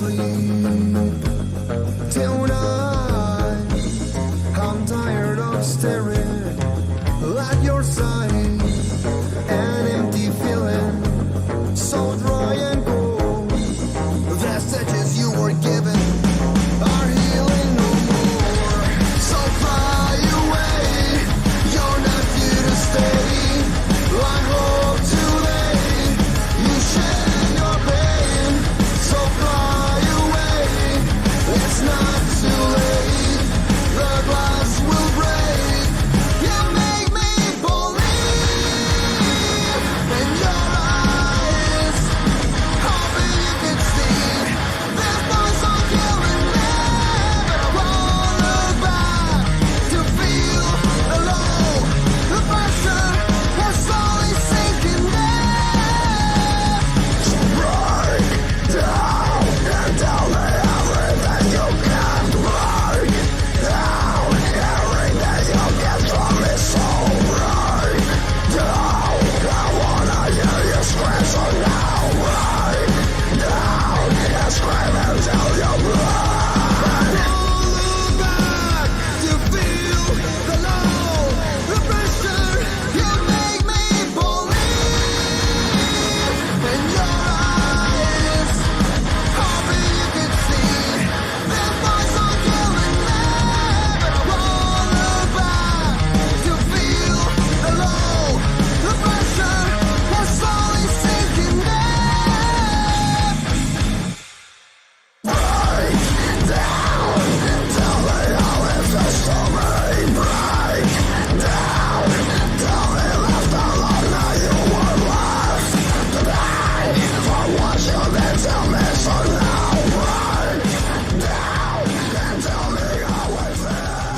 sleep. Tonight, I'm tired of staring at your side. An empty feeling, so dry and cold. The stitches you were given are healing no more. So fly away, you're not here to stay. I hope today you share your pain. So fly away, it's not too late. The glass will break. You make me believe in your eyes, hoping you could see. This noise on killing me, but I won't look back to feel the low. The pressure is slowly sinking in. So break down and tell me everything you can break down. Everything you get from me, so break down. I wanna hear you scream, so now break down and scream until you break. Look back to feel the low, the pressure. You make me believe in your eyes, hoping you could see. This noise on killing me, but I won't look back to feel the low, the pressure is slowly sinking in. Break down, tell me how it feels to me. Break down, tell me left alone, now you were left to die for what you did to me. So now break down and tell me how it feels.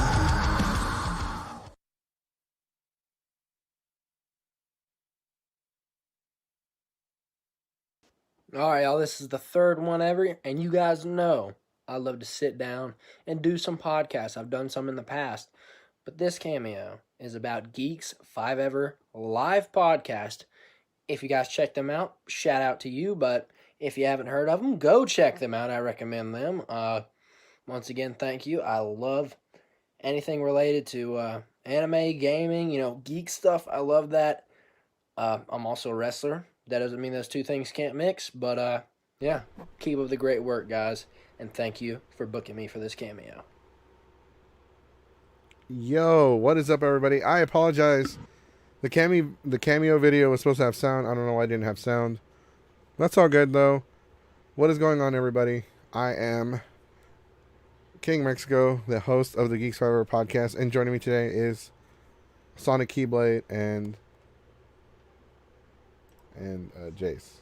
Alright, y'all, this is the third one ever, and you guys know I love to sit down and do some podcasts. I've done some in the past, but this cameo is about Geeks 5 Ever live podcast. If you guys check them out, shout out to you, but if you haven't heard of them, go check them out. I recommend them. Once again, thank you. I love anything related to anime, gaming, geek stuff. I love that. I'm also a wrestler. That doesn't mean those two things can't mix, but yeah, keep up the great work, guys, and thank you for booking me for this cameo. Yo, what is up, everybody? I apologize. The cameo video was supposed to have sound. I don't know why I didn't have sound. That's all good, though. What is going on, everybody? I am King Mexico, the host of the Geeks Forever podcast, and joining me today is Sonic Keyblade and Jace.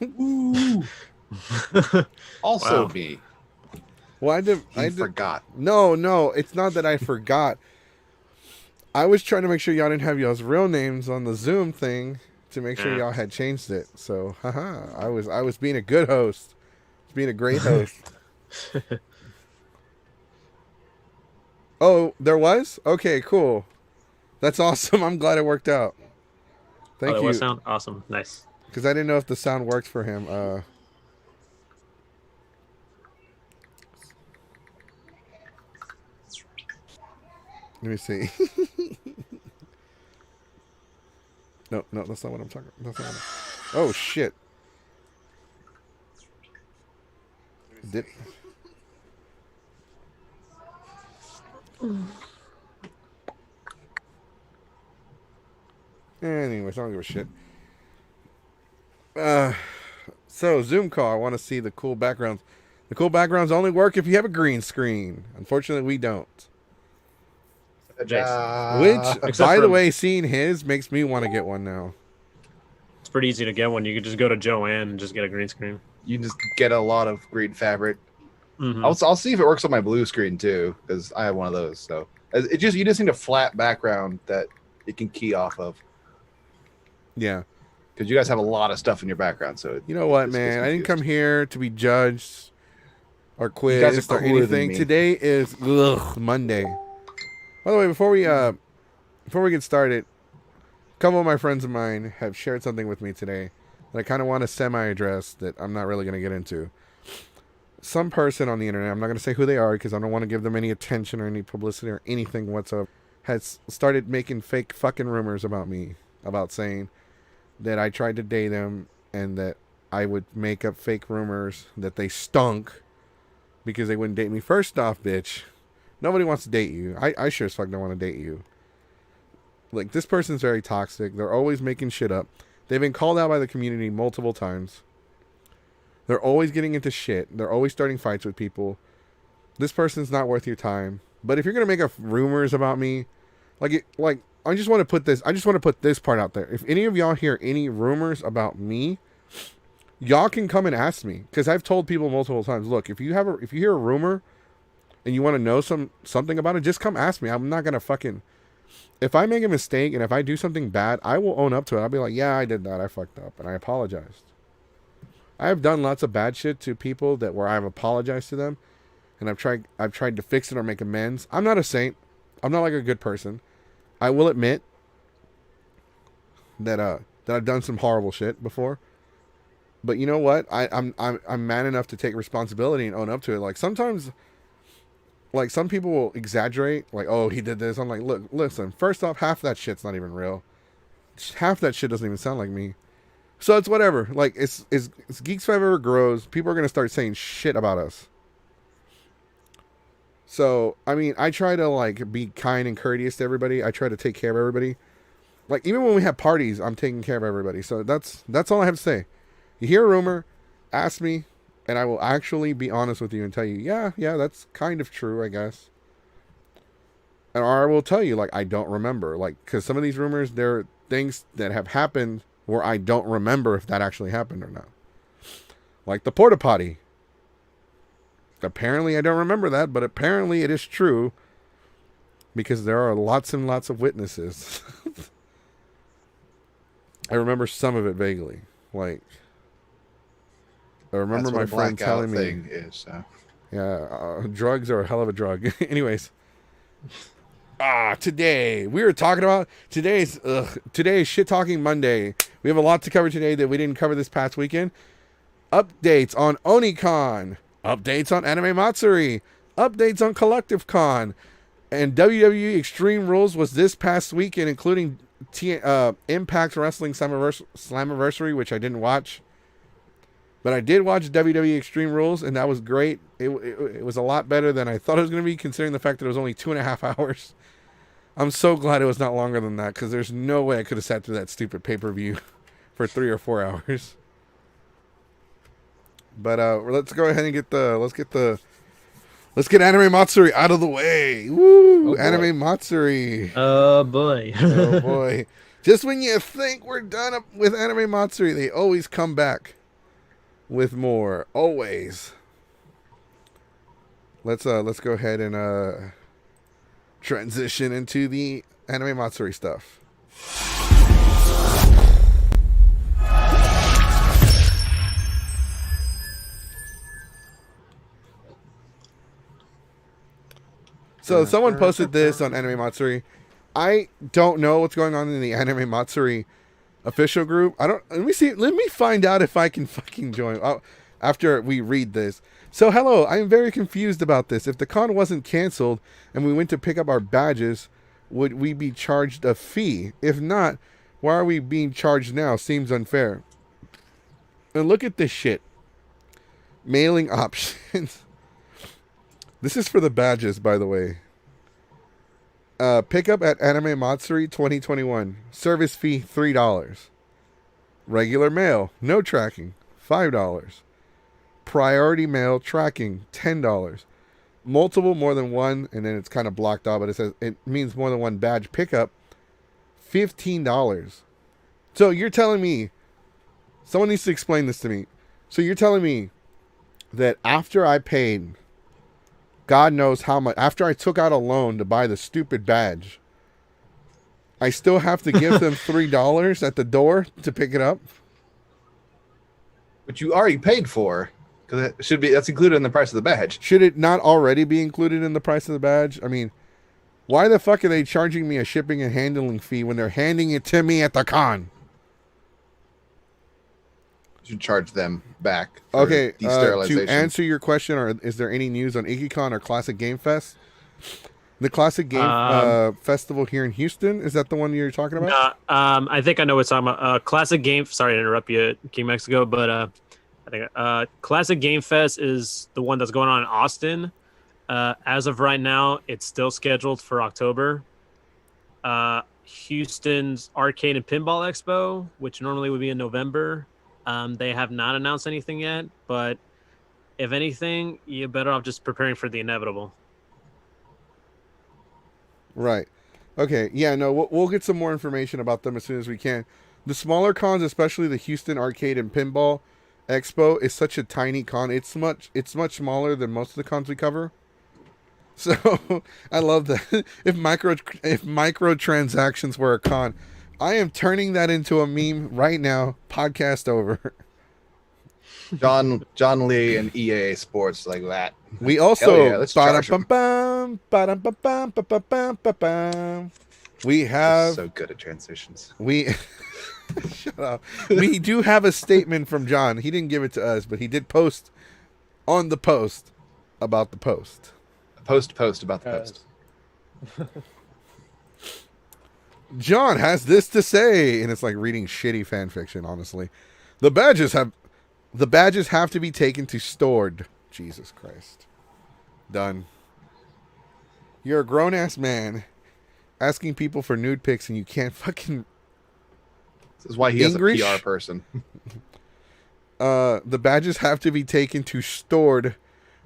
Ooh. Also Wow. me. Well, I forgot. No, it's not that I forgot. I was trying to make sure y'all didn't have y'all's real names on the Zoom thing to make sure y'all had changed it. So, I was being a good host. I was being a great host. Oh, there was? Okay, cool. That's awesome. I'm glad it worked out. Thank that you. was sound awesome. Nice. Because I didn't know if the sound worked for him. Let me see. No, that's not what I'm talking about. Oh, shit. Did... Anyways, I don't give a shit. So, Zoom call. I want to see the cool backgrounds. The cool backgrounds only work if you have a green screen. Unfortunately, we don't. Jace. Which, Except by for- the way, seeing his makes me want to get one now. It's pretty easy to get one. You could just go to Joanne and just get a green screen. You just get a lot of green fabric. Mhm. I'll see if it works on my blue screen too, because I have one of those. So you just need a flat background that it can key off of. Yeah. Because you guys have a lot of stuff in your background. So You know what, it's man? I didn't come confused. here to be judged or You guys quizzed are or cooler than anything. me. Today is Monday. By the way, before we get started, a couple of my friends of mine have shared something with me today that I kind of want to semi-address that I'm not really going to get into. some person on the internet, I'm not going to say who they are because I don't want to give them any attention or any publicity or anything whatsoever, has started making fake fucking rumors about me, about saying that I tried to date them and that I would make up fake rumors that they stunk because they wouldn't date me. First off, bitch, nobody wants to date you. I sure as fuck don't want to date you. Like, this person's very toxic. They're always making shit up. They've been called out by the community multiple times. They're always getting into shit. They're always starting fights with people. This person's not worth your time. But if you're gonna make up rumors about me, I just want to put this part out there. If any of y'all hear any rumors about me, y'all can come and ask me, because I've told people multiple times, look, if you hear a rumor and you want to know something about it, just come ask me. I'm not gonna fucking, if I make a mistake and if I do something bad, I will own up to it. I'll be like, yeah, I did that. I fucked up and I apologized. I have done lots of bad shit to people where I've apologized to them, and I've tried to fix it or make amends. I'm not a saint. I'm not like a good person. I will admit that I've done some horrible shit before. But you know what? I'm man enough to take responsibility and own up to it. Like, sometimes, like, some people will exaggerate, like, oh, he did this. I'm like, look, listen, first off, half that shit's not even real. Half that shit doesn't even sound like me. So it's whatever. Like, it's Geeks 5 ever grows, people are going to start saying shit about us. So, I mean, I try to, like, be kind and courteous to everybody. I try to take care of everybody. Like, even when we have parties, I'm taking care of everybody. So that's all I have to say. You hear a rumor, ask me, and I will actually be honest with you and tell you, yeah, that's kind of true, I guess. And or I will tell you, like, I don't remember. Like, because some of these rumors, they're things that have happened where I don't remember if that actually happened or not. Like the porta potty. Apparently I don't remember that, but apparently it is true because there are lots and lots of witnesses. I remember some of it vaguely. Like, I remember my friend telling me, thing is, so. yeah, drugs are a hell of a drug. Anyways, today we were talking about today's shit talking Monday. We have a lot to cover today that we didn't cover this past weekend. Updates on Onicon, updates on Anime Matsuri, updates on Collective Con, and WWE Extreme Rules was this past weekend, including Impact Wrestling Slammiversary, which I didn't watch. But I did watch WWE Extreme Rules, and that was great. It was a lot better than I thought it was going to be, considering the fact that it was only 2.5 hours. I'm so glad it was not longer than that, because there's no way I could have sat through that stupid pay-per-view for 3 or 4 hours. But let's go ahead and let's get Anime Matsuri out of the way. Woo! Anime Matsuri. Oh boy. Oh boy. Just when you think we're done with Anime Matsuri, they always come back with more. Always. Let's go ahead and transition into the Anime Matsuri stuff. So someone posted this on Anime Matsuri. I don't know what's going on in the Anime Matsuri official group. Let me find out if I can fucking join after we read this. So hello, I am very confused about this. If the con wasn't canceled and we went to pick up our badges, would we be charged a fee? If not, why are we being charged now? Seems unfair. And look at this shit. Mailing options. This is for the badges, by the way. Pickup at Anime Matsuri 2021. Service fee $3. Regular mail, no tracking, $5. Priority mail tracking, $10. Multiple, more than one, and then it's kind of blocked out, but it says it means more than one badge pickup, $15. So you're telling me, someone needs to explain this to me. So you're telling me that after I paid God knows how much, after I took out a loan to buy the stupid badge, I still have to give them $3 at the door to pick it up? But you already paid for, because that's included in the price of the badge. Should it not already be included in the price of the badge? I mean, why the fuck are they charging me a shipping and handling fee when they're handing it to me at the con? should charge them back. For Okay, to Desterialization. answer your question, or is there any news on Ikicon or Classic Game Fest? The Classic Game Festival here in Houston, is that the one you're talking about? I think I know what's talking about. Classic Game. Sorry to interrupt you, King Mexico, but I think Classic Game Fest is the one that's going on in Austin. As of right now, it's still scheduled for October. Houston's Arcade and Pinball Expo, which normally would be in November, they have not announced anything yet. But if anything, you're better off just preparing for the inevitable. Right. Okay. Yeah. No. We'll get some more information about them as soon as we can. The smaller cons, especially the Houston Arcade and Pinball Expo, is such a tiny con. It's much smaller than most of the cons we cover. So I love that. If microtransactions were a con, I am turning that into a meme right now. Podcast over. John Lee and EA Sports like that. We also yeah, let's charge 'em. We have So good at transitions. we shut up. We do have a statement from John. He didn't give it to us, but he did post on the post about the post. Post about the post. John has this to say, and it's like reading shitty fan fiction, honestly. The badges have to be taken to stored. Jesus Christ. Done. You're a grown ass man asking people for nude pics and you can't fucking This is why he English? has a PR person. The badges have to be taken to stored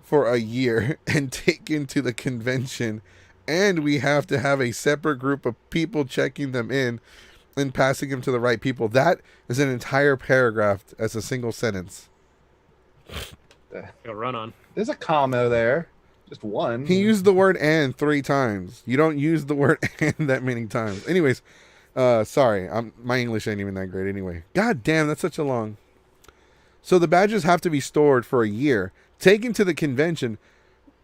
for a year and taken to the convention, and we have to have a separate group of people checking them in and passing them to the right people. That is an entire paragraph as a single sentence. Go run on. There's a comma there. Just one. He used the word "and" 3 times. You don't use the word "and" that many times. Anyways, sorry, my English ain't even that great anyway. God damn, that's such a long. So the badges have to be stored for a year, taken to the convention,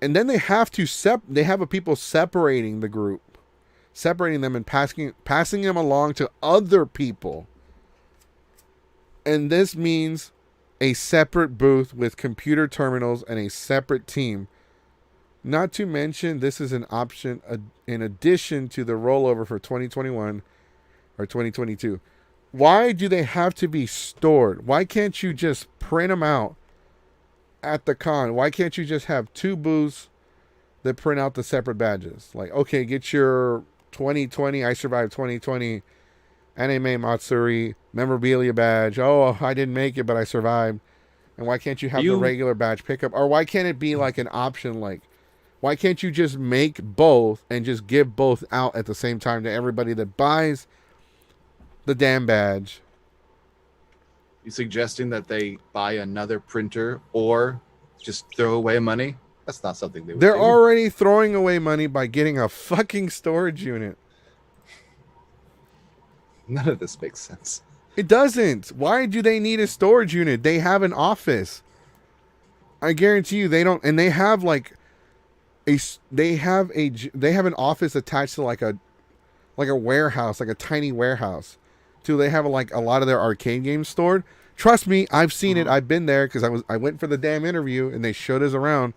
and then they have to they have a people separating the group, separating them and passing them along to other people. And this means a separate booth with computer terminals and a separate team. Not to mention, this is an option in addition to the rollover for 2021 or 2022. Why do they have to be stored? Why can't you just print them out at the con? Why can't you just have 2 booths that print out the separate badges? Like, okay, get your 2020 I Survived 2020 Anime Matsuri memorabilia badge. Oh, I didn't make it, but I survived. And why can't you have the regular badge pickup? Or why can't it be like an option? Like, why can't you just make both and just give both out at the same time to everybody that buys the damn badge? You suggesting that they buy another printer or just throw away money? That's not something they would They're do. already throwing away money by getting a fucking storage unit. None of this makes sense. It doesn't. Why do they need a storage unit? They have an office. I guarantee you they don't. And they have like they have an office attached to like a warehouse, like a tiny warehouse. Too, they have like a lot of their arcade games stored. Trust me, I've seen it. I've been there because I went for the damn interview and they showed us around.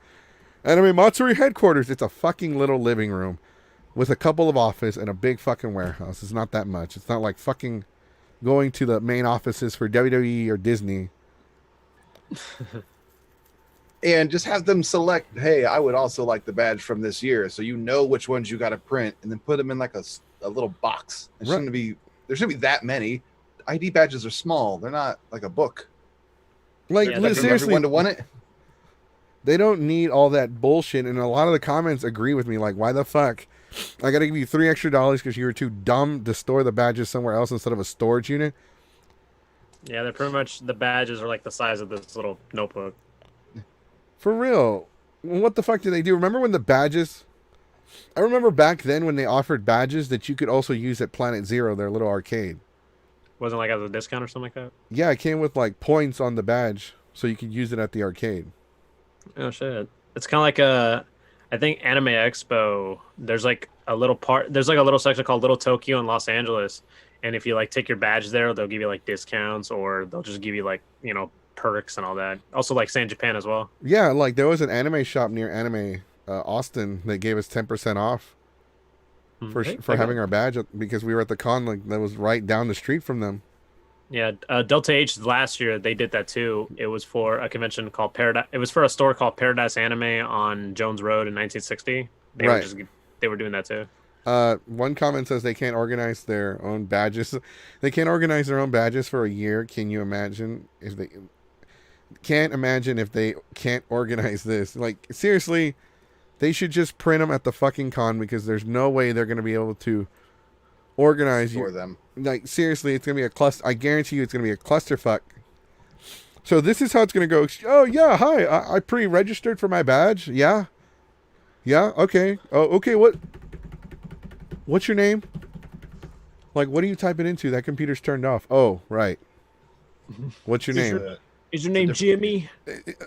Anime Matsuri headquarters. It's a fucking little living room with a couple of offices and a big fucking warehouse. It's not that much. It's not like fucking going to the main offices for WWE or Disney. And just have them select, hey, I would also like the badge from this year. So you know which ones you got to print and then put them in like a little box. There shouldn't be that many. ID badges are small. They're not like a book. Like, seriously, everyone to want it. They don't need all that bullshit. And a lot of the comments agree with me. Like, why the fuck? I got to give you $3 extra because you were too dumb to store the badges somewhere else instead of a storage unit. Yeah, they're pretty much, the badges are like the size of this little notebook. For real. What the fuck did they do? Remember when the badges... I remember back then when they offered badges that you could also use at Planet Zero, their little arcade. Wasn't like as a discount or something like that? Yeah, it came with like points on the badge so you could use it at the arcade. Oh, shit. It's kind of like I think Anime Expo, there's like a little section called Little Tokyo in Los Angeles. and if you like take your badge there, they'll give you like discounts, or they'll just give you like perks and all that. Also, like say in Japan as well. Yeah, like there was an anime shop near Anime Austin that gave us 10% off for having our badge because we were at the con like that was right down the street from them. Yeah, Delta H last year they did that too. It was for a convention called Paradise. It was for a store called Paradise Anime on Jones Road in 1960. They were doing that too. One comment says they can't organize their own badges. They can't organize their own badges for a year. Can you imagine if they can't imagine if they can't organize this? Like seriously, they should just print them at the fucking con because there's no way they're going to be able to organize for them. Like seriously, it's going to be a cluster. I guarantee you it's going to be a clusterfuck. So this is how it's going to go. Oh yeah, hi. I pre-registered for my badge. Yeah. Yeah, okay. Oh, okay, what's your name? Like, what are you typing into? That computer's turned off. Oh, right. What's your name? Is your name Jimmy?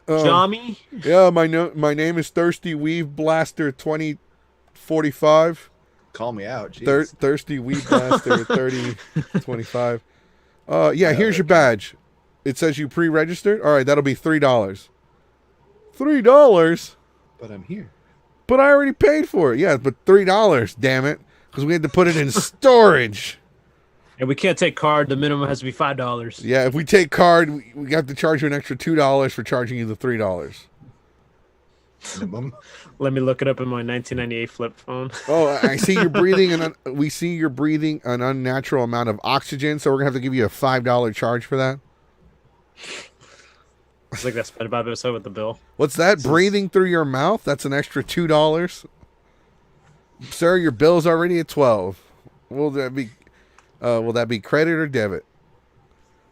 Jami? Yeah, my name is Thirsty Weave Blaster 2045. Call me out, jeez. Thirsty Weave Blaster 3025. Yeah, here's your badge. It says you pre-registered. All right, that'll be $3. $3? But I'm here. But I already paid for it. Yeah, but $3, damn it. Because we had to put it in storage. And we can't take card. The minimum has to be $5. Yeah, if we take card, we have to charge you an extra $2 for charging you the $3. Minimum. Let me look it up in my 1998 flip phone. Oh, I see you're breathing, we see you're breathing an unnatural amount of oxygen, so we're going to have to give you a $5 charge for that. It's like that SpongeBob episode with the bill. What's that? Breathing through your mouth? That's an extra $2. Sir, your bill's already at $12. Will that be credit or debit?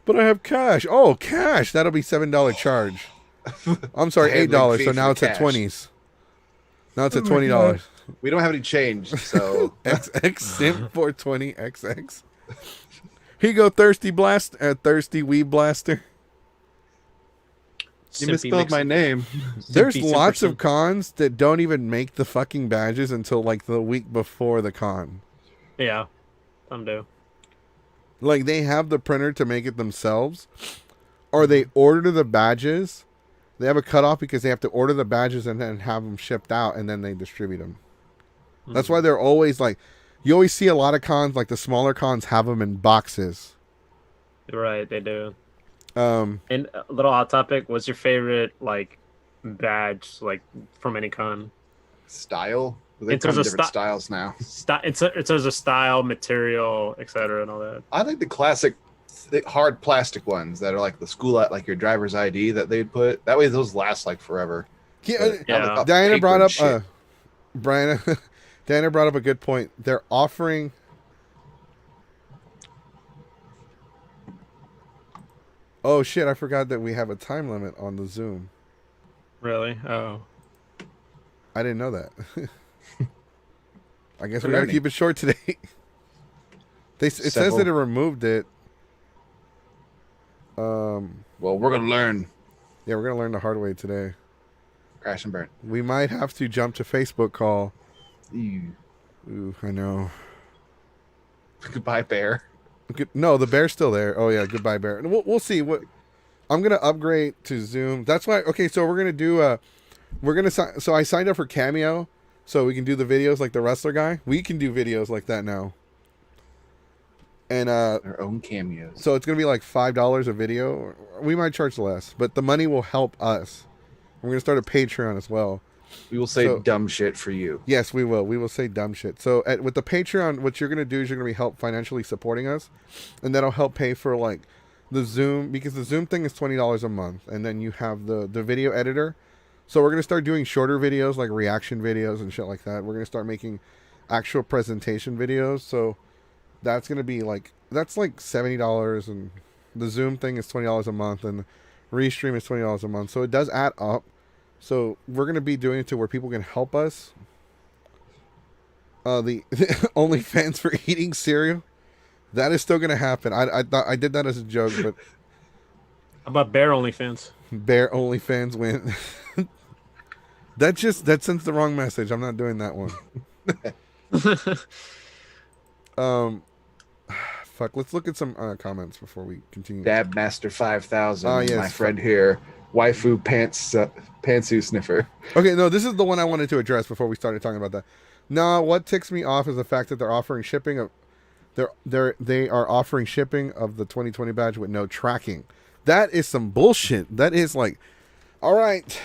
But I have cash. Oh, cash. That'll be $7 charge. I'm sorry, $8. So now it's at 20s. Now it's at $20. We don't have any change, so XX Simp 420 XX. Here you go, Thirsty Weed Blaster. You misspelled my name. There's lots of cons that don't even make the fucking badges until like the week before the con. Yeah, some do. Like they have the printer to make it themselves, or they order the badges. They have a cutoff because they have to order the badges and then have them shipped out, and then they distribute them. Mm-hmm. That's why they're always like, you always see a lot of cons, like the smaller cons have them in boxes. Right, they do. And a little hot topic, what's your favorite like badge like from any con? Style? They come in different styles now. In terms of style, material, etc. and all that. I like the classic hard plastic ones that are like the school like your driver's ID that they'd put. That way those last like forever. Yeah. Diana brought up Diana brought up a good point. They're offering Oh shit, I forgot that we have a time limit on the Zoom. Really? Oh. I didn't know that. I guess we gotta keep it short today. It says that it removed it. Well, we're gonna learn. Yeah, we're gonna learn the hard way today. Crash and burn. We might have to jump to Facebook call. Ew. Ooh, I know. Goodbye, bear. No, the bear's still there. Oh yeah, goodbye, bear. We'll see. What I'm gonna upgrade to Zoom. That's why. Okay, so we're gonna do. So I signed up for Cameo, so we can do the videos like the wrestler guy. We can do videos like that now. And our own cameos. So it's gonna be like $5 a video. We might charge less, but the money will help us. We're gonna start a Patreon as well. We will say dumb shit for you. Yes, we will. We will say dumb shit. So with the Patreon, what you're going to do is you're going to be help financially supporting us. And that'll help pay for like the Zoom, because the Zoom thing is $20 a month. And then you have the video editor. So we're going to start doing shorter videos, like reaction videos and shit like that. We're going to start making actual presentation videos. So that's going to be like, that's like $70. And the Zoom thing is $20 a month. And Restream is $20 a month. So it does add up. So we're going to be doing it to where people can help us. The OnlyFans for eating cereal. That is still going to happen. I thought I did that as a joke, but how about Bear OnlyFans? Bear OnlyFans win. That sends the wrong message. I'm not doing that one. fuck. Let's look at some comments before we continue. Dabmaster 5000. Oh, yes. My friend here. Waifu pantsuit sniffer. Okay, no, this is the one I wanted to address before we started talking about that. No, what ticks me off is the fact that they're offering shipping of they are offering shipping of the 2020 badge with no tracking. That is some bullshit. That is like, all right,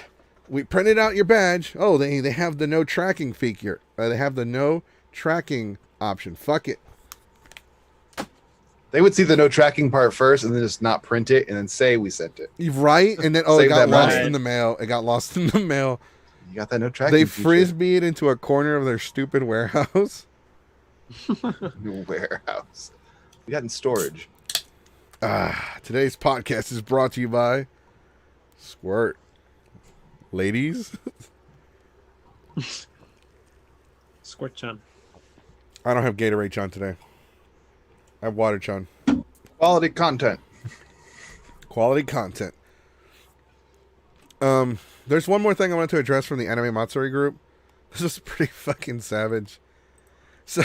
we printed out your badge. Oh, they have the no tracking feature. They have the no tracking option. Fuck it. They would see the no tracking part first and then just not print it and then say we sent it. Right? And then, it Save got that lost money. in the mail. It got lost in the mail. You got that no tracking They feature. frisbee it into a corner of their stupid warehouse. New warehouse. We got in storage. Today's podcast is brought to you by Squirt. Ladies, Squirt Chun. I don't have Gatorade Chun today. I have Water Chun. Quality content. Quality content. There's one more thing I want to address from the Anime Matsuri group. This is pretty fucking savage. So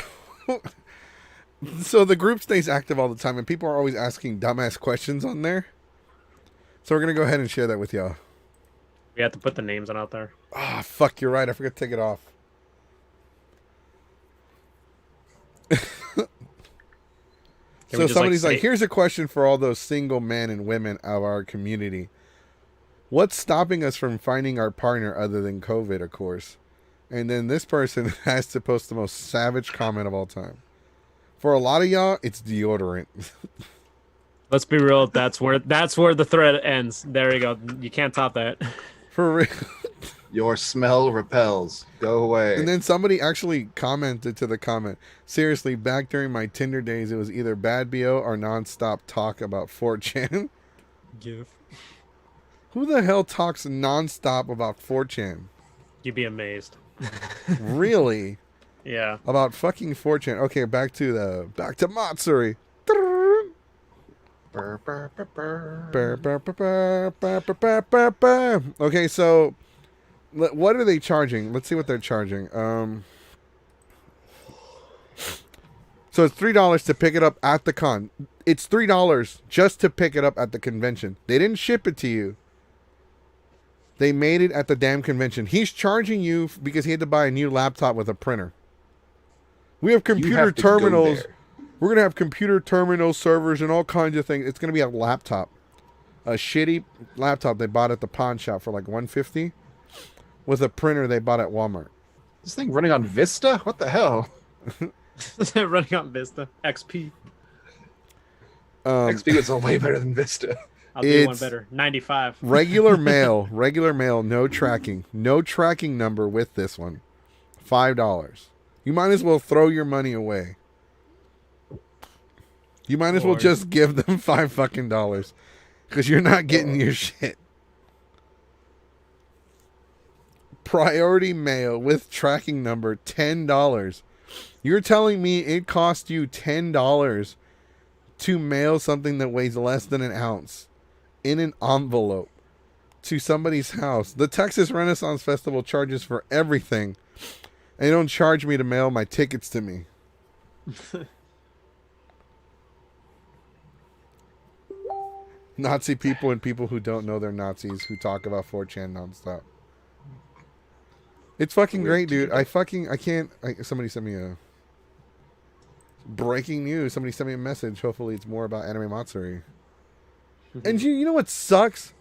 the group stays active all the time, and people are always asking dumbass questions on there. So we're gonna go ahead and share that with y'all. We have to put the names on out there. Ah, fuck, you're right. I forgot to take it off. Can So we just, somebody's like, say- here's a question for all those single men and women of our community. What's stopping us from finding our partner other than COVID, of course? And then this person has to post the most savage comment of all time. For a lot of y'all, it's deodorant. Let's be real. That's where the thread ends. There you go. You can't top that. For real. Your smell repels. Go away. And then somebody actually commented to the comment, seriously, back during my Tinder days, it was either bad BO or nonstop talk about 4chan. Give. Who the hell talks nonstop about 4chan? You'd be amazed. Really? Yeah. About fucking 4chan. Okay, back to Matsuri. Burr, burr, burr, burr. Burr, burr, burr, burr, burr, burr, burr, burr, burr. Okay, so what are they charging? Let's see what they're charging. So it's $3 to pick it up at the con. It's $3 just to pick it up at the convention. They didn't ship it to you. They made it at the damn convention. He's charging you because he had to buy a new laptop with a printer. We have You computer have to go terminals. there. We're going to have computer terminal servers and all kinds of things. It's going to be a laptop. A shitty laptop they bought at the pawn shop for like $150 with a printer they bought at Walmart. This thing running on Vista? What the hell? Running on Vista. XP. XP was way better than Vista. I'll do you one It's- better. 95. regular mail, no tracking. No tracking number with this one. $5. You might as well throw your money away. You might as well Lord. just give them $5 fucking dollars. Because you're not getting your shit. Priority mail with tracking number, $10. You're telling me it cost you $10 to mail something that weighs less than an ounce in an envelope to somebody's house. The Texas Renaissance Festival charges for everything. And they don't charge me to mail my tickets to me. Nazi people and people who don't know they're Nazis who talk about 4chan nonstop. It's fucking great, dude. Somebody sent me a breaking news. Somebody sent me a message. Hopefully it's more about Anime Matsuri. And you know what sucks?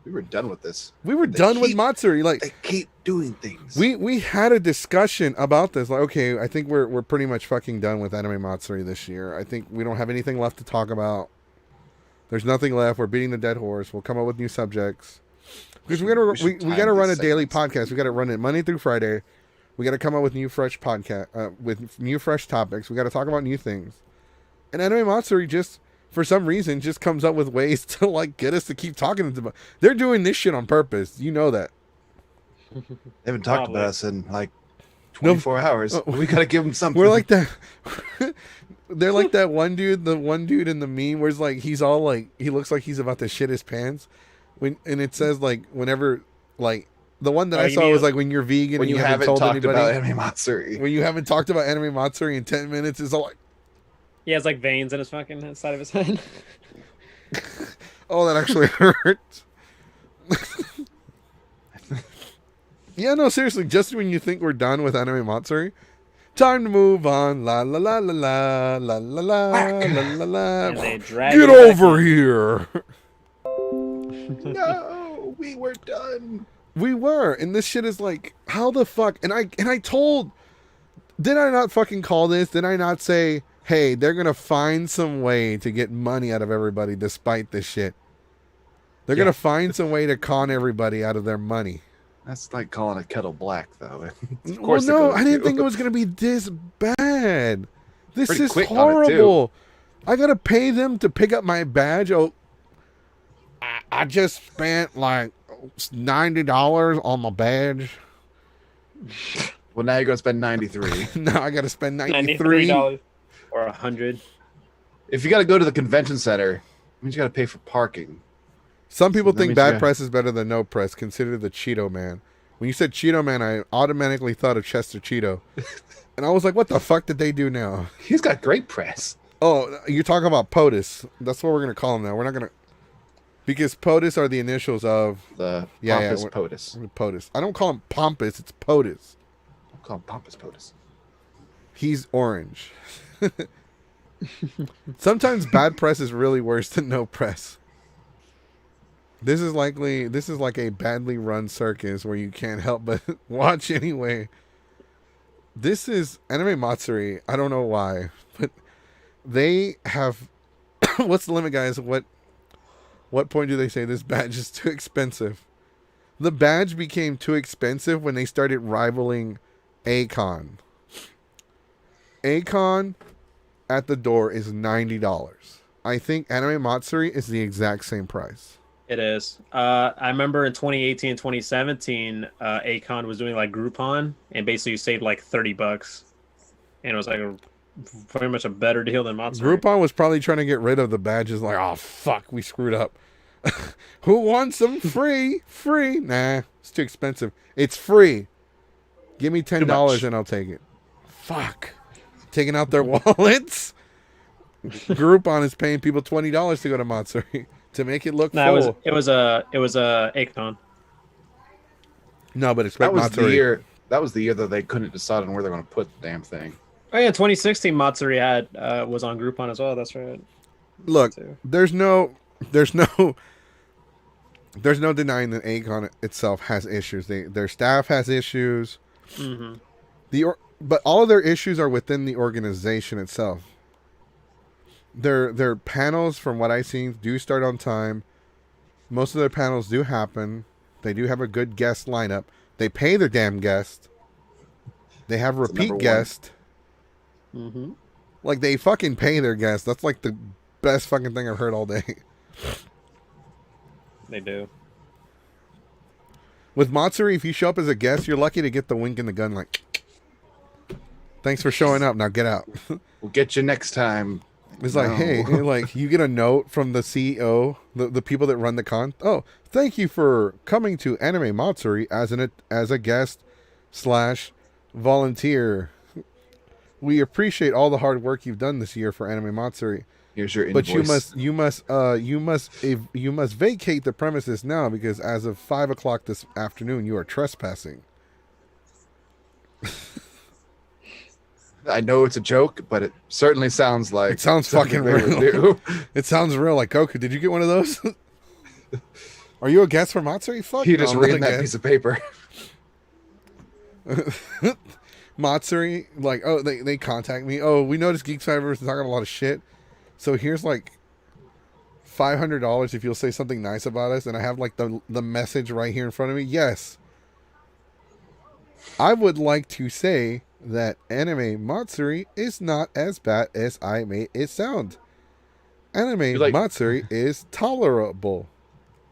We were done with this. We were They done with keep- Matsuri. Like They keep doing things. we had a discussion about this. Like, okay, I think we're pretty much fucking done with Anime Matsuri this year. I think we don't have anything left to talk about. There's nothing left. We're beating the dead horse. We'll come up with new subjects. Because we should gotta time run a these daily segments. podcast. We gotta run it Monday through Friday. We gotta come up with new fresh podcast with new fresh topics. We gotta talk about new things. And Anime Matsuri just for some reason just comes up with ways to like get us to keep talking about. They're doing this shit on purpose. You know that. They haven't talked Probably. about us in like 24 hours. We gotta give them something. We're like that. They're like that one dude, the one dude in the meme where it's like he's all like he looks like he's about to shit his pants. And it says like whenever like the one that Oh, I you saw mean- was like when you're vegan when and you haven't haven't told talked anybody. about Anime Matsuri. When you haven't talked about Anime Matsuri in 10 minutes, it's all like He has like veins in his fucking side of his head. Oh, that actually hurts. Yeah, no, seriously. Just when you think we're done with Anime Matsuri, time to move on. La la la la la la la la la la And la. they drag Get him back over in. here. No, we were done. We were, and this shit is like, how the fuck? And I told, did I not fucking call this? Did I not say, hey, they're gonna find some way to get money out of everybody despite this shit? They're gonna find some way to con everybody out of their money. That's like calling a kettle black, though. Of Well, course, no, I didn't think it was gonna be this bad. This Pretty is quick on it, too. horrible. I gotta pay them to pick up my badge. Oh, I just spent like $90 on my badge. Well, now you're gonna spend 93. Now I gotta spend $93. $93 or $100. If you got to go to the convention center, it means you got to pay for parking. Some people that think means bad you- press is better than no press. Consider the Cheeto Man. When you said Cheeto Man, I automatically thought of Chester Cheeto. And I was like, what the fuck did they do now? He's got great press. Oh, you're talking about POTUS. That's what we're going to call him now. We're not going to... Because POTUS are the initials of The Yeah, yeah, pompous POTUS. POTUS. I don't call him Pompous. It's POTUS. I'll call him pompous POTUS. He's orange. Sometimes bad press is really worse than no press. This is like a badly run circus where you can't help but watch anyway. This is Anime Matsuri. I don't know why, but they have what's the limit, guys? What point do they say this badge is too expensive? The badge became too expensive when they started rivaling Acon. Acon at the door is $90. I think Anime Matsuri is the exact same price. It is. I remember in 2018 and 2017, Akon was doing like Groupon, and basically you saved like $30, and it was like very much a better deal than Matsuri. Groupon was probably trying to get rid of the badges. Like, oh fuck, we screwed up. Who wants them free? Free? Nah, it's too expensive. It's free. Give me $10 and I'll take it. Fuck, taking out their wallets. Groupon is paying people $20 to go to Matsuri to make it look full. It was Akon. No, but expect That was Matsuri. the year. That was the year that they couldn't decide on where they're going to put the damn thing. Oh yeah, 2016 Matsuri had was on Groupon as well. That's right. Look, Too. there's no denying that Acon itself has issues. Their staff has issues. Mm-hmm. But all of their issues are within the organization itself. Their panels, from what I've seen, do start on time. Most of their panels do happen. They do have a good guest lineup. They pay their damn guest. They have That's repeat number one. guest. Mm-hmm. Like, they fucking pay their guests. That's like the best fucking thing I've heard all day. They do. With Matsuri, if you show up as a guest, you're lucky to get the wink and the gun. Like, thanks for showing up. Now get out. We'll get you next time. It's like, No. hey, like, you get a note from the CEO, the people that run the con. Oh, thank you for coming to Anime Matsuri as a guest / volunteer. We appreciate all the hard work you've done this year for Anime Matsuri. Here's your invoice. But you must vacate the premises now, because as of 5 o'clock this afternoon, you are trespassing. I know it's a joke, but it certainly sounds like It sounds something fucking they would real. do. It sounds real. Like, Goku, did you get one of those? Are you a guest for Matsuri? Fuck You no, just I'm not reading a that guest. piece of paper. Matsuri, like, oh, they contact me. Oh, we noticed Geeks Fibers is talking a lot of shit. So here's like $500 if you'll say something nice about us. And I have like the message right here in front of me. Yes. I would like to say that Anime Matsuri is not as bad as I made it sound. Anime like- Matsuri is tolerable.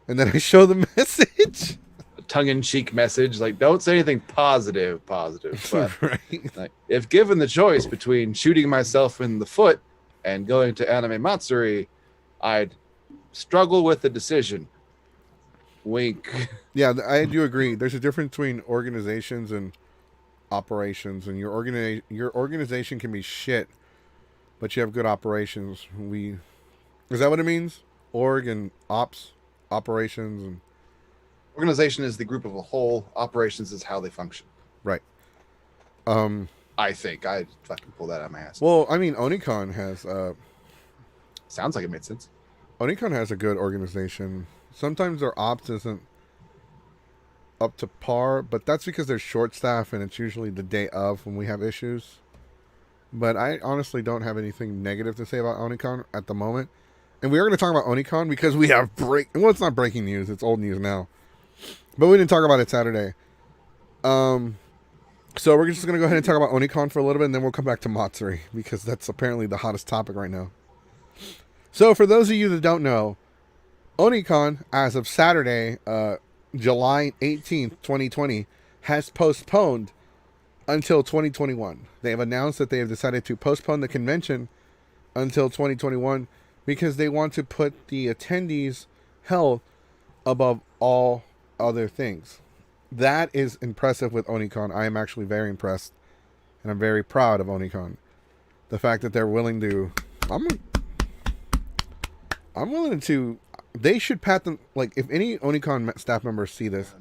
And then I show the message. Tongue-in-cheek message, like, don't say anything positive, but Right. like, if given the choice between shooting myself in the foot and going to Anime Matsuri, I'd struggle with the decision. Wink. Yeah, I do agree. There's a difference between organizations and operations, and your organization can be shit, but you have good operations. Is that what it means? Org and ops, operations, and Organization is the group of a whole. Operations is how they function. right. I think I fucking pull that out of my ass. Well, I mean, Onicon has Sounds like it made sense. Onicon has a good organization. Sometimes their ops isn't up to par, but that's because they're short staff and it's usually the day of when we have issues. But I honestly don't have anything negative to say about Onicon at the moment. And we are going to talk about Onicon because we have well, it's not breaking news, it's old news now. But we didn't talk about it Saturday. So we're just going to go ahead and talk about Onicon for a little bit, and then we'll come back to Matsuri, because that's apparently the hottest topic right now. So for those of you that don't know, Onicon, as of Saturday, July 18th, 2020, has postponed until 2021. They have announced that they have decided to postpone the convention until 2021 because they want to put the attendees' health above all other things. That is impressive with Onicon. I am actually very impressed, and I'm very proud of Onicon. The fact that they're willing to, I'm willing to. They should pat them. Like, if any Onicon staff members see this,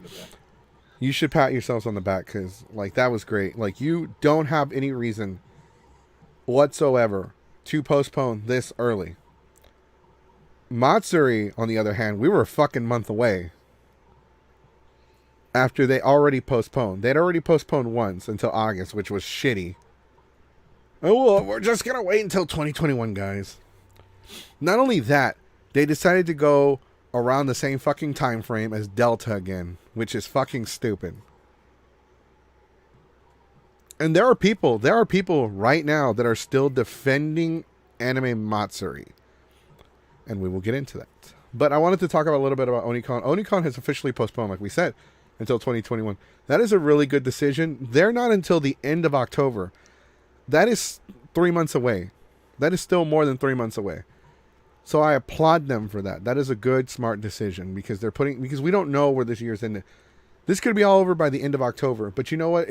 you should pat yourselves on the back, because like that was great. Like, you don't have any reason whatsoever to postpone this early. Matsuri, on the other hand, we were a fucking month away. After they already postponed. They'd already postponed once until August, which was shitty. Oh, well, we're just going to wait until 2021, guys. Not only that, they decided to go around the same fucking time frame as Delta again, which is fucking stupid. And there are people right now that are still defending Anime Matsuri. And we will get into that. But I wanted to talk about a little bit about Onicon. Onicon has officially postponed, like we said, until 2021. That is a really good decision. They're not until the end of October. That is 3 months away. That is still more than 3 months away. So I applaud them for that. That is a good, smart decision because because we don't know where this year's ended. This could be all over by the end of October. But you know what?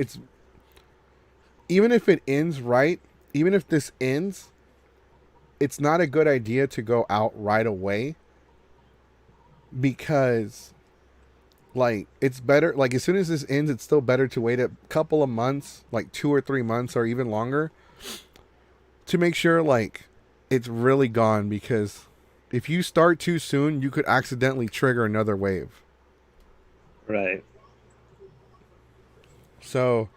Even if it ends right, even if this ends, it's not a good idea to go out right away because, like, it's better, like, as soon as this ends, it's still better to wait a couple of months, like 2 or 3 months or even longer, to make sure, like, it's really gone, because if you start too soon, you could accidentally trigger another wave. Right. So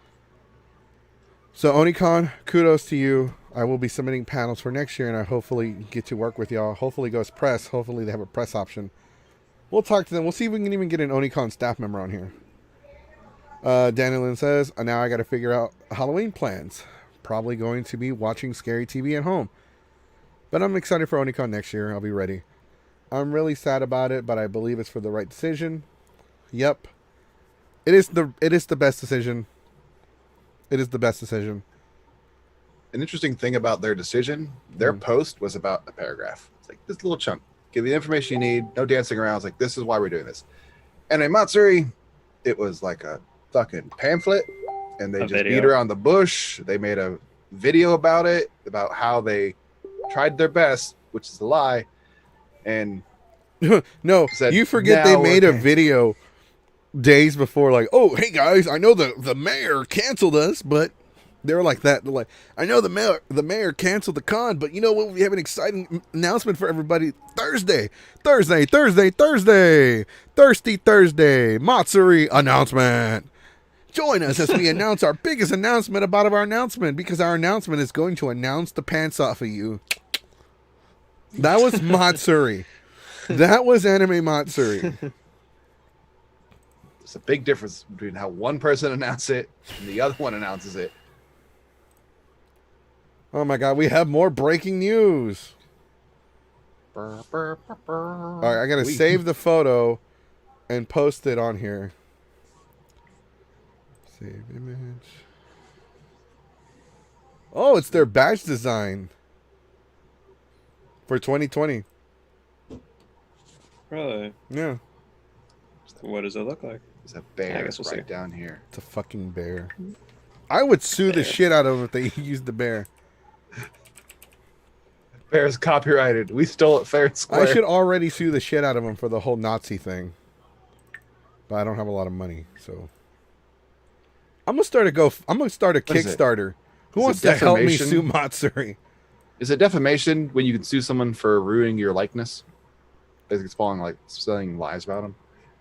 Onicon, kudos to you. I will be submitting panels for next year, and I hopefully get to work with y'all. Hopefully it goes press. Hopefully they have a press option. We'll talk to them. We'll see if we can even get an Onicon staff member on here. Danielin says, now I got to figure out Halloween plans. Probably going to be watching scary TV at home. But I'm excited for Onicon next year. I'll be ready. I'm really sad about it, but I believe it's for the right decision. Yep. It is the best decision. It is the best decision. An interesting thing about their decision, their post was about a paragraph. It's like this little chunk. Give you the information you need. No dancing around. It's like, this is why we're doing this. And in Matsuri, it was like a fucking pamphlet. And they just beat around the bush. They made a video about it, about how they tried their best, which is a lie. And no, said, you forget they made a video days before, like, oh, hey guys, I know the mayor canceled us, but they were like that. They're like, I know the mayor canceled the con, but you know what? We have an exciting announcement for everybody. Thirsty Thursday, Matsuri announcement. Join us as we announce our biggest announcement about our announcement, because our announcement is going to announce the pants off of you. That was Matsuri. That was Anime Matsuri. There's a big difference between how one person announces it and the other one announces it. Oh my god, we have more breaking news. All right, I gotta save the photo and post it on here. Save image. Oh, it's their badge design for 2020. Really? Yeah. What does it look like? There's a bear I guess we'll right see. down here. It's a fucking bear. I would sue the shit out of them if they used the bear. Fair is copyrighted. We stole it fair and square. I should already sue the shit out of him for the whole Nazi thing. But I don't have a lot of money, so I'm gonna start a Kickstarter. Who wants to help me sue Matsuri? Is it defamation when you can sue someone for ruining your likeness? Basically, it's selling lies about them.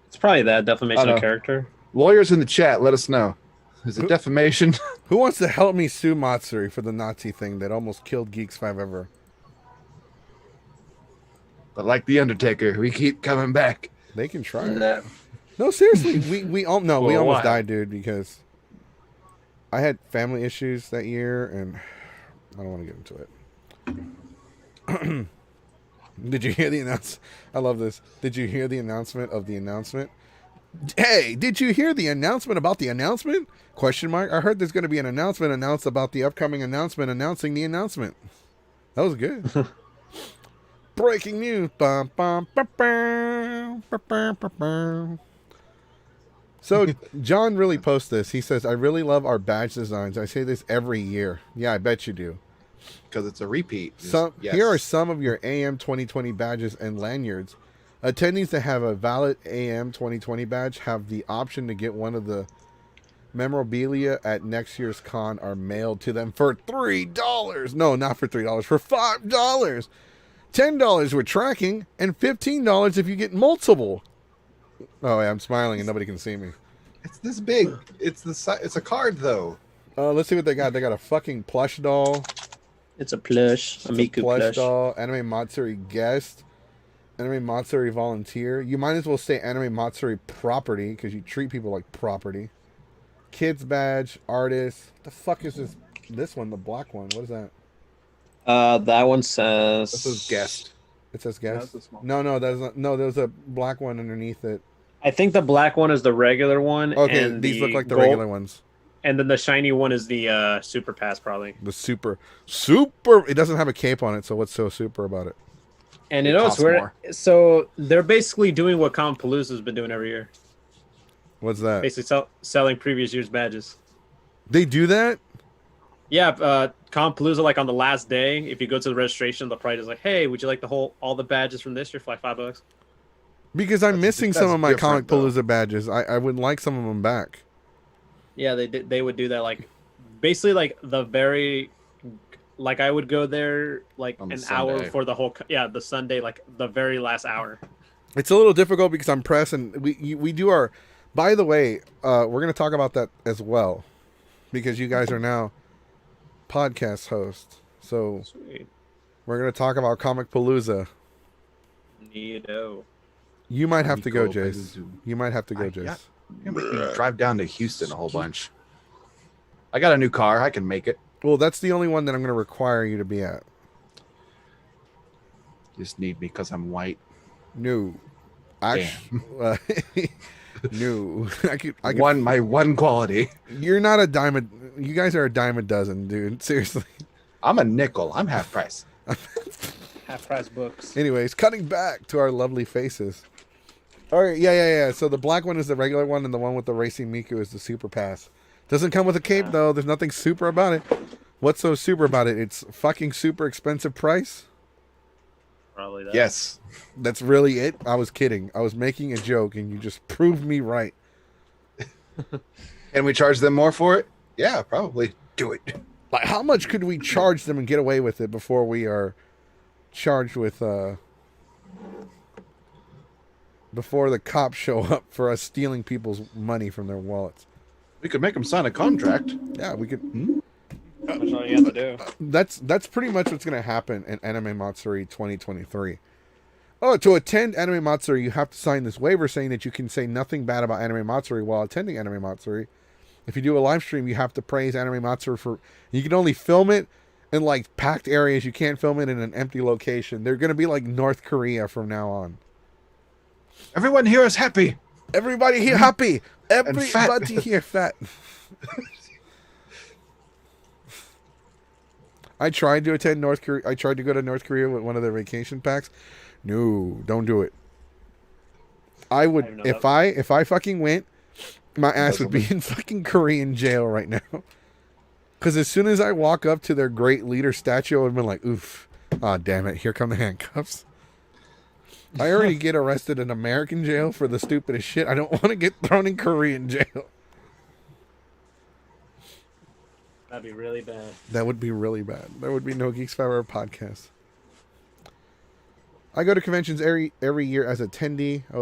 It's probably that defamation of character. Lawyers in the chat, let us know. Is it defamation? Who wants to help me sue Matsuri for the Nazi thing that almost killed Geeks 5 ever? But like the Undertaker, we keep coming back. They can try it. No, seriously, we almost died, dude, because I had family issues that year, and I don't want to get into it. Did you hear the announcement? I love this. Did you hear the announcement of the announcement? Hey, did you hear the announcement about the announcement? Question mark. I heard there's going to be an announcement announced about the upcoming announcement announcing the announcement. That was good. Breaking news. Bum, bum, bum, bum, bum, bum, bum, bum. So John really posts this. He says, I really love our badge designs. I say this every year. Yeah, I bet you do. Because it's a repeat. Yes. Here are some of your AM 2020 badges and lanyards. Attendees that have a valid AM 2020 badge have the option to get one of the memorabilia at next year's con are mailed to them for $3. No, not for $3. For $5. $10 with tracking and $15 if you get multiple. Oh, yeah, I'm smiling and nobody can see me. It's this big. It's a card though. Let's see what they got. They got a fucking plush doll. It's a plush. A Miku plush. Doll. Anime Matsuri guest. Anime Matsuri volunteer. You might as well say Anime Matsuri property because you treat people like property. Kids badge. Artist. What the fuck is this? This one, the black one. What is that? That one says. This is guest. It says guest. No, that's not. No, there's a black one underneath it. I think the black one is the regular one. Okay, and these look like the gold, regular ones. And then the shiny one is the super pass, probably. The super. It doesn't have a cape on it, so what's so super about it? And you know what's weird? So they're basically doing what Palooza's been doing every year. What's that? Basically selling previous year's badges. They do that? Yeah, Palooza, like on the last day, if you go to the registration, the price is like, hey, would you like all the badges from this year for like $5? Because I'm missing some of my Comic Palooza badges. I would like some of them back. Yeah, they would do that, like basically like the very, like I would go there like an hour for the whole, the Sunday, like the very last hour. It's a little difficult because I'm pressed, and we do our. By the way, we're gonna talk about that as well, because you guys are now podcast hosts. So sweet. We're gonna talk about Comic Palooza. Neato. You might have to go, Jace. You might have to go, Jace. Drive down to Houston a whole bunch. I got a new car. I can make it. Well, that's the only one that I'm going to require you to be at. Just need me because I'm white. No. No. I could, my one quality. You're not a dime. You guys are a dime a dozen, dude. Seriously. I'm a nickel. I'm half price. Half price books. Anyways, cutting back to our lovely faces. All right, yeah. So the black one is the regular one, and the one with the Racing Miku is the Super Pass. Doesn't come with a cape, though. There's nothing super about it. What's so super about it? It's fucking super expensive price? Probably that. Yes. That's really it? I was kidding. I was making a joke, and you just proved me right. And we charge them more for it? Yeah, probably. Do it. Like, how much could we charge them and get away with it before we are charged with... before the cops show up for us stealing people's money from their wallets? We could make them sign a contract. Yeah, we could. That's all you have to do. That's pretty much what's going to happen in Anime Matsuri 2023. Oh, to attend Anime Matsuri, you have to sign this waiver saying that you can say nothing bad about Anime Matsuri while attending Anime Matsuri. If you do a live stream, you have to praise Anime Matsuri for... You can only film it in, like, packed areas. You can't film it in an empty location. They're going to be like North Korea from now on. Everyone here is happy. Everybody here happy. Everybody here fat. I tried to attend North Korea. I tried to go to North Korea with one of their vacation packs. No, don't do it. I would if I fucking went, my ass would be in fucking Korean jail right now. Because as soon as I walk up to their great leader statue, I would have been like, oof, Oh, damn it. Here come the handcuffs. I already get arrested in American jail for the stupidest shit. I don't want to get thrown in Korean jail. That'd be really bad. That would be really bad. There would be no Geeks 5 Hour podcast. I go to conventions every year as attendee. I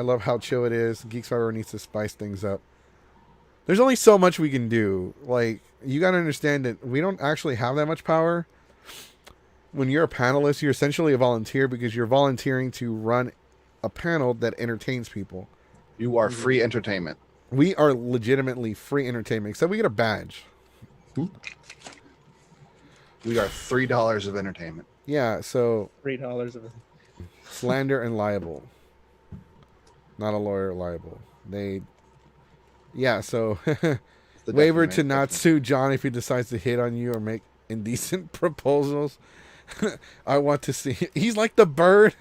love how chill it is. Geeks 5 Hour needs to spice things up. There's only so much we can do. Like, you got to understand that we don't actually have that much power. When you're a panelist, you're essentially a volunteer because you're volunteering to run a panel that entertains people. You are free entertainment. We are legitimately free entertainment, except we get a badge. We are $3 of entertainment. Yeah, so $3 of it. slander and libel. Not a lawyer, libel. So The waiver defamation- to not sue John if he decides to hit on you or make indecent proposals. I want to see. He's like the bird,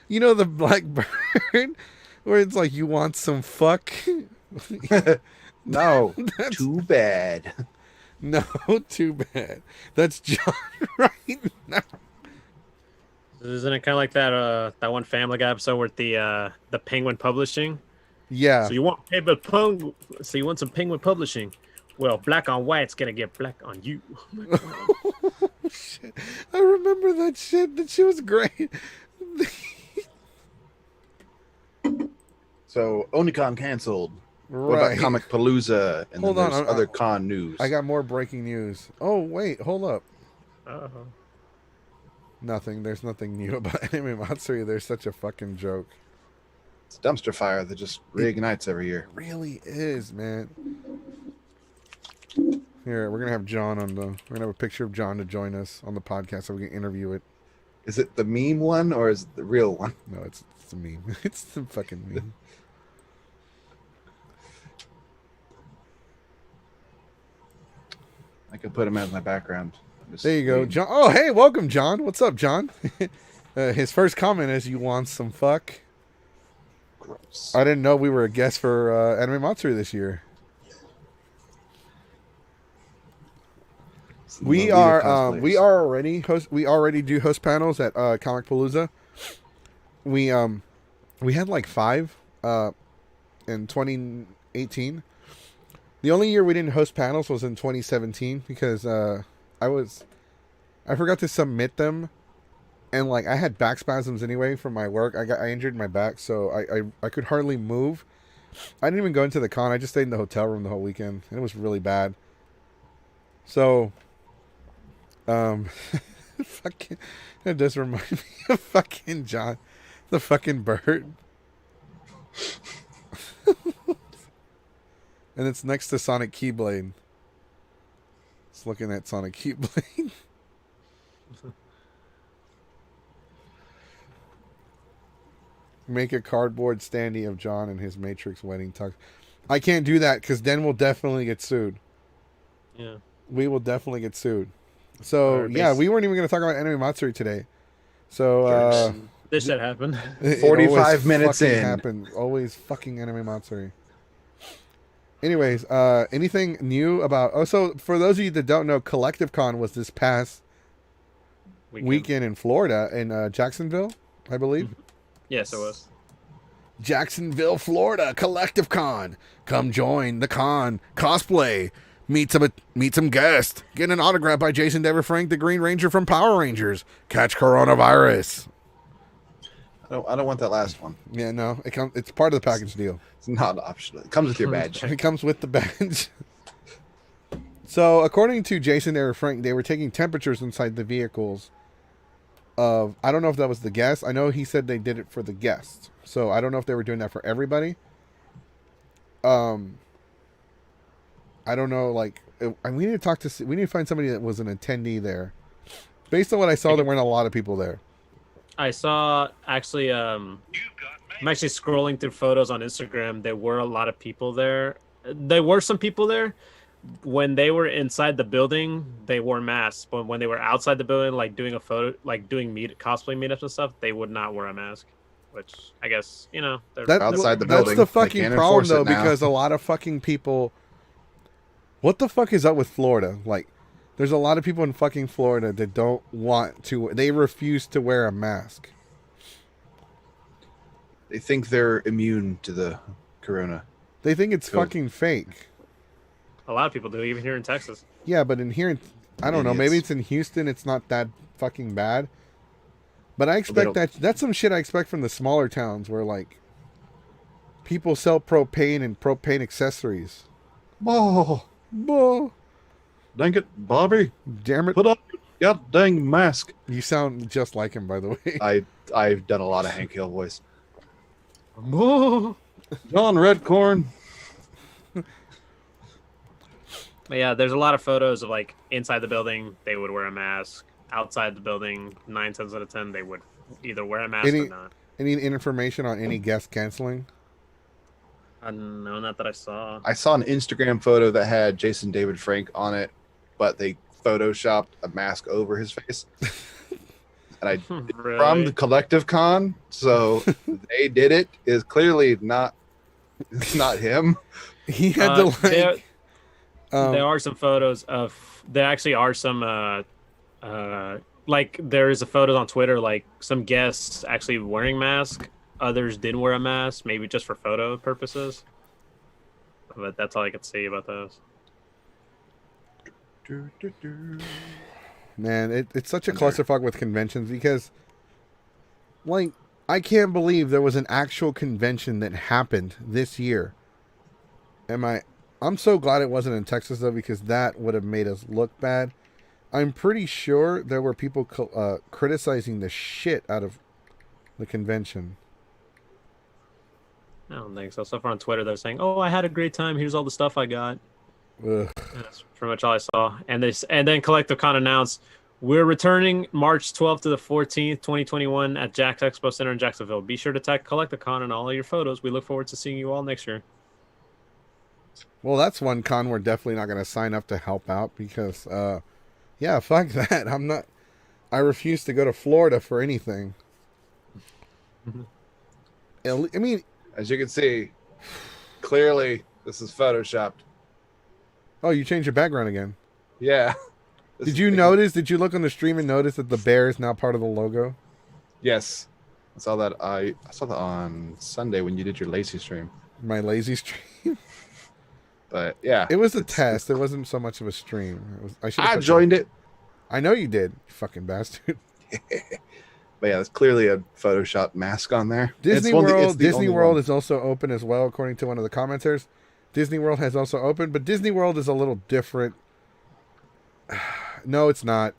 you know, the black bird, where it's like you want some fuck. No, That's- too bad. No, too bad. That's John right now. Isn't it kind of like that one Family Guy episode with the Penguin Publishing? Yeah. So you want some Penguin Publishing? Well, black on white's gonna get black on you. Shit. I remember that shit. That shit was great. So Onicon canceled. What about Right. Comic Palooza? And Hold then on, there's other con news. I got more breaking news. Oh, wait. Hold up. Uh-huh. Nothing. There's nothing new about Anime Matsuri. There's such a fucking joke. It's a dumpster fire that just reignites every year. It really is, man. Here, we're gonna have John on the. We're gonna have a picture of John to join us on the podcast so we can interview it. Is it the meme one or is it the real one? No, it's a meme. It's the fucking meme. I could put him as my background. Just There you go, waiting. John. Oh, hey, welcome, John. What's up, John? His first comment is, "You want some fuck?" Gross. I didn't know we were a guest for Anime Matsuri this year. We Lolita are cosplayers. we already do host panels at Comic Palooza. We had like 5 in 2018. The only year we didn't host panels was in 2017 because I forgot to submit them, and like I had back spasms anyway from my work. I injured my back, so I could hardly move. I didn't even go into the con. I just stayed in the hotel room the whole weekend, and it was really bad. So, fucking, that does remind me of fucking John, the fucking bird. And it's next to Sonic Keyblade. It's looking at Sonic Keyblade. Make a cardboard standee of John and his Matrix wedding tux. I can't do that because then we'll definitely get sued. Yeah. We will definitely get sued. So, Or yeah, bas- we weren't even going to talk about Anime Matsuri today. So, This shit happened. it 45 always minutes fucking in. Happens. Always fucking Anime Matsuri. Anyways, anything new about... Oh, so for those of you that don't know, Collective Con was this past weekend in Florida, in Jacksonville, I believe. Yes, it was. Jacksonville, Florida, Collective Con. Come join the con. Cosplay. Meet some guests. Get an autograph by Jason Dever Frank, the Green Ranger from Power Rangers. Catch coronavirus. I don't want that last one. Yeah, no, it's part of the package deal. It's not optional. It comes with your badge. It comes with the badge. So, according to Jason Dever Frank, they were taking temperatures inside the vehicles of... I don't know if that was the guests. I know he said they did it for the guests. So, I don't know if they were doing that for everybody. I don't know, like... we need to find somebody that was an attendee there. Based on what I saw, there weren't a lot of people there. I saw actually. I'm actually scrolling through photos on Instagram. There were a lot of people there. There were some people there. When they were inside the building, they wore masks. But when they were outside the building, like doing a photo, like doing cosplay meetups and stuff, they would not wear a mask. Which I guess they're Outside the That's building, the they fucking can't problem, enforce it though, now. because a lot of fucking people... What the fuck is up with Florida? Like, There's a lot of people in fucking Florida that don't want to. They refuse to wear a mask. They think they're immune to the corona. They think it's Cool. fucking fake. A lot of people do, even here in Texas. Yeah, but in here, I don't know. Maybe it's in Houston. It's not that fucking bad. But I expect that's some shit I expect from the smaller towns where like people sell propane and propane accessories. Oh, Oh, dang it, Bobby! damn it! Put up your dang mask. You sound just like him, by the way. I've done a lot of Hank Hill voice. But John Redcorn. yeah, there's a lot of photos of like inside the building, they would wear a mask. Outside the building, 9 times out of 10, they would either wear a mask or not. Any information on any guest canceling? No, not that I saw. I saw an Instagram photo that had Jason David Frank on it, but they photoshopped a mask over his face. And I Really? from the Collective Con, so they did it. Is clearly not. It's not him. He had to like. There are some photos of. There actually are some. Like there is a photo on Twitter, like some guests actually wearing masks. Others didn't wear a mask, maybe just for photo purposes. But that's all I could say about those. Man, it's such a clusterfuck with conventions because, like, I can't believe there was an actual convention that happened this year. I'm so glad it wasn't in Texas, though, because that would have made us look bad. I'm pretty sure there were people criticizing the shit out of the convention. I don't think so. So far on Twitter, they're saying, "Oh, I had a great time. Here's all the stuff I got." Ugh. And that's pretty much all I saw. And then Collective Con announced, "We're returning March 12th to the 14th, 2021 at Jack's Expo Center in Jacksonville. Be sure to tag Collective Con in all of your photos. We look forward to seeing you all next year." Well, that's one con we're definitely not going to sign up to help out because, yeah, fuck that. I refuse to go to Florida for anything. I mean, As you can see, clearly this is photoshopped. oh, you changed your background again. Yeah. Did you notice? Did you look on the stream and notice that the bear is now part of the logo? Yes. I saw that. I saw that on Sunday when you did your lazy stream. My lazy stream. But yeah, It was a test. It wasn't so much of a stream. I joined it. I know you did, you fucking bastard. But yeah, there's clearly a Photoshop mask on there. Disney It's World. the Disney only World one. is also open as well, according to one of the commenters. Disney World has also opened, but Disney World is a little different. No, it's not.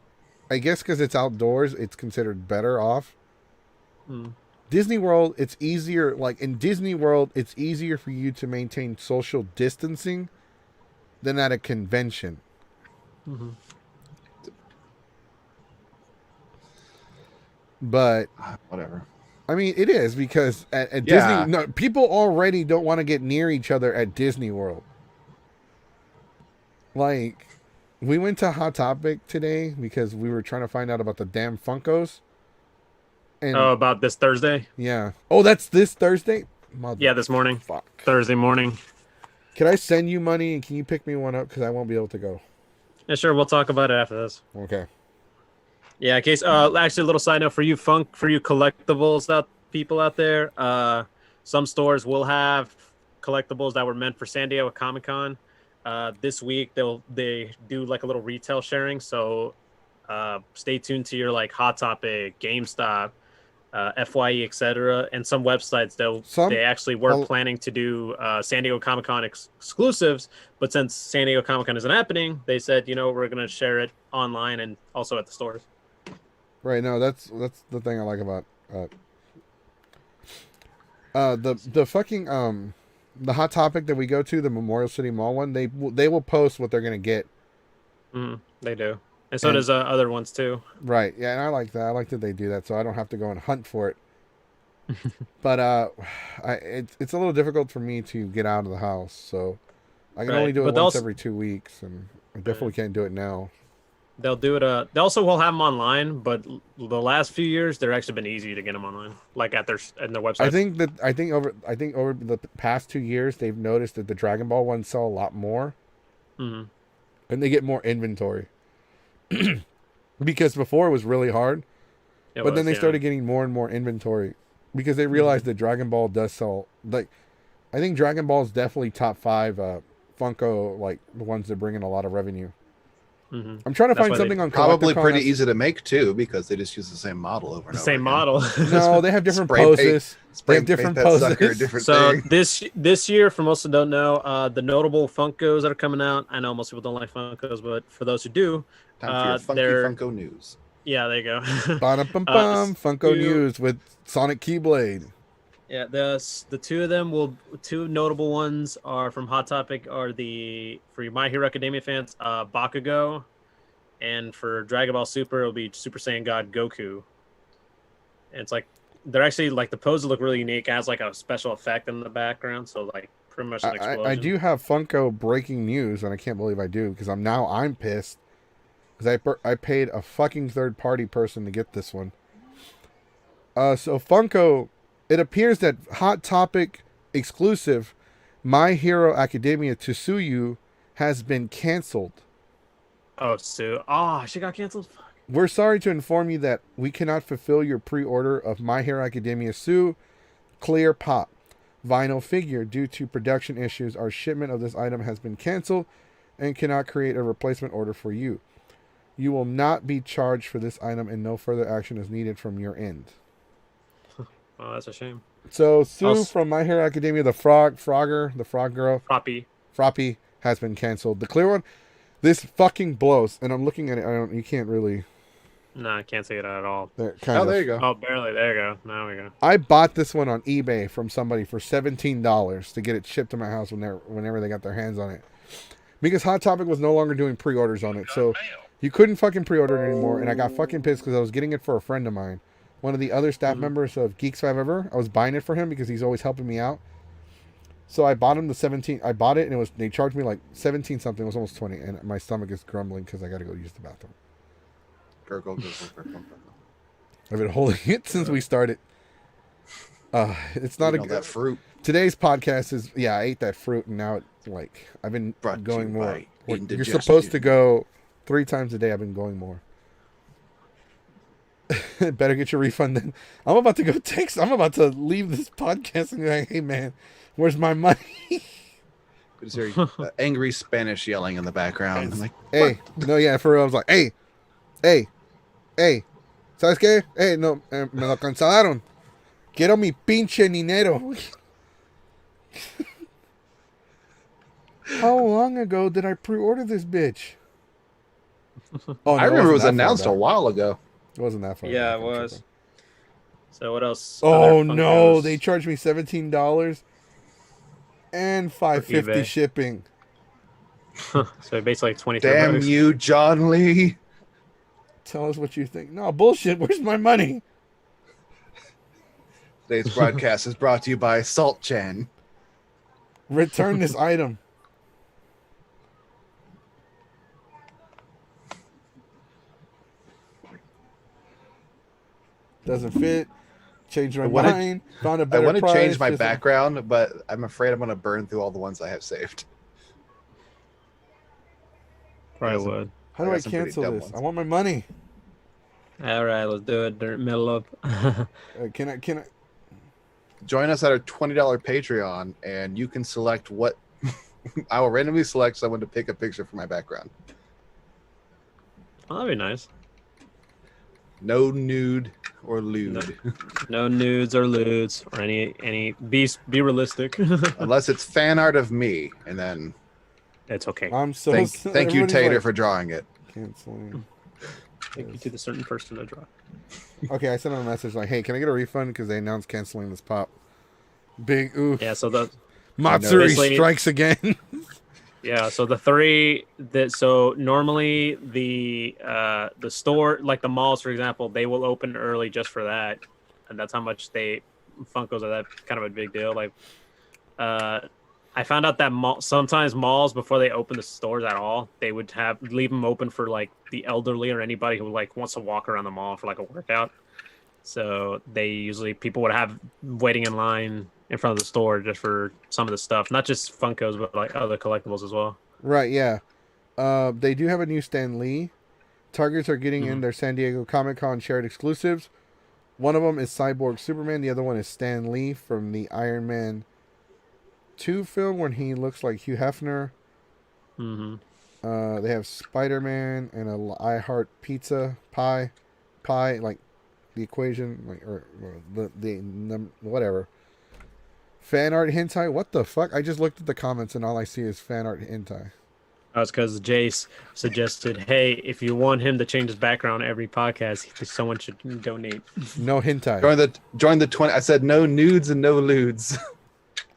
I guess because it's outdoors, it's considered better off. Disney World, it's easier. Like in Disney World, it's easier for you to maintain social distancing than at a convention. But Whatever. I mean, it is because at Yeah. Disney, no, people already don't want to get near each other at Disney World. Like, we went to Hot Topic today because we were trying to find out about the damn Funkos. And Oh, about this Thursday? yeah. Oh, that's this Thursday? Yeah, this morning. Fuck. Thursday morning. Can I send you money and can you pick me one up? Because I won't be able to go. Yeah, sure. We'll talk about it after this. Okay. Yeah, in case. Actually, a little side note for you collectibles people out there. Some stores will have collectibles that were meant for San Diego Comic-Con. This week they do like a little retail sharing. So stay tuned to your like Hot Topic, GameStop, FYE, etc. And some websites they actually were planning to do San Diego Comic-Con exclusives, but since San Diego Comic-Con isn't happening, they said, we're gonna share it online and also at the stores. Right. No, that's the thing I like about the fucking the Hot Topic that we go to, the Memorial City Mall one. They will post what they're gonna get. They do, and so does other ones too. Right. Yeah, and I like that. I like that they do that, so I don't have to go and hunt for it. But it's a little difficult for me to get out of the house, so I can only do it once every 2 weeks, and I definitely can't do it now. They'll do it. They also will have them online, but the last few years they're actually been easy to get them online, like at their website. I think over the past 2 years they've noticed that the Dragon Ball ones sell a lot more, and they get more inventory. because before it was really hard, but then they yeah. started getting more and more inventory because they realized that Dragon Ball does sell. Like, I think Dragon Ball is definitely top 5 Funko, like the ones that bring in a lot of revenue. Mhm. I'm trying to That's find why something on Probably Collecticon pretty that's- easy to make too, because they just use the same model over and The over. same again. model. No, they have different Spray paint- poses. They Spray have different paint that sucker a poses. different So thing. this year, for most who don't know, the notable Funkos that are coming out. I know most people don't like Funkos, but for those who do, Time for your funky they're- Funko news. yeah, there you go. Ba-dum-bum-bum, Funko two- News with Sonic Keyblade. Yeah, the two of them two notable ones are from Hot Topic are for My Hero Academia fans, Bakugo, and for Dragon Ball Super it'll be Super Saiyan God Goku. And it's like they're actually like the poses look really unique. It has like a special effect in the background, so like pretty much an explosion. I do have Funko breaking news, and I can't believe I do because I'm pissed because I paid a fucking third-party person to get this one. So Funko, it appears that Hot Topic exclusive My Hero Academia Tsuyu has been canceled. Oh, Sue. Oh, she got canceled. Fuck. We're sorry to inform you that we cannot fulfill your pre-order of My Hero Academia Sue Clear Pop vinyl figure due to production issues. Our shipment of this item has been canceled and cannot create a replacement order for you. You will not be charged for this item and no further action is needed from your end. Oh, that's a shame. So Sue I'll- from My Hero Academia, the frog girl, Floppy. Froppy, has been canceled. The clear one, this fucking blows. And I'm looking at it. You can't really. No, I can't say that at all. There You go. Oh, barely. There you go. Now we go. I bought this one on eBay from somebody for $17 to get it shipped to my house whenever they got their hands on it. Because Hot Topic was no longer doing pre-orders on it. So you couldn't fucking pre-order it anymore. And I got fucking pissed because I was getting it for a friend of mine. One of the other staff members of Geeks 5 Ever. I was buying it for him because he's always helping me out. So I bought him the 17. I bought it and they charged me like 17 something. It was almost 20. And my stomach is grumbling because I got to go use the bathroom. Gurgle, gurgle, gurgle, gurgle. I've been holding it since we started. It's not You a know, good. that fruit. Today's podcast is I ate that fruit and now it's like I've been Brought to going you more. by You're indigestion. supposed to go 3 times a day. I've been going more. Better get your refund then. I'm about to go text. I'm about to leave this podcast and be like, hey man, where's my money? Is there angry Spanish yelling in the background? I'm like, Hey, no, yeah, for real. I was like, hey, ¿sabes qué? Hey, no, me lo cancelaron. Quiero mi pinche dinero. How long ago did I pre-order this bitch? Oh, I remember it was wasn't that far announced a back. while ago. It wasn't that far. Yeah, back, it I'm was. tripping. So what else? Oh Other no, Funkos? they charged me $17 and $5.50 eBay. shipping. So basically like 23 Damn bucks. you, John Lee. Tell us what you think. No, bullshit. Where's my money? Today's broadcast is brought to you by Salt Chan. Return this item. Doesn't fit. Change my I wanna- mind. Found a I better want to price. change my just- background, but I'm afraid I'm going to burn through all the ones I have saved. Probably would. How do I I got some pretty cancel dumb this? ones. I want my money. All right, let's do it. Middle up. Can I? Join us at our $20 Patreon, and you can select what. I will randomly select someone to pick a picture for my background. Oh, that'd be nice. No nude or lewd. No nudes or lewds or any. Be realistic. Unless it's fan art of me, and then It's okay. I'm so. thank you, everybody's Tater, like, for drawing it. canceling. Thank you to the certain person to draw. Okay, I sent him a message like, "Hey, can I get a refund because they announced canceling this pop?" Big oof. Yeah. So the Matsuri Basically- strikes again. Yeah, so the three so normally the store, like the malls for example, they will open early just for that, and that's how much Funkos are that kind of a big deal. Like, I found out that sometimes malls before they open the stores at all, they would leave them open for like the elderly or anybody who like wants to walk around the mall for like a workout. So people would have waiting in line in front of the store just for some of the stuff, not just Funkos, but like other collectibles as well. Right, yeah. They do have a new Stan Lee, Targets are getting in their San Diego Comic-Con shared exclusives. One of them is Cyborg Superman. The other one is Stan Lee from the Iron Man 2 film when he looks like Hugh Hefner. They have Spider-Man and a I Heart Pizza pie, like the equation, like or whatever. Fan art hentai. What the fuck? I just looked at the comments and all I see is fan art hentai. That's because Jace suggested, hey, if you want him to change his background every podcast, someone should donate. No hentai. Join the 20. I said no nudes and no lewds.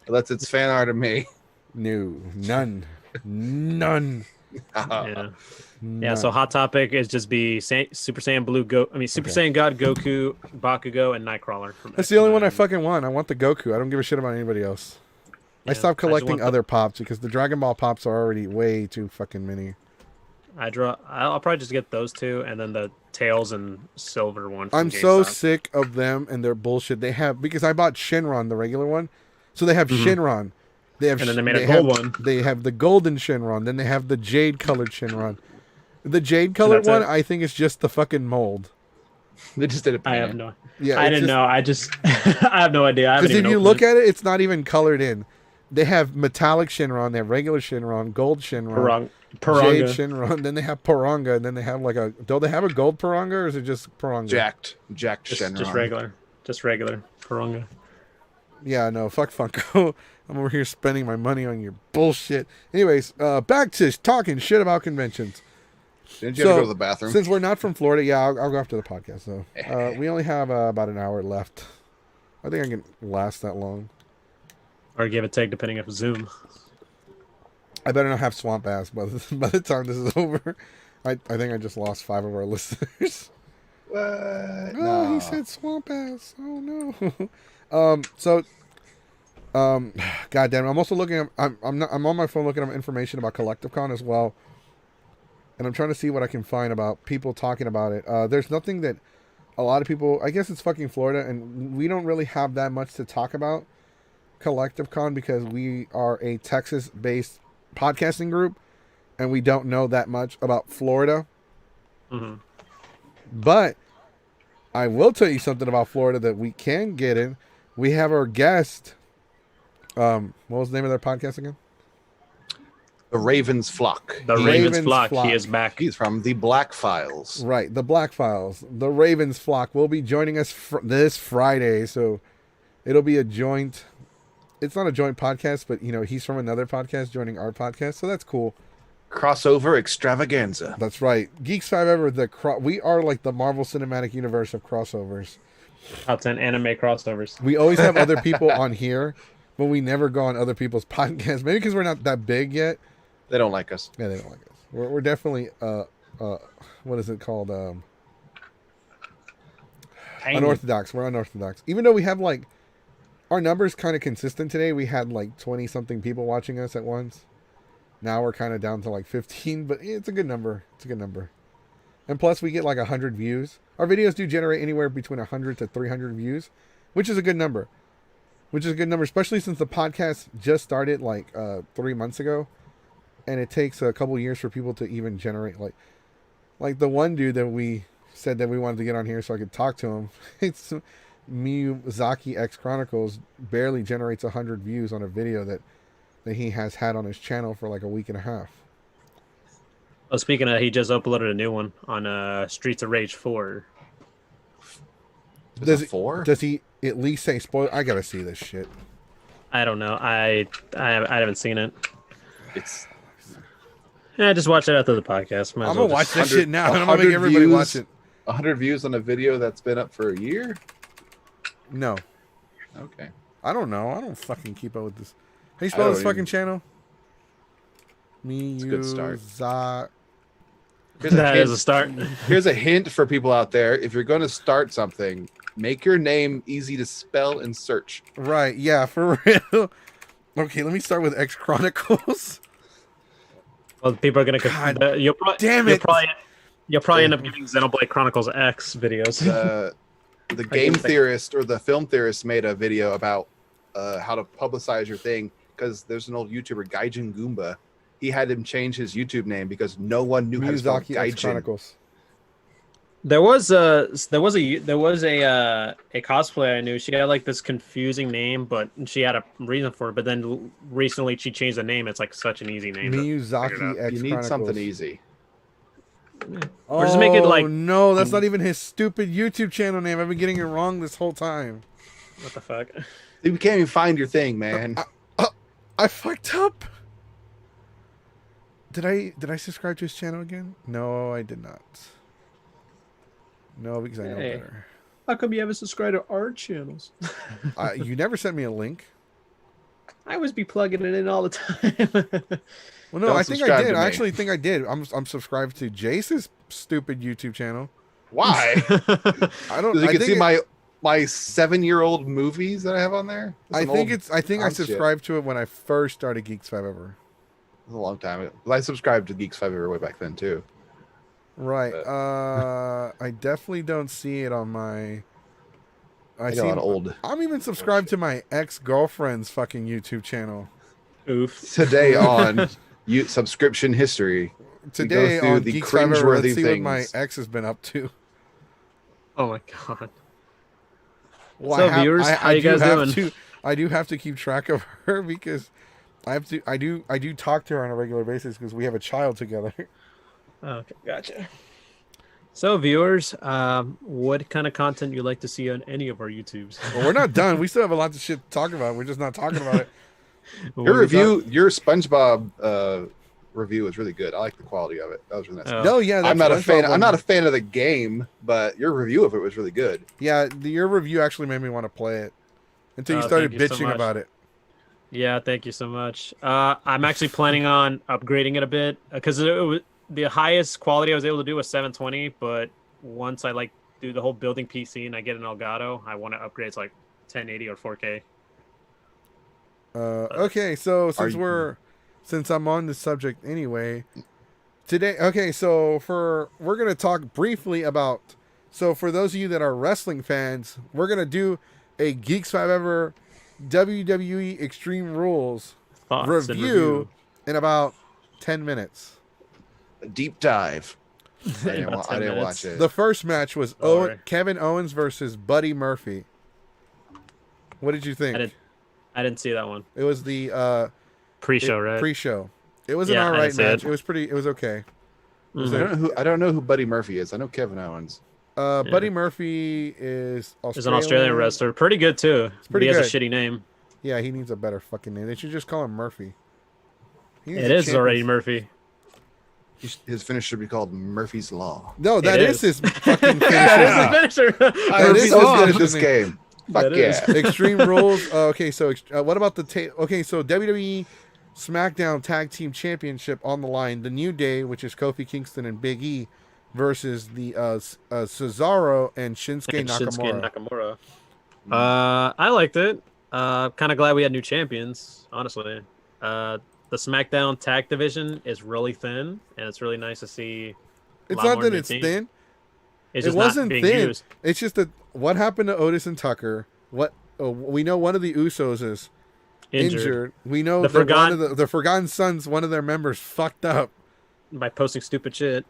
Unless it's fan art of me. No, none. Yeah. Yeah, so Hot Topic is just be Super Saiyan Blue Super Saiyan God Goku, Bakugo, and Nightcrawler. That's the only one I fucking want. I want the Goku. I don't give a shit about anybody else. I stopped collecting other pops because the Dragon Ball pops are already way too fucking many. I'll probably just get those two and then the Tails and Silver one. I'm so sick of them and their bullshit. They have, because I bought Shenron, the regular one. So they have Shenron. They have, and then they made a gold one. They have the golden Shenron. Then they have the jade colored Shenron. The jade colored one, I think, is just the fucking mold. They just did it. I have no. Yeah, I didn't know. I just I have no idea. Because if you look at it, it's not even colored in. They have metallic Shenron, they have regular Shenron, gold Shenron, jade Shenron, then they have Poranga, and then they have like a... Do they have a gold Poranga, or is it just Poranga? Jacked Shenron. Just regular Poranga. Yeah, no, fuck Funko. I'm over here spending my money on your bullshit. Anyways, back to talking shit about conventions. Didn't you have to go to the bathroom? Since we're not from Florida, yeah, I'll go after the podcast, though. We only have about an hour left. I think I can last that long. Or give it take, depending on Zoom. I better not have swamp ass by the time this is over. I think I just lost 5 of our listeners. What? Oh, No. he said swamp ass. Oh no. God damn it. I'm also looking up. I'm on my phone looking up information about CollectiveCon as well, and I'm trying to see what I can find about people talking about it. There's nothing that a lot of people. I guess it's fucking Florida, and we don't really have that much to talk about CollectiveCon because we are a Texas-based podcasting group, and we don't know that much about Florida. Mm-hmm. But I will tell you something about Florida that we can get in. We have our guest. What was the name of their podcast again? The Ravens Flock. The Ravens Flock. He is back. He's from the Black Files. Right, the Black Files. The Ravens Flock will be joining us this Friday. So it'll be a joint. It's not a joint podcast, but, you know, he's from another podcast joining our podcast. So that's cool. Crossover extravaganza. That's right. Geeks 5 Ever, we are like the Marvel Cinematic Universe of crossovers. Top 10 anime crossovers. We always have other people on here, but we never go on other people's podcasts. Maybe because we're not that big yet. They don't like us. Yeah, they don't like us. We're definitely what is it called? Unorthodox. We're unorthodox. Even though we have like our numbers kind of consistent today. We had like 20 something people watching us at once. Now we're kind of down to like 15, but it's a good number. It's a good number. And plus we get like 100 views. Our videos do generate anywhere between 100 to 300 views, which is a good number. Especially since the podcast just started like 3 months ago. And it takes a couple years for people to even generate like the one dude that we said that we wanted to get on here so I could talk to him. It's Miyazaki X Chronicles barely generates 100 views on a video that he has had on his channel for like a week and a half. Oh, speaking of, he just uploaded a new one on Streets of Rage 4. Is it 4? Does he at least say spoiler? I gotta see this shit. I don't know. I haven't seen it. It's... Yeah, just watch it after the podcast. I'm gonna watch this shit now, and I'm gonna make everybody watch it. 100 views on a video that's been up for a year? No. Okay. I don't know. I don't fucking keep up with this. How you spell this fucking channel? It's a good start. That is a start. Here's a hint for people out there. If you're going to start something, make your name easy to spell and search. Right. Yeah, for real. Okay, let me start with X Chronicles. Well, people are going to... Damn it. You'll probably end up getting Xenoblade Chronicles X videos. The game theorist or the film theorist made a video about how to publicize your thing because there's an old YouTuber, Gaijin Goomba. He had him change his YouTube name because no one knew how to spell Miyazaki X Gaijin. Chronicles. There was a cosplayer I knew. She had like this confusing name, but she had a reason for it. But then recently she changed the name. It's like such an easy name. to figure it Miyazaki out. X You need Chronicles. something easy. Or just make it like- no, that's not even his stupid YouTube channel name. I've been getting it wrong this whole time. What the fuck? You can't even find your thing, man. I fucked up. Did I subscribe to his channel again? No, I did not. No, because I know Hey. better. How come you haven't subscribed to our channels? You never sent me a link. I always be plugging it in all the time. Well, no, Don't I think I subscribe did. to I me. actually think I did. I'm subscribed to Jace's stupid YouTube channel. Why? I don't. So you I can think see my 7-year-old movies that I have on there. That's I some think old it's. I think I con shit. subscribed to it when I first started Geeks 5 Ever. It was a long time ago. I subscribed to Geeks 5 way back then too. Right. But- I definitely don't see it on my. I got a lot of old. I'm even subscribed to my ex-girlfriend's fucking YouTube channel. Oof. Today on subscription history. Today through on the Geeks 5 Ever, let's cringeworthy see what my things. ex has been up to. Oh my god. Well, So, viewers, how you guys doing? I do have to keep track of her because I have to. I do talk to her on a regular basis because we have a child together. Okay, gotcha. So, viewers, what kind of content you like to see on any of our YouTubes? Well, we're not done. We still have a lot of shit to talk about. We're just not talking about it. Your review, your SpongeBob review was really good. I like the quality of it. That was really nice. Oh. No, yeah, that's I'm not a fan. SpongeBob I'm not a one. fan of the game, but your review of it was really good. Yeah, your review actually made me want to play it until you Oh, started thank you so bitching much. about it. Yeah, thank you so much. I'm actually planning on upgrading it a bit because the highest quality I was able to do was 720, but once I like do the whole building PC and I get an Elgato, I want to upgrade to like 1080 or 4K. Okay, so since I'm on the subject anyway, today. Okay, so we're gonna talk briefly about. So for those of you that are wrestling fans, we're gonna do a Geeks 5 Ever WWE Extreme Rules Thoughts and review in about 10 minutes. A deep dive. I didn't, About I 10 didn't minutes. watch it. The first match was Sorry. Kevin Owens versus Buddy Murphy. What did you think? I didn't see that one. It was the Pre-show, right? pre-show. It was Yeah, an I alright didn't see match. it. It was pretty. It was okay. Mhm. I don't know who Buddy Murphy is. I know Kevin Owens. Buddy Murphy is Australian. He's an Australian wrestler. Pretty good, too. pretty But he has good. a shitty name. Yeah, he needs a better fucking name. They should just call him Murphy. He needs It a is already champions- Murphy. His finish should be called Murphy's Law. No, that It is is. his fucking Yeah, finisher. it is the finisher. I'm That is so his good at finisher this name. game. Fuck That yeah. is. Extreme Rules. Okay, so what about the okay? So WWE SmackDown Tag Team Championship on the line. The New Day, which is Kofi Kingston and Big E, versus the Cesaro and Shinsuke And Nakamura. Shinsuke Nakamura. I liked it. Kind of glad we had new champions, honestly. The SmackDown tag division is really thin, and it's really nice to see. It's lot not more that new it's teams. thin. It's It just wasn't not being thin. used. It's just that what happened to Otis and Tucker. We know one of the Usos is injured. We know The that one Forgotten- of the Forgotten Sons, one of their members, fucked up. By posting stupid shit.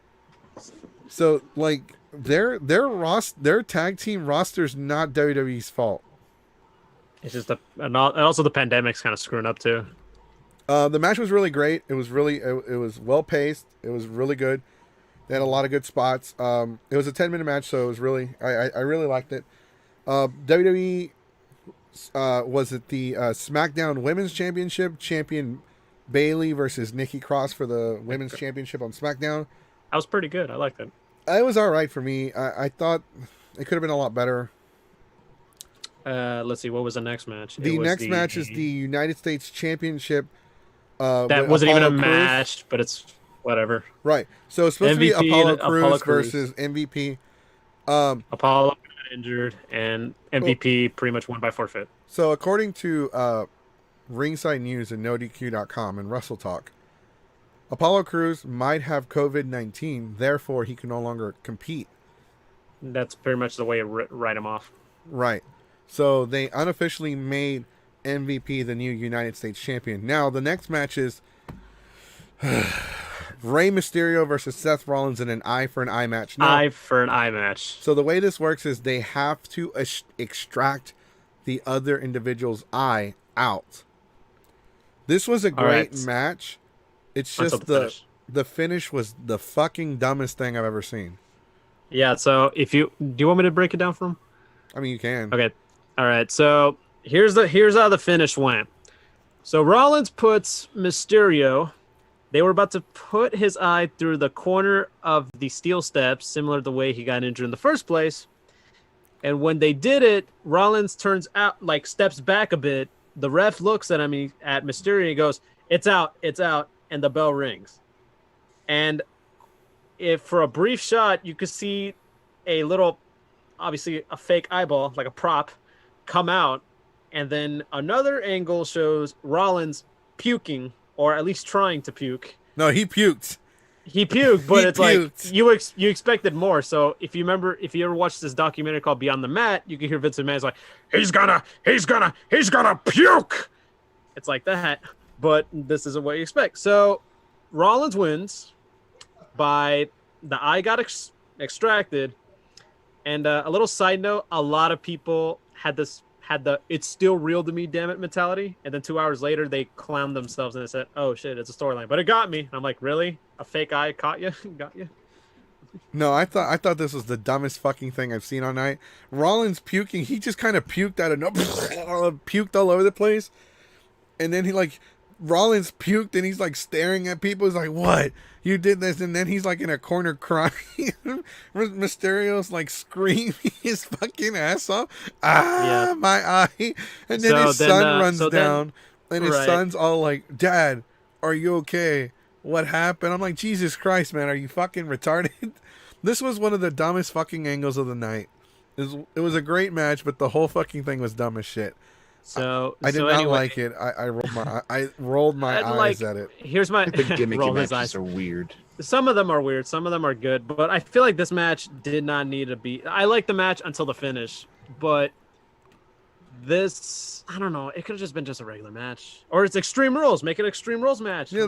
So like their tag team roster's not WWE's fault. It's just and also the pandemic's kind of screwing up too. The match was really great. It was really it was well paced. It was really good. They had a lot of good spots. It was a 10-minute match, so it was really I really liked it. WWE was it the SmackDown Women's Championship champion Bayley versus Nikki Cross for the Women's Championship on SmackDown. That was pretty good. I liked it. It was all right for me. I thought it could have been a lot better. Let's see. What was the next match? The It was next match is the United States Championship. That with wasn't even a Apollo Crews. match, but it's whatever. Right. So it's supposed to be MVP Apollo and Crews Apollo Crews. versus MVP. Apollo got injured, and MVP pretty much won by forfeit. So according to Ringside News and NoDQ.com and Wrestle Talk, Apollo Crews might have COVID-19, therefore he can no longer compete. That's pretty much the way to write him off. Right. So they unofficially made MVP the new United States champion. Now the next match is Rey Mysterio versus Seth Rollins in an eye for an eye match. No. Eye for an eye match. So the way this works is they have to extract the other individual's eye out. This was a great match. It's just the finish was the fucking dumbest thing I've ever seen. Yeah, so do you want me to break it down for him? I mean, you can. Okay. All right. So here's how the finish went. So Rollins puts Mysterio. They were about to put his eye through the corner of the steel steps, similar to the way he got injured in the first place. And when they did it, Rollins turns out, like, steps back a bit. The ref looks at him, at Mysterio, and goes, it's out, and the bell rings. And if for a brief shot, you could see a little, obviously a fake eyeball, like a prop, come out. And then another angle shows Rollins puking, or at least trying to puke. No, he puked. He puked, but it's puked. like you expected more. So if you ever watched this documentary called Beyond the Mat, you can hear Vince McMahon's like, he's gonna puke. It's like that, but this isn't what you expect. So Rollins wins by the eye got extracted. And a little side note, a lot of people had the it's still real to me, damn it mentality. And then 2 hours later, they clowned themselves and they said, oh shit, it's a storyline. But it got me. I'm like, really? A fake eye caught you? Got you? No, I thought this was the dumbest fucking thing I've seen all night. Rollins puking, he just kind of puked out of puked all over the place. And then Rollins puked and he's like staring at people. He's like, what? You did this. And then he's like in a corner crying. Mysterio's like screaming his fucking ass off. My eye. And then his son runs down. And his son's all like, Dad, are you okay? What happened? I'm like, Jesus Christ, man. Are you fucking retarded? This was one of the dumbest fucking angles of the night. It was a great match, but the whole fucking thing was dumb as shit. So I did not like it. I rolled my eyes at it. Here's my The gimmicky matches eyes are weird. Some of them are weird. Some of them are good. But I feel like this match did not need to be. I like the match until the finish, but this, I don't know. It could have just been just a regular match, or it's Extreme Rules. Make it Extreme Rules match. Yeah,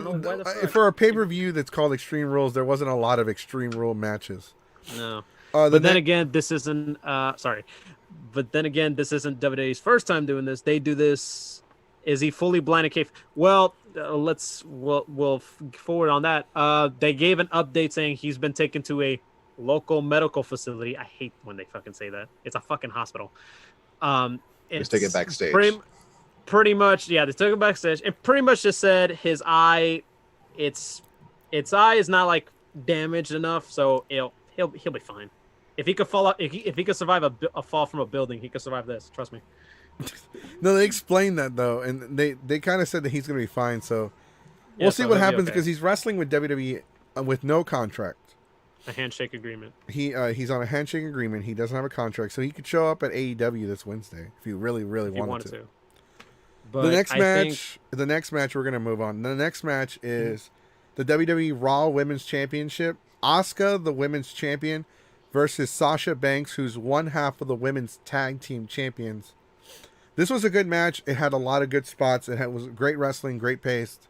for a pay-per-view that's called Extreme Rules, there wasn't a lot of Extreme Rule matches. No. But then again, this isn't. Sorry. But then again, this isn't WWE's first time doing this. They do this. Is he fully blinded? Cave? Well, we'll forward on that. They gave an update saying he's been taken to a local medical facility. I hate when they fucking say that. It's a fucking hospital. Just take it backstage. Pretty much, yeah. They took it backstage. It pretty much just said his eye, its eye is not like damaged enough, so he'll be fine. If he could fall out, if he could survive a fall from a building, he could survive this. Trust me. No, they explained that though, and they kind of said that he's gonna be fine. So we'll see what happens because he's wrestling with WWE with no contract. A handshake agreement. He's on a handshake agreement. He doesn't have a contract, so he could show up at AEW this Wednesday if he really wanted to. But the next match we're gonna move on. The next match is the WWE Raw Women's Championship. Asuka, the women's champion, versus Sasha Banks, who's one half of the women's tag team champions. This was a good match. It had a lot of good spots. It was great wrestling, great paced,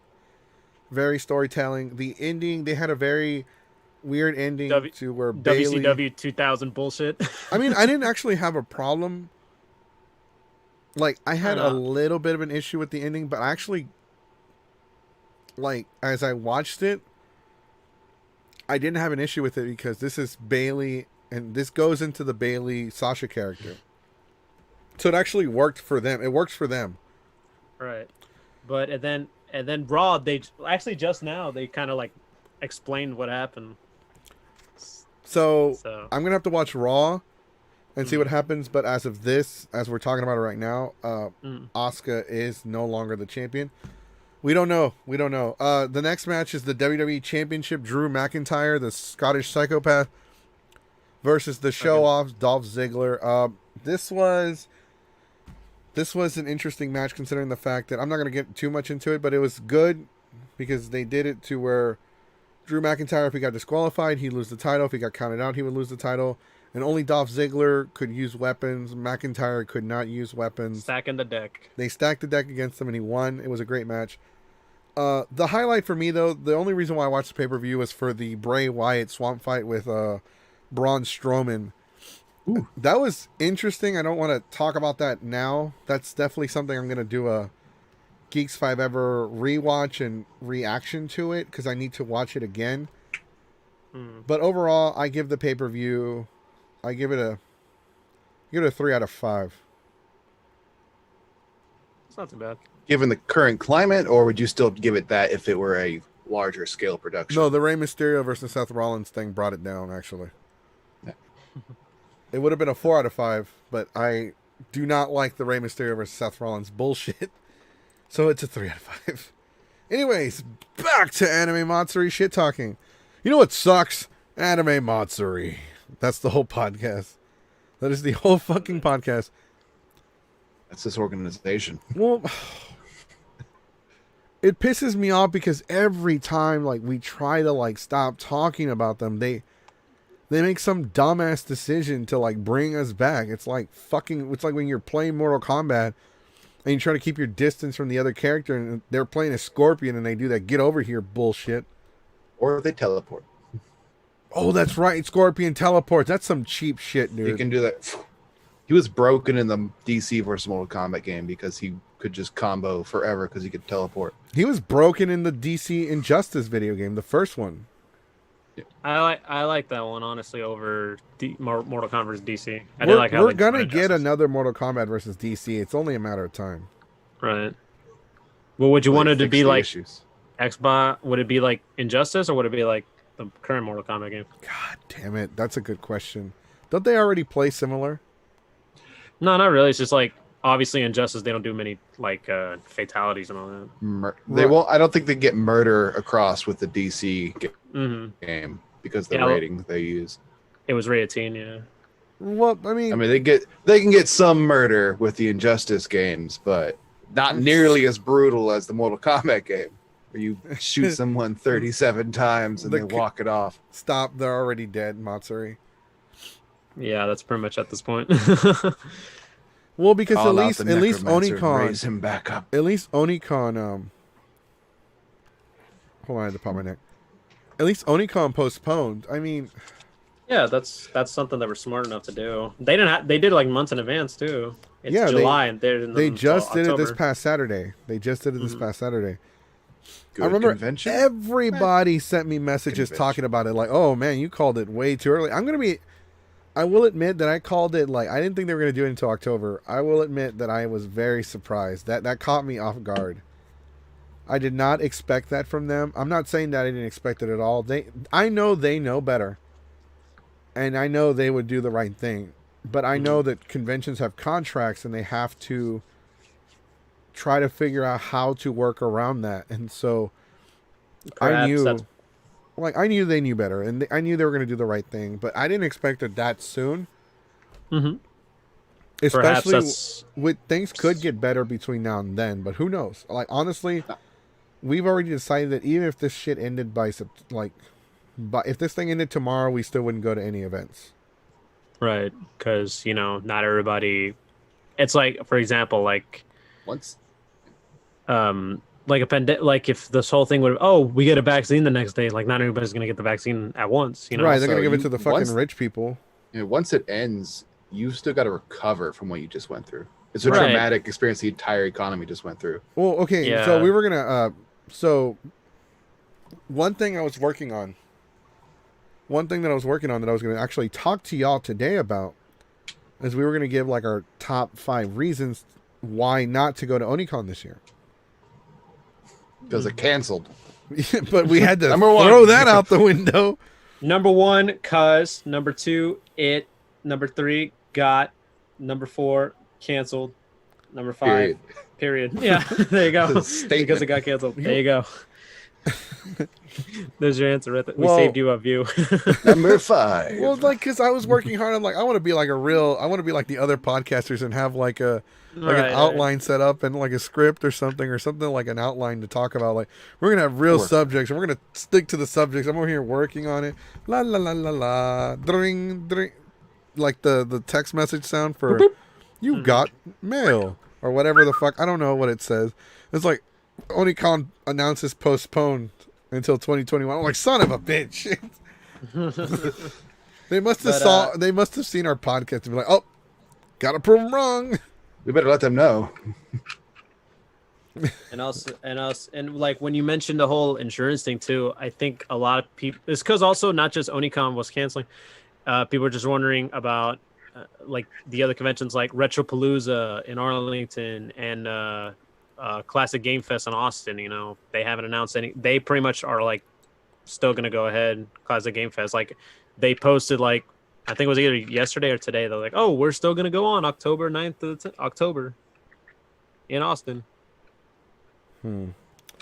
very storytelling. The ending, they had a very weird ending to where Bayley... WCW 2000 bullshit. I mean, I didn't actually have a problem. Like, I had a little bit of an issue with the ending, but actually, like, as I watched it, I didn't have an issue with it because this is Bayley, and this goes into the Bayley Sasha character. So it actually worked for them. It works for them. Right. But and then Raw, they actually just now they kind of like explained what happened. So I'm gonna have to watch Raw and see what happens. But as of this, as we're talking about it right now, Asuka is no longer the champion. We don't know. The next match is the WWE Championship. Drew McIntyre, the Scottish psychopath, versus the show-off Dolph Ziggler. This was an interesting match considering the fact that I'm not going to get too much into it, but it was good because they did it to where Drew McIntyre, if he got disqualified, he'd lose the title. If he got counted out, he would lose the title. And only Dolph Ziggler could use weapons. McIntyre could not use weapons. Stacking the deck. They stacked the deck against him, and he won. It was a great match. The highlight for me, though, the only reason why I watched the pay-per-view was for the Bray Wyatt swamp fight with Braun Strowman. Ooh. That was interesting. I don't want to talk about that now. That's definitely something I'm going to do a Geeks 5 Ever rewatch and reaction to it, because I need to watch it again. But overall, I give the pay-per-view, I give it a 3 out of 5. It's not too bad. Given the current climate, or would you still give it that if it were a larger scale production? No, the Rey Mysterio versus Seth Rollins thing brought it down, actually. Yeah. It would have been a 4 out of 5, but I do not like the Rey Mysterio versus Seth Rollins bullshit. So it's a 3 out of 5. Anyways, back to Anime Matsuri shit talking. You know what sucks? Anime Matsuri. That's the whole podcast. That is the whole fucking podcast. That's this organization. Well, it pisses me off because every time like we try to like stop talking about them, they make some dumbass decision to like bring us back. It's like when you're playing Mortal Kombat and you try to keep your distance from the other character and they're playing a Scorpion and they do that get over here bullshit. Or they teleport. Oh, that's right. Scorpion teleports. That's some cheap shit, dude. You can do that. He was broken in the DC versus Mortal Kombat game because he could just combo forever because he could teleport. He was broken in the DC Injustice video game, the first one. I like that one honestly over Mortal Kombat versus DC. We're gonna get another Mortal Kombat versus DC. It's only a matter of time. Right. Well, would you want it to be like issues. Xbox? Would it be like Injustice, or would it be like the current Mortal Kombat game? God damn it, that's a good question. Don't they already play similar? No, not really. It's just like obviously Injustice, they don't do many like fatalities and all that. They won't. I don't think they get murder across with the DC game because of the rating they use. It was rated teen, yeah. Well, I mean, they can get some murder with the Injustice games, but not nearly as brutal as the Mortal Kombat game, where you shoot someone 37 times and they walk it off. Stop! They're already dead, Matsuri. Yeah, that's pretty much at this point. Well, because at least Onicon raise him back up. At least Onicon hold on, I had to pop my neck. At least Onicon postponed. I mean, yeah, that's something that we're smart enough to do. They did it like months in advance too. It's July and they just did it this past Saturday. This past Saturday. Good I remember convention. Everybody sent me messages talking about it like, "Oh man, you called it way too early." I will admit that I called it like I didn't think they were going to do it until October. I will admit that I was very surprised. That caught me off guard. I did not expect that from them. I'm not saying that I didn't expect it at all. I know they know better. And I know they would do the right thing. But I know that conventions have contracts and they have to try to figure out how to work around that. And so I knew they knew better, and I knew they were going to do the right thing, but I didn't expect it that soon. Mm-hmm. Especially with things could get better between now and then, but who knows? Like honestly, we've already decided that even if this shit ended if this thing ended tomorrow, we still wouldn't go to any events. Right, because not everybody. It's like, for example, like once. Like like if this whole thing would we get a vaccine the next day, like not everybody's gonna get the vaccine at once, Right, they're gonna give it to the fucking rich people. Once it ends, you still got to recover from what you just went through. It's a traumatic experience the entire economy just went through. Well, okay, so we were gonna one thing that I was working on that I was gonna actually talk to y'all today about is we were gonna give like our top 5 reasons why not to go to Onicon this year. Because it canceled. But we had to throw that out the window. Number 1, cause. Number 2, it. Number 3, got. Number 4, canceled. Number 5, period. Yeah, there you go. Because it got canceled. There you go. There's your answer right there. We saved you a view. Number 5. Well, like, because I was working hard. I'm like, I want to be like the other podcasters and have like an outline set up and like a script or something like an outline to talk about. Like, we're gonna have real subjects and we're gonna stick to the subjects. I'm over here working on it. La la la la la. Dring dring. Like the text message sound for you got mail or whatever the fuck. I don't know what it says. It's like Onicon announces postponed until 2021. I'm like, son of a bitch. They must have They must have seen our podcast and be like, oh, gotta prove them wrong. We better let them know. And like when you mentioned the whole insurance thing too, I think a lot of people, it's because also not just Onicon was canceling. People are just wondering about like the other conventions like Retropalooza in Arlington and Classic Game Fest in Austin. You know, they haven't announced any. They pretty much are like still gonna go ahead. Classic Game Fest, like they posted like I think it was either yesterday or today. They're like, oh, we're still gonna go on October 9th to October in Austin.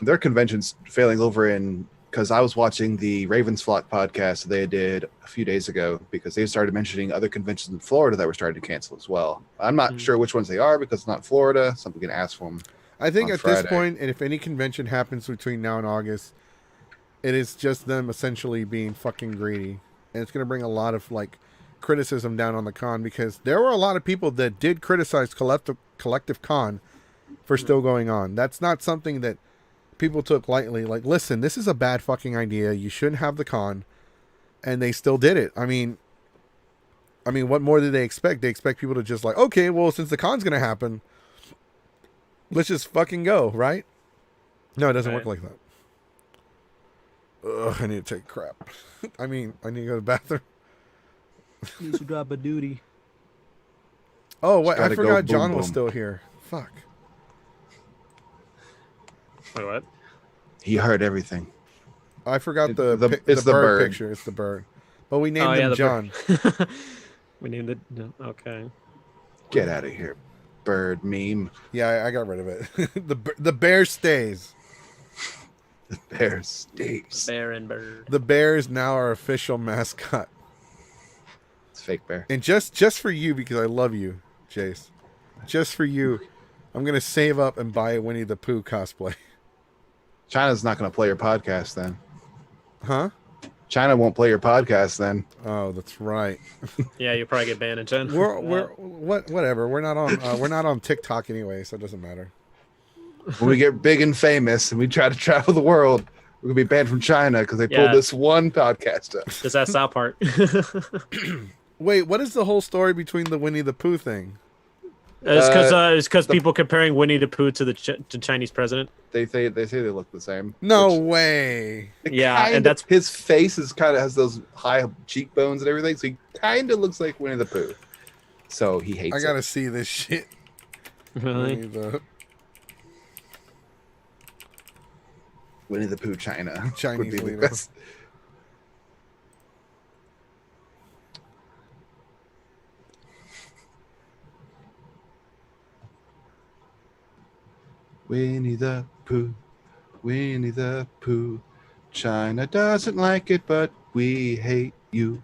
Their convention's failing over in because I was watching the Ravens Flock podcast they did a few days ago because they started mentioning other conventions in Florida that were starting to cancel as well. I'm not sure which ones they are because it's not Florida. Something can ask for them. I think at Friday. This point, and if any convention happens between now and August, it is just them essentially being fucking greedy, and it's going to bring a lot of like criticism down on the con because there were a lot of people that did criticize Collective Con for still going on. That's not something that people took lightly. Like, listen, this is a bad fucking idea. You shouldn't have the con, and they still did it. I mean, what more did they expect? They expect people to just like, okay, well, since the con's gonna happen, let's just fucking go, right? No, it doesn't work like that. Ugh, I need to take a crap. I need to go to the bathroom. Needs to drop a duty. Oh, what? I forgot boom, John boom. was still here. Fuck. Wait, what? He heard everything. I forgot It's the the bird bird. picture. It's the bird. But we named him John. We named it. Okay. Get out of here, bird meme. Yeah, I got rid of it. The bear stays. The bear stays. Bear and bird. The bear is now our official mascot. It's fake bear. And just for you, because I love you, Jace. Just for you, I'm gonna save up and buy a Winnie the Pooh cosplay. China's not going to play your podcast then. Huh? China won't play your podcast then. Oh, that's right. Yeah, you probably get banned in China. Whatever. We're not on TikTok anyway, so it doesn't matter. When we get big and famous and we try to travel the world, we're going to be banned from China because they pulled this one podcast up. Just that South Park. Wait, what is the whole story between the Winnie the Pooh thing? It's because people comparing Winnie the Pooh to the Chinese president. They say they look the same. No way. Yeah, and that's his face is kind of has those high cheekbones and everything, so he kind of looks like Winnie the Pooh. So he hates. I gotta see this shit. Really? Winnie the Pooh China. Chinese would be leader. the best. Winnie the Pooh, Winnie the Pooh. China doesn't like it, but we hate you.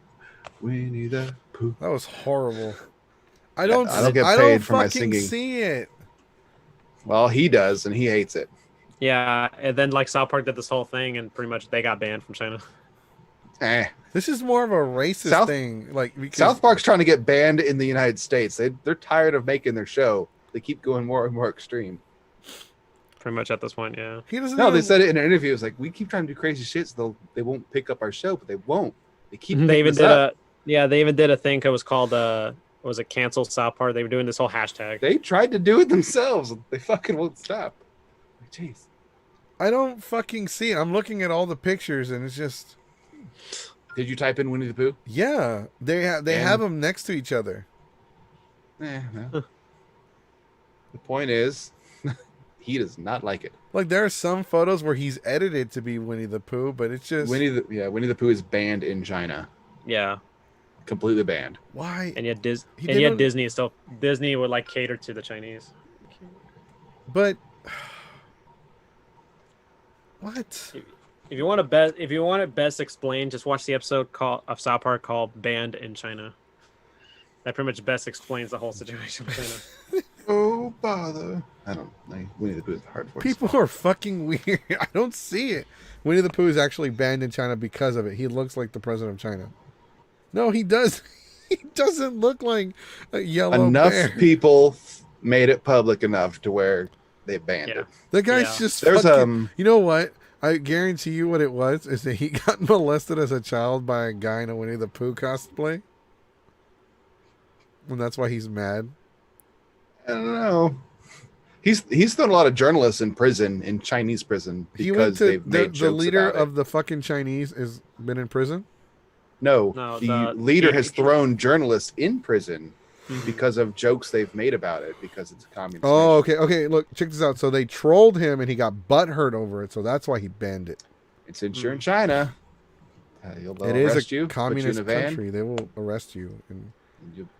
Winnie the Pooh. That was horrible. I don't get paid for my fucking singing. see it. Well, he does, and he hates it. Yeah, and then like South Park did this whole thing, and pretty much they got banned from China. This is more of a racist thing. Like because South Park's trying to get banned in the United States. They're tired of making their show. They keep going more and more extreme. Pretty much at this point, yeah. he doesn't. No, even, they said it in an interview. It's like we keep trying to do crazy shit, so they won't pick up our show, but they won't. They keep. They even picking did us up. they even did a thing that was called was it cancel South Park? They were doing this whole hashtag. They tried to do it themselves. They fucking won't stop. Like, jeez. I don't fucking see it. I'm looking at all the pictures, and it's just. Did you type in Winnie the Pooh? Yeah, they have them next to each other. No. The point is, he does not like it. Like there are some photos where he's edited to be Winnie the Pooh, but it's just Winnie the Pooh is banned in China. Yeah. Completely banned. why. And yet Disney is still Disney would like cater to the Chinese. But what? If you want it best explained, just watch the episode of South Park called "Banned in China." That pretty much best explains the whole situation with China. Oh bother! I don't know. Winnie the Pooh is hard for People are fucking weird. I don't see it. Winnie the Pooh is actually banned in China because of it. He looks like the president of China. No, he does. He doesn't look like a yellow Enough bear. people made it public enough to where they banned Yeah. it. The guy's Yeah. just There's fucking, you know what? I guarantee you what it was is that he got molested as a child by a guy in a Winnie the Pooh cosplay. And that's why he's mad. I don't know. He's thrown a lot of journalists in prison, in Chinese prison, He went because to they've made the jokes leader about it. of the fucking Chinese has been in prison. No, No, the the leader has teenager. thrown journalists in prison Mhm. because of jokes they've made about it, because it's a communist. Oh, nation. okay. Look, check this out. So they trolled him and he got butthurt over it. So that's why he banned it. It's since you're in China, they'll It is arrest a you, put you in communist a van. country. They will arrest you. And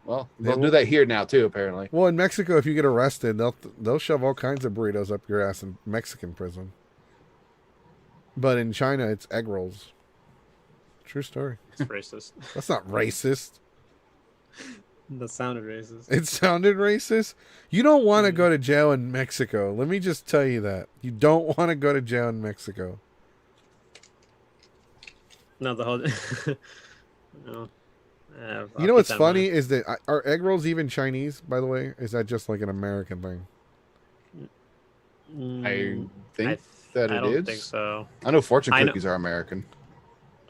Well, They they'll will- do that here now too, apparently. well, in Mexico, if you get arrested, they'll shove all kinds of burritos up your ass in Mexican prison. But in China, it's egg rolls. True story. It's racist. That's not racist. That sounded racist. It sounded racist. You don't want to go to jail in Mexico. Let me just tell you that. You don't want to go to jail in Mexico. No, the whole. No. I'll You know keep what's that in funny mind. is that are egg rolls even Chinese, by the way? Is that just like an American thing? I think that I it don't is. think so. I know fortune I know- cookies are American.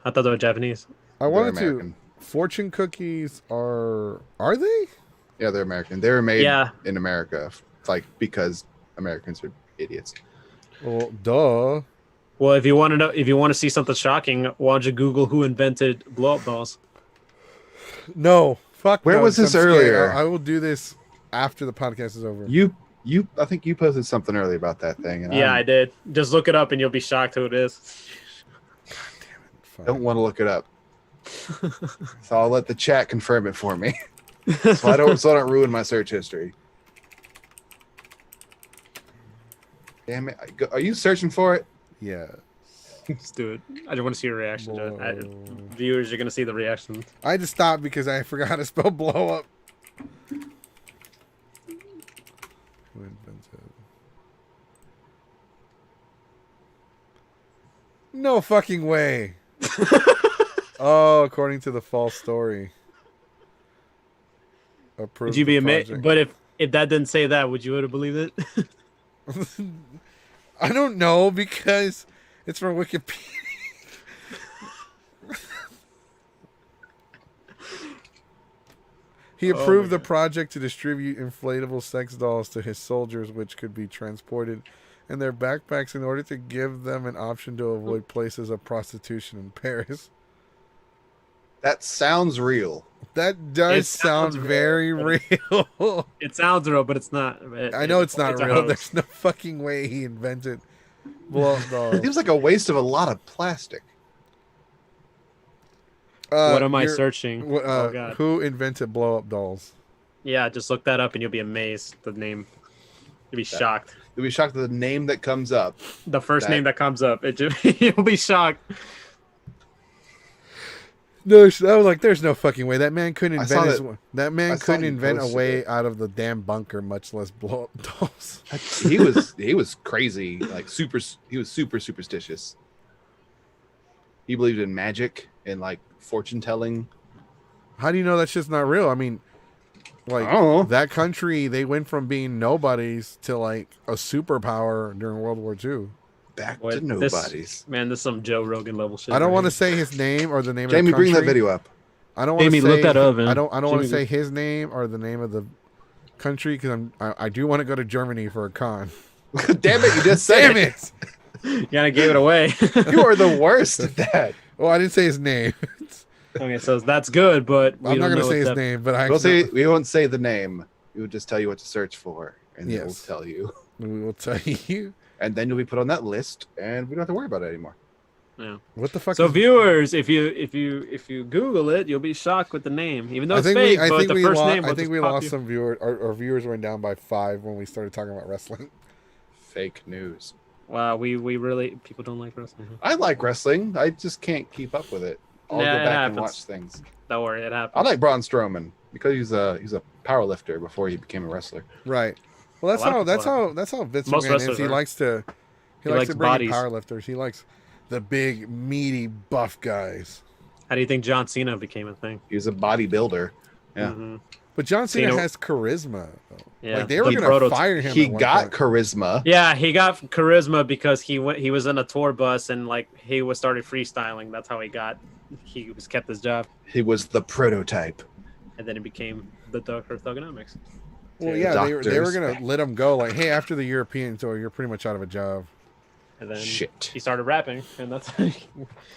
I thought they were Japanese. I They're wanted to. American. Fortune cookies are they? Yeah, they're American. They were made Yeah. in America, like because Americans are idiots. Well, duh. Well, if you want to know, if you want to see something shocking, why don't you Google who invented blow-up dolls? No, fuck. Where no, was I'm this scared. earlier? I will do this after the podcast is over. I think you posted something earlier about that thing. And Yeah, I I did. Just look it up and you'll be shocked who it is. Fine. don't want to look it up. So I'll let the chat confirm it for me, so I don't ruin my search history. Damn it! Are you searching for it? Yeah. Just do it. I just want to see your reaction to it. Viewers, you're gonna see the reaction. I had to stop because I forgot how to spell blow up. Who invented? No fucking way. Oh, according to the false story. Approved Would you be the amazed? project. But if that didn't say that, would you have believed it? I don't know because it's from Wikipedia. He approved the project to distribute inflatable sex dolls to his soldiers, which could be transported in their backpacks in order to give them an option to avoid places of prostitution in Paris. That sounds real. That does It sound sounds very real. It sounds real, but it's not. I know it's not a real. hoax. There's no fucking way he invented blow-up dolls. Seems like a waste of a lot of plastic. What am I you're- searching? Oh god. Who invented blow-up dolls? Yeah, just look that up and you'll be amazed. The name. You'll be shocked. You'll be shocked at the name that comes up. The first That- name that comes up, you'll be shocked. No, I was like, there's no fucking way. That man couldn't I saw invent that- that man I saw couldn't you invent a posted way it. out of the damn bunker, much less blow up dolls. He was crazy, like he was super superstitious. He believed in magic and like fortune telling. How do you know that shit's not real? I mean, like I don't know. that country, they went from being nobodies to like a superpower during World War II. Back What, to nobodies. This is some Joe Rogan level shit. I don't right want to here. say his name or the name Jamie, of the country. bring that video up. I don't want to Jamie, say look that up, man. I don't want to Jamie, say his name or the name of the country because I do want to go to Germany for a con. Damn it! You just said Damn it! You kind of gave it away. You are the worst at that. Well, I didn't say his name. Okay, so that's good, but I'm not gonna say his name, but I We won't say the name. We will just tell you what to search for, and then we'll Yes. tell you. we will tell you. And then you'll be put on that list, and we don't have to worry about it anymore. Yeah. What the fuck? So is- viewers, if you Google it, you'll be shocked with the name, even though I it's think fake. we, I but think the we, first lost, name. I will think just we pop lost you. some viewers. Our viewers went down by 5 when we started talking about wrestling. Fake news. Wow, we really people don't like wrestling. Huh? I like wrestling. I just can't keep up with it. I'll Nah, go it back and happens. watch things. Don't worry, it happens. I like Braun Strowman because he's a power lifter before he became a wrestler. Right. Well, A lot of people that's how Vince Most McMahon is. wrestlers He are. likes to He likes likes to bring in bodies. powerlifters. He likes the big, meaty, buff guys. How do you think John Cena became a thing? He's a bodybuilder. Yeah. Mhm. But John Cena Cena- has charisma. Yeah, Like they were the gonna prototype. fire him. He at one got point. charisma. Yeah, he got charisma because he was in a tour bus and like he was started freestyling. That's how he was kept his job, He was the prototype. and then it became the Doctor of Thugonomics. Well, The yeah, they were doctors. gonna let him go. Like, hey, after the European tour, you're pretty much out of a job. And then Shit. he started rapping, and that's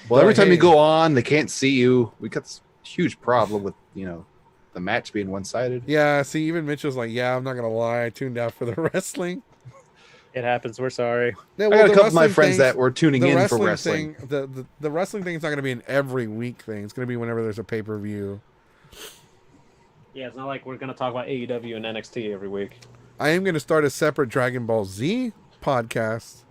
Well, every time hey. you go on, they can't see you. We got this huge problem with the match being one-sided. Yeah, see, even Mitchell's like, yeah, I'm not gonna lie, I tuned out for the wrestling. it happens. We're sorry. Yeah, I got a the couple of my wrestling friends things- that were tuning the in for wrestling. Thing, the wrestling thing is not gonna be an every week thing. It's gonna be whenever there's a pay per view. Yeah, it's not like we're gonna talk about AEW and NXT every week. I am gonna start a separate Dragon Ball Z podcast.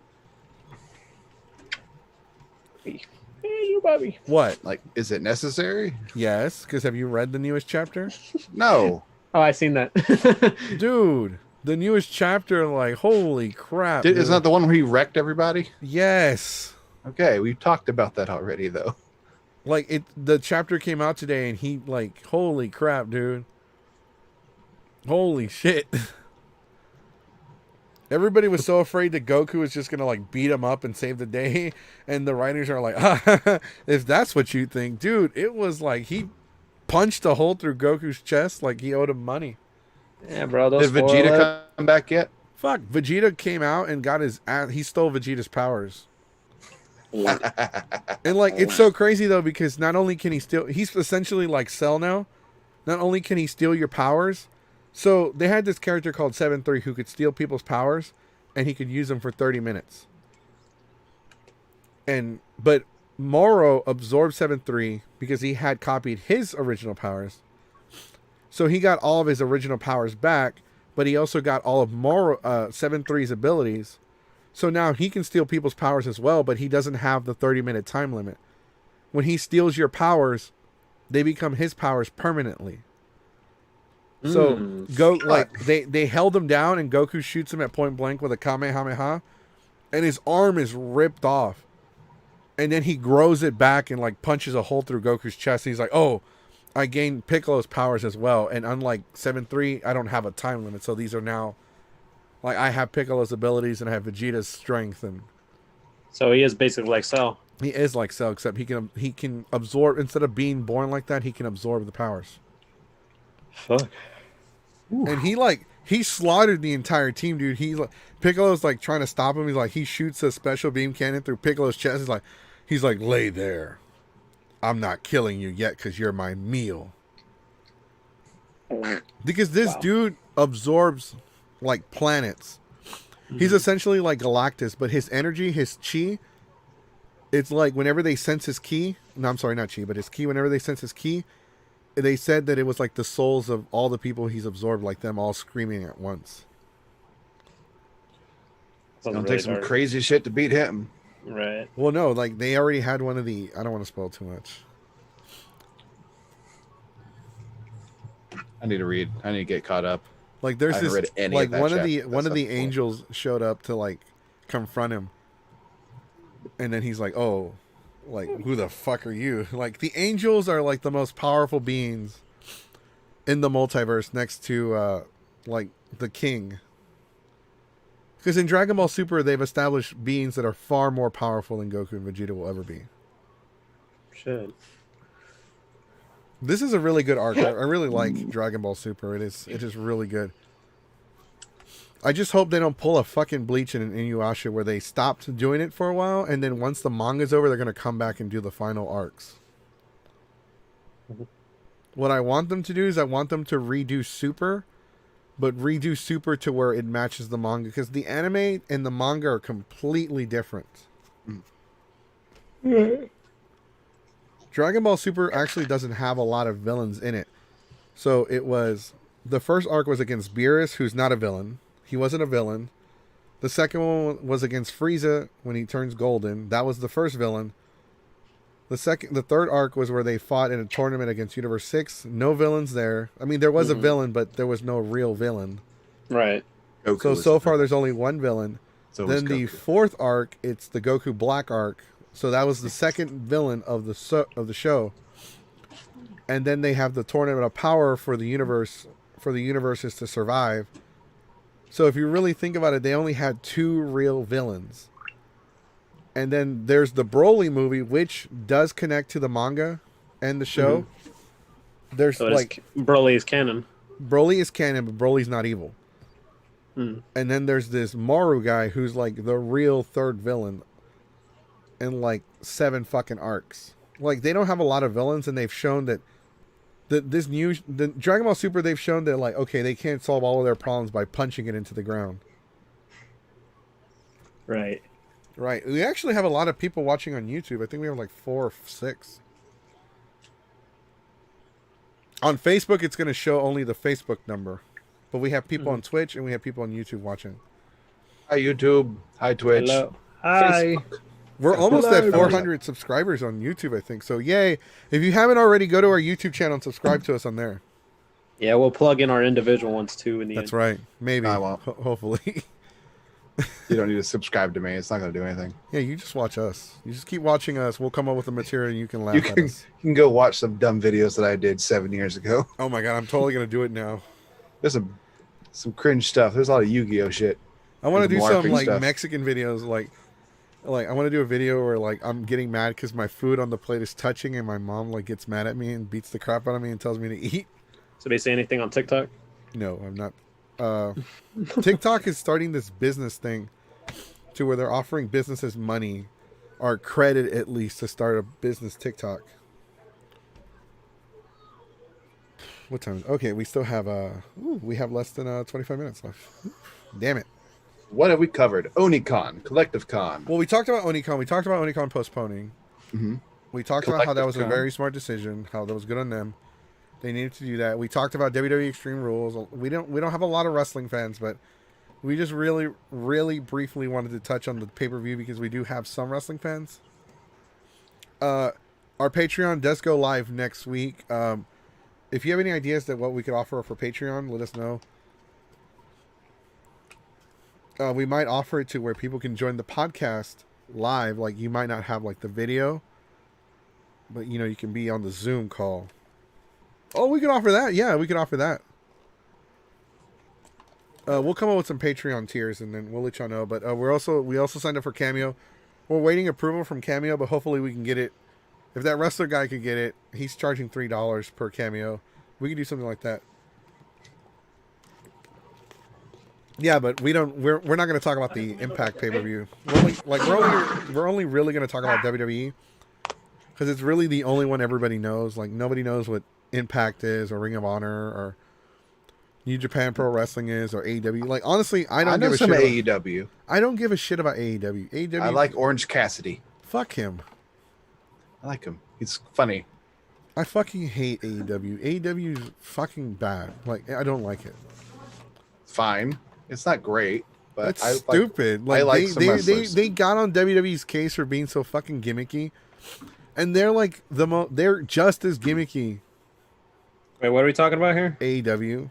Hey, you, Bobby. What? Like, is it necessary? Yes, because have you read the newest chapter? No. Oh, I seen that. Dude, the newest chapter, like, holy crap. dude. Isn't that the one where he wrecked everybody? Yes. Okay, we've talked about that already, though. Like, the chapter came out today, and he, like, holy crap, dude. Holy shit. Everybody was so afraid that Goku was just going to, like, beat him up and save the day. And the writers are like, if that's what you think. Dude, it was like he punched a hole through Goku's chest like he owed him money. Yeah, bro. Those Did Vegeta come back yet? Fuck, Vegeta came out and got his ass. He stole Vegeta's powers. And, like, it's so crazy, though, because not only can he steal... He's essentially like Cell now. Not only can he steal your powers... So, they had this character called 7-3 who could steal people's powers, and he could use them for 30 minutes. But Moro absorbed 7-3 because he had copied his original powers. So, he got all of his original powers back, but he also got all of 7-3's abilities. So now he can steal people's powers as well, but he doesn't have the 30-minute time limit. When he steals your powers, they become his powers permanently. So they held him down, and Goku shoots him at point blank with a Kamehameha, and his arm is ripped off. And then he grows it back and, like, punches a hole through Goku's chest. And he's like, "Oh, I gained Piccolo's powers as well." And unlike 7-3, I don't have a time limit. So these are now, like, I have Piccolo's abilities and I have Vegeta's strength, and So he is basically like Cell. he is like Cell, except he can absorb, instead of being born like that, he can absorb the powers. Fuck. And he slaughtered the entire team, dude. Piccolo's like trying to stop him. He's like, he shoots a special beam cannon through Piccolo's chest. He's like, lay there. I'm not killing you yet because you're my meal. Because this dude absorbs, like, planets. He's essentially like Galactus, but his energy, his chi, it's like whenever they sense his ki, no, I'm sorry, not chi, but his ki, whenever they sense his ki, they said that it was like the souls of all the people he's absorbed, like them all screaming at once. It's gonna take some crazy shit to beat him. Right. Well, no, like they already had one of the, I don't want to spoil too much. I need to get caught up. Like there's I haven't this, read any like of that one of chapter. the That one of the sounds cool. angels showed up to, like, confront him, and then he's like, "Oh, like, who the fuck are you?" Like, the angels are like the most powerful beings in the multiverse, next to like the king. Because in Dragon Ball Super, they've established beings that are far more powerful than Goku and Vegeta will ever be. Shit. This is a really good arc. I really like Dragon Ball Super. It is really good. I just hope they don't pull a fucking Bleach and an Inuyasha where they stopped doing it for a while, and then once the manga's over, they're going to come back and do the final arcs. What I want them to do is I want them to redo Super, but redo Super to where it matches the manga, because the anime and the manga are completely different. Dragon Ball Super actually doesn't have a lot of villains in it. So it was, the first arc was against Beerus, who's not a villain. He wasn't a villain. The second one was against Frieza when he turns golden. That was the first villain. The third arc was where they fought in a tournament against Universe 6. No villains there. I mean, there was a villain, but there was no real villain. Right. Goku So was far there's only one villain. So was Then the Goku. fourth arc, it's the Goku Black arc. So that was the second villain of the show. and then they have the tournament of power for the universes to survive. So if you really think about it, they only had 2 real villains. And then there's the Broly movie, which does connect to the manga and the show. There's So like Broly is canon. Broly is canon, but Broly's not evil. Hmm. And then there's this Maru guy who's like the real third villain in like 7 fucking arcs. Like they don't have a lot of villains, and they've shown that the Dragon Ball Super, they've shown that like, okay, they can't solve all of their problems by punching it into the ground. Right. Right. We actually have a lot of people watching on YouTube. I think we have like 4 or 6. On Facebook, it's going to show only the Facebook number. But we have people on Twitch and we have people on YouTube watching. Hi, YouTube. Hi, Twitch. Hello. Hi. Facebook. We're almost at Hello. 400 subscribers on YouTube, I think. So, yay. If you haven't already, go to our YouTube channel and subscribe to us on there. Yeah, we'll plug in our individual ones too in the That's end. right. Maybe. I won't. Hopefully. You don't need to subscribe to me. It's not going to do anything. Yeah, you just watch us. You just keep watching us. We'll come up with the material and you can laugh You at can, us. you can go watch some dumb videos that I did 7 years ago. Oh my God, I'm totally going to do it now. There's some cringe stuff. There's a lot of Yu-Gi-Oh shit. I want to do some LARPing like stuff. Mexican videos, like I want to do a video where like I'm getting mad because my food on the plate is touching, and my mom like gets mad at me and beats the crap out of me and tells me to eat. So basically anything on TikTok? No, I'm not. TikTok is starting this business thing to where they're offering businesses money or credit at least to start a business TikTok. What time? Okay, we still have we have less than 25 minutes left. Damn it. What have we covered? Onicon, Collective Con. Well, we talked about Onicon. We talked about Onicon postponing. Mhm. We talked about how that was a Collective very smart decision, how that was good on them. They needed to do that. We talked about WWE Extreme Rules. We don't have a lot of wrestling fans, but we just really, really briefly wanted to touch on the pay-per-view because we do have some wrestling fans. Our Patreon does go live next week. If you have any ideas that what we could offer for Patreon, let us know. We might offer it to where people can join the podcast live. Like you might not have like the video, but you know, you can be on the Zoom call. Oh, we can offer that. Yeah, we can offer that. We'll come up with some Patreon tiers and then we'll let y'all know. But we also signed up for Cameo. We're waiting approval from Cameo, but hopefully we can get it. If that wrestler guy could get it, he's charging $3 per Cameo. We can do something like that. Yeah, but we're not going to talk about the Impact pay-per-view. We're only really going to talk about WWE because it's really the only one everybody knows. Like nobody knows what Impact is or Ring of Honor or New Japan Pro Wrestling is or AEW. Like honestly, I don't I know give a some shit. AEW. I don't give a shit about AEW. AEW. I like Orange Cassidy. Fuck him. I like him. He's funny. I fucking hate AEW. AEW is fucking bad. Like I don't like it. Fine. It's not great, but That's I stupid. I like they, some they, wrestlers. they got on WWE's case for being so fucking gimmicky, and they're like they're just as gimmicky. Wait, what are we talking about here? AEW.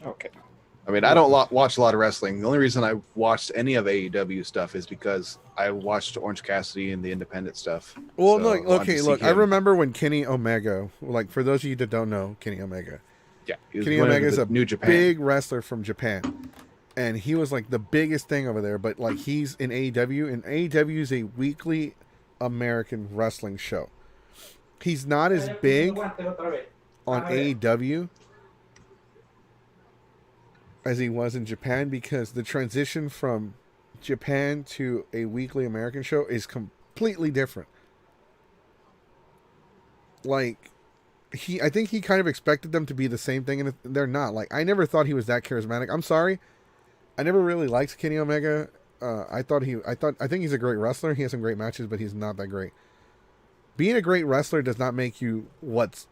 Okay. I mean, I don't watch a lot of wrestling. The only reason I watched any of AEW stuff is because I watched Orange Cassidy and the independent stuff. Well, So look, I wanted to okay, see look. I him. remember when Kenny Omega, like for those of you that don't know, Kenny Omega. Yeah, he was Kenny going Omega into is the a New Japan. big wrestler from Japan, and he was like the biggest thing over there. But like he's in AEW, and AEW is a weekly American wrestling show. He's not as big on AEW as he was in Japan because the transition from Japan to a weekly American show is completely different. Like I think he kind of expected them to be the same thing, and they're not. Like I never thought he was that charismatic. I'm sorry, I never really liked Kenny Omega. I think he's a great wrestler. He has some great matches, but he's not that great. Being a great wrestler does not make you what's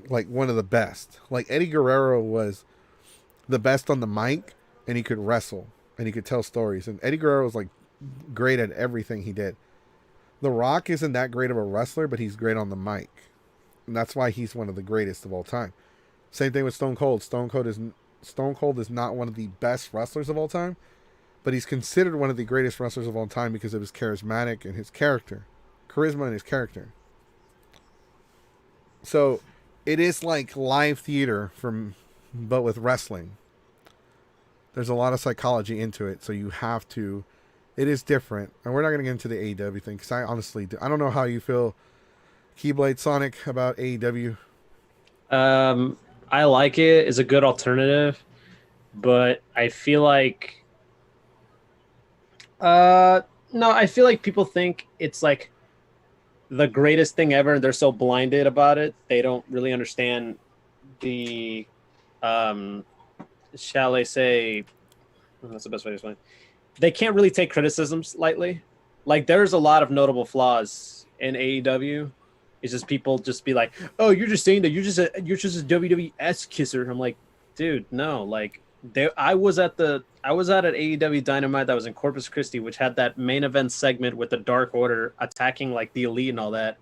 like one of the best. Like Eddie Guerrero was the best on the mic, and he could wrestle and he could tell stories. And Eddie Guerrero was like great at everything he did. The Rock isn't that great of a wrestler, but he's great on the mic. And that's why he's one of the greatest of all time. Same thing with Stone Cold. Stone Cold is not one of the best wrestlers of all time, but he's considered one of the greatest wrestlers of all time because of his charismatic and his character. charisma in his character. So it is like live theater but with wrestling. There's a lot of psychology into it, so you have to. It is different, and we're not going to get into the AEW thing because I honestly do. I don't know how you feel, Keyblade Sonic, about AEW. I like it. It's a good alternative, but I feel like, no, I feel like people think it's like the greatest thing ever. They're so blinded about it, they don't really understand the, shall I say, that's the best way to explain. They can't really take criticisms lightly. Like there's a lot of notable flaws in AEW. It's just people just be like, "Oh, you're just saying that you're just a WWE ass kisser." I'm like, dude, no. Like, I was at an AEW Dynamite that was in Corpus Christi, which had that main event segment with the Dark Order attacking like the Elite and all that.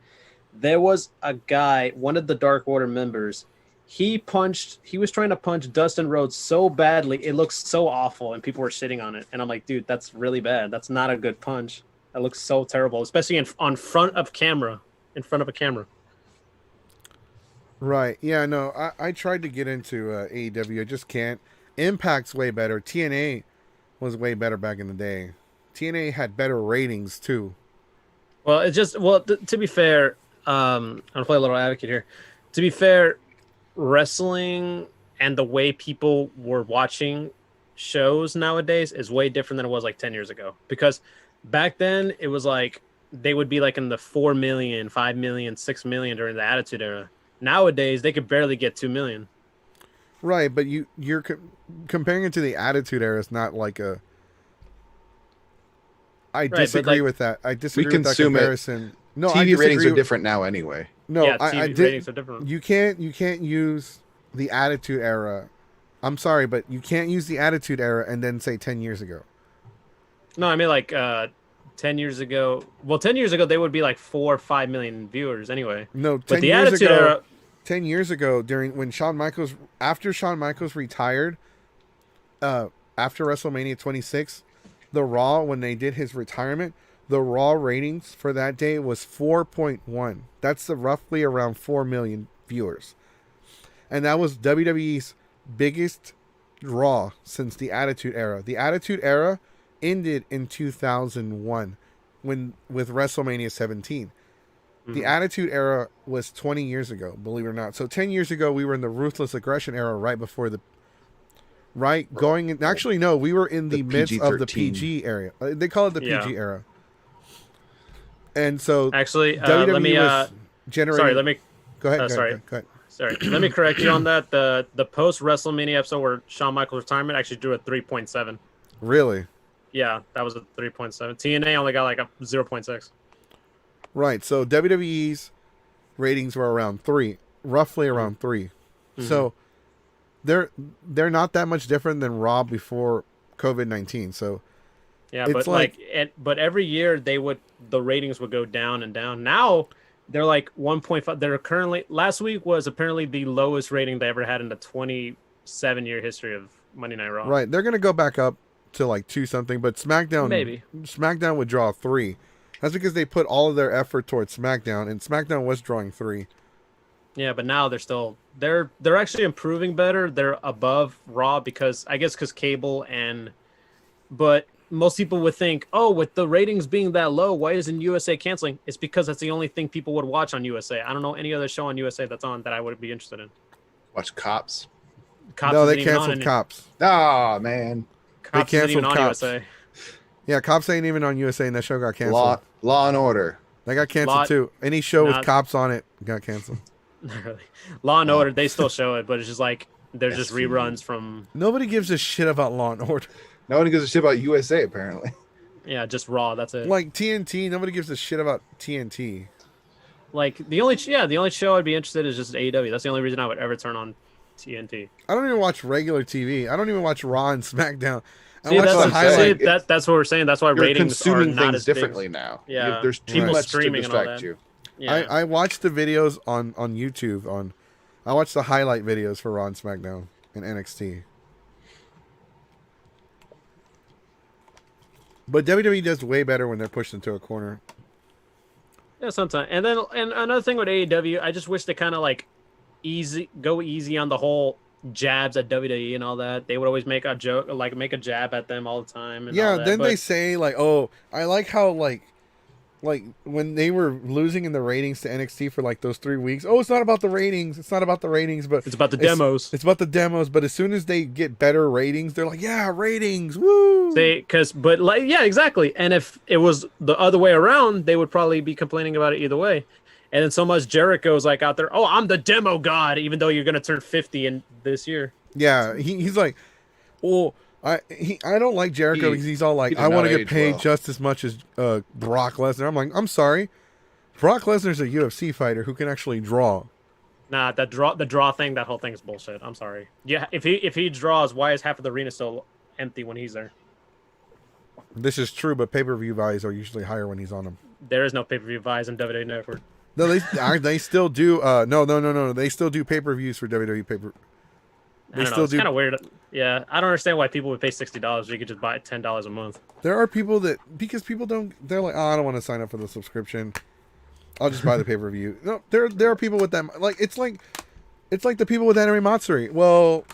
There was a guy, one of the Dark Order members. He was trying to punch Dustin Rhodes so badly, it looks so awful, and people were shitting on it. And I'm like, dude, that's really bad. That's not a good punch. That looks so terrible, especially in front of a camera. Right. Yeah, no, I tried to get into AEW. I just can't. Impact's way better. TNA was way better back in the day. TNA had better ratings, too. Well, to be fair, I'm going to play a little advocate here. To be fair, wrestling and the way people were watching shows nowadays is way different than it was like 10 years ago. Because back then, it was like they would be like in the 4 million, 5 million, 6 million during the Attitude Era. Nowadays, they could barely get 2 million. Right, but you're comparing it to the Attitude Era is not like a... I disagree with that. I disagree with that comparison. No, TV ratings are different now anyway. No, yeah, TV ratings are different. You can't use the Attitude Era. I'm sorry, but you can't use the Attitude Era and then say 10 years ago. No, I mean like 10 years ago. Well, 10 years ago they would be like 4 or 5 million viewers anyway. No, 10 but the years Attitude ago, Era. 10 years ago, after Shawn Michaels retired, after WrestleMania 26, the Raw, when they did his retirement, the Raw ratings for that day was 4.1. That's roughly around 4 million viewers. And that was WWE's biggest Raw since the Attitude Era. The Attitude Era ended in 2001 with WrestleMania 17. The Attitude Era was 20 years ago, believe it or not. So 10 years ago, we were in the Ruthless Aggression Era right before the... Right? Going in... Actually, no, we were in the midst of the PG area. They call it the PG era. And so... Actually, WWE let me... was generating... Sorry, let me... Go ahead, sorry. Go ahead. Sorry, let me correct you on that. The post-WrestleMania episode where Shawn Michaels' retirement actually drew a 3.7. Really? Yeah, that was a 3.7. TNA only got like a 0.6. Right, so WWE's ratings were around 3, roughly around 3. Mm-hmm. So they're not that much different than Raw before COVID-19. So yeah, but but every year the ratings would go down and down. Now they're like 1.5. They're currently, last week was apparently the lowest rating they ever had in the 27-year history of Monday Night Raw. Right, they're gonna go back up to like 2 something, but SmackDown would draw 3. That's because they put all of their effort towards SmackDown, and SmackDown was drawing 3. Yeah, but now they're actually improving better. They're above Raw because cable but most people would think, oh, with the ratings being that low, why isn't USA canceling? It's because that's the only thing people would watch on USA. I don't know any other show on USA that's on that I would be interested in. Watch Cops. No, they canceled Cops. Oh, man. Cops they canceled on Cops. USA. Yeah, Cops ain't even on USA, and that show got canceled. Law and Order. They got canceled too. Any show with cops on it got canceled. Not really. Law and Order, they still show it, but it's just like there's just reruns from. Nobody gives a shit about Law and Order. No one gives a shit about USA, apparently. Yeah, just Raw. That's it. Like TNT, nobody gives a shit about TNT. Like the only show I'd be interested in is just AEW. That's the only reason I would ever turn on TNT. I don't even watch regular TV. I don't even watch Raw and SmackDown. That's what we're saying. That's why You're ratings consuming are not things as differently big. now. Yeah, there's too people much to streaming and all distract that. you. Yeah. I watch the videos on YouTube. I watch the highlight videos for Raw and SmackDown and NXT. But WWE does way better when they're pushed into a corner. Yeah, sometimes. And then and another thing with AEW, I just wish they kind of like go easy on the whole jabs at WWE and all that. They would always make a joke, like make a jab at them all the time and all Yeah, that. then they But say like, "Oh, I like how like when they were losing in the ratings to NXT for like those 3 weeks. Oh, it's not about the ratings. It's not about the ratings, but it's about the demos. It's about the demos. But as soon as they get better ratings, they're like, yeah, ratings, woo. But like, yeah, exactly. And if it was the other way around, they would probably be complaining about it either way. And then so much Jericho's like out there, oh, I'm the demo god, even though you're gonna turn 50 in this year. Yeah, he's like, well, I don't like Jericho because he's all like, he did I want not to get age paid well. just as much as Brock Lesnar. I'm like, I'm sorry, Brock Lesnar's a UFC fighter who can actually draw. Nah, the draw thing, that whole thing is bullshit. I'm sorry. Yeah, if he draws, why is half of the arena still empty when he's there? This is true, but pay-per-view values are usually higher when he's on them. There is no pay-per-view buys in WWE Network. No, they still do. No. They still do pay-per-views for WWE pay-per. I don't know. It's kind of weird. Yeah, I don't understand why people would pay $60. You could just buy it $10 a month. There are people that because people don't. They're like, oh, I don't want to sign up for the subscription. I'll just buy the pay-per-view. No, there are people with that. Like it's like the people with Anime Matsuri. Well,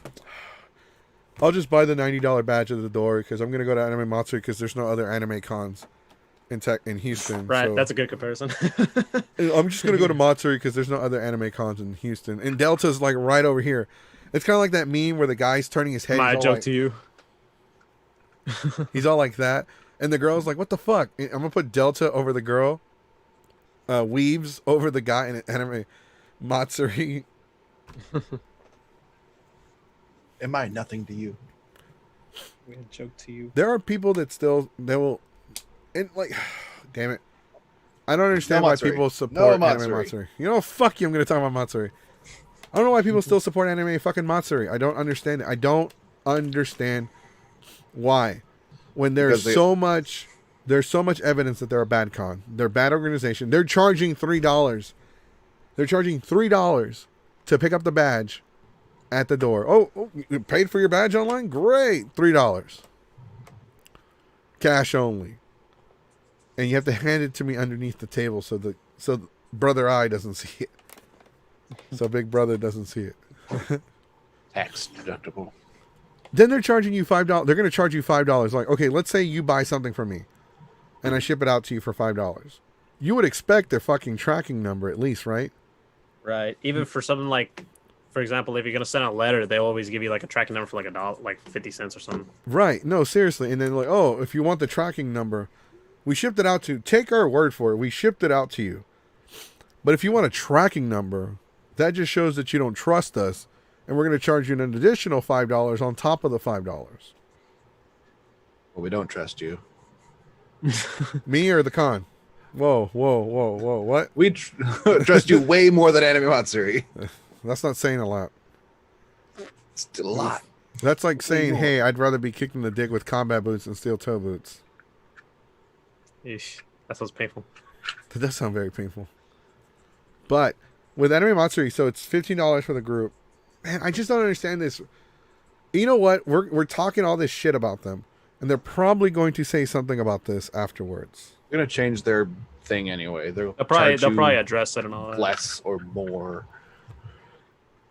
I'll just buy the $90 badge at the door because I'm gonna go to Anime Matsuri because there's no other anime cons in Houston. Right, so that's a good comparison. I'm just gonna go to Matsuri because there's no other anime cons in Houston. And Delta's like right over here. It's kind of like that meme where the guy's turning his head. My he's all joke like, to you. He's all like that, and the girl's like, "What the fuck?" I'm gonna put Delta over the girl, Weaves over the guy in anime Matsuri. Am I nothing to you? My joke to you. There are people that still they will, and like, damn it, I don't understand No why Matsuri. people support No anime Matsuri. Matsuri. You know, fuck you. I'm gonna talk about Matsuri. I don't know why people still support anime fucking Matsuri. I don't understand it. I don't understand why. When there's there's so much evidence that they're a bad con. They're a bad organization. They're charging $3. They're charging $3 to pick up the badge at the door. Oh, you paid for your badge online? Great. $3. Cash only. And you have to hand it to me underneath the table so brother eye doesn't see it. So big brother doesn't see it. Tax deductible. Then they're charging you $5. They're going to charge you $5. Like, okay, let's say you buy something from me and I ship it out to you for $5. You would expect a fucking tracking number at least, right? Right. Even for something like, for example, if you're gonna send a letter, they always give you like a tracking number for like $1, like 50 cents or something. Right. No, seriously. And then like, oh, if you want the tracking number, we shipped it out to, take our word for it. We shipped it out to you. But if you want a tracking number, that just shows that you don't trust us. And we're going to charge you an additional $5 on top of the $5. Well, we don't trust you. Me or the con? Whoa. What? We trust you way more than Anime Matsuri. That's not saying a lot. It's still a lot. That's like saying, hey, I'd rather be kicked in the dick with combat boots than steel toe boots. Eesh, that sounds painful. That does sound very painful. But with Anime Matsuri, so it's $15 for the group. Man, I just don't understand this. You know what? We're talking all this shit about them, and they're probably going to say something about this afterwards. They're gonna change their thing anyway. They'll probably address it and all that. Less or more.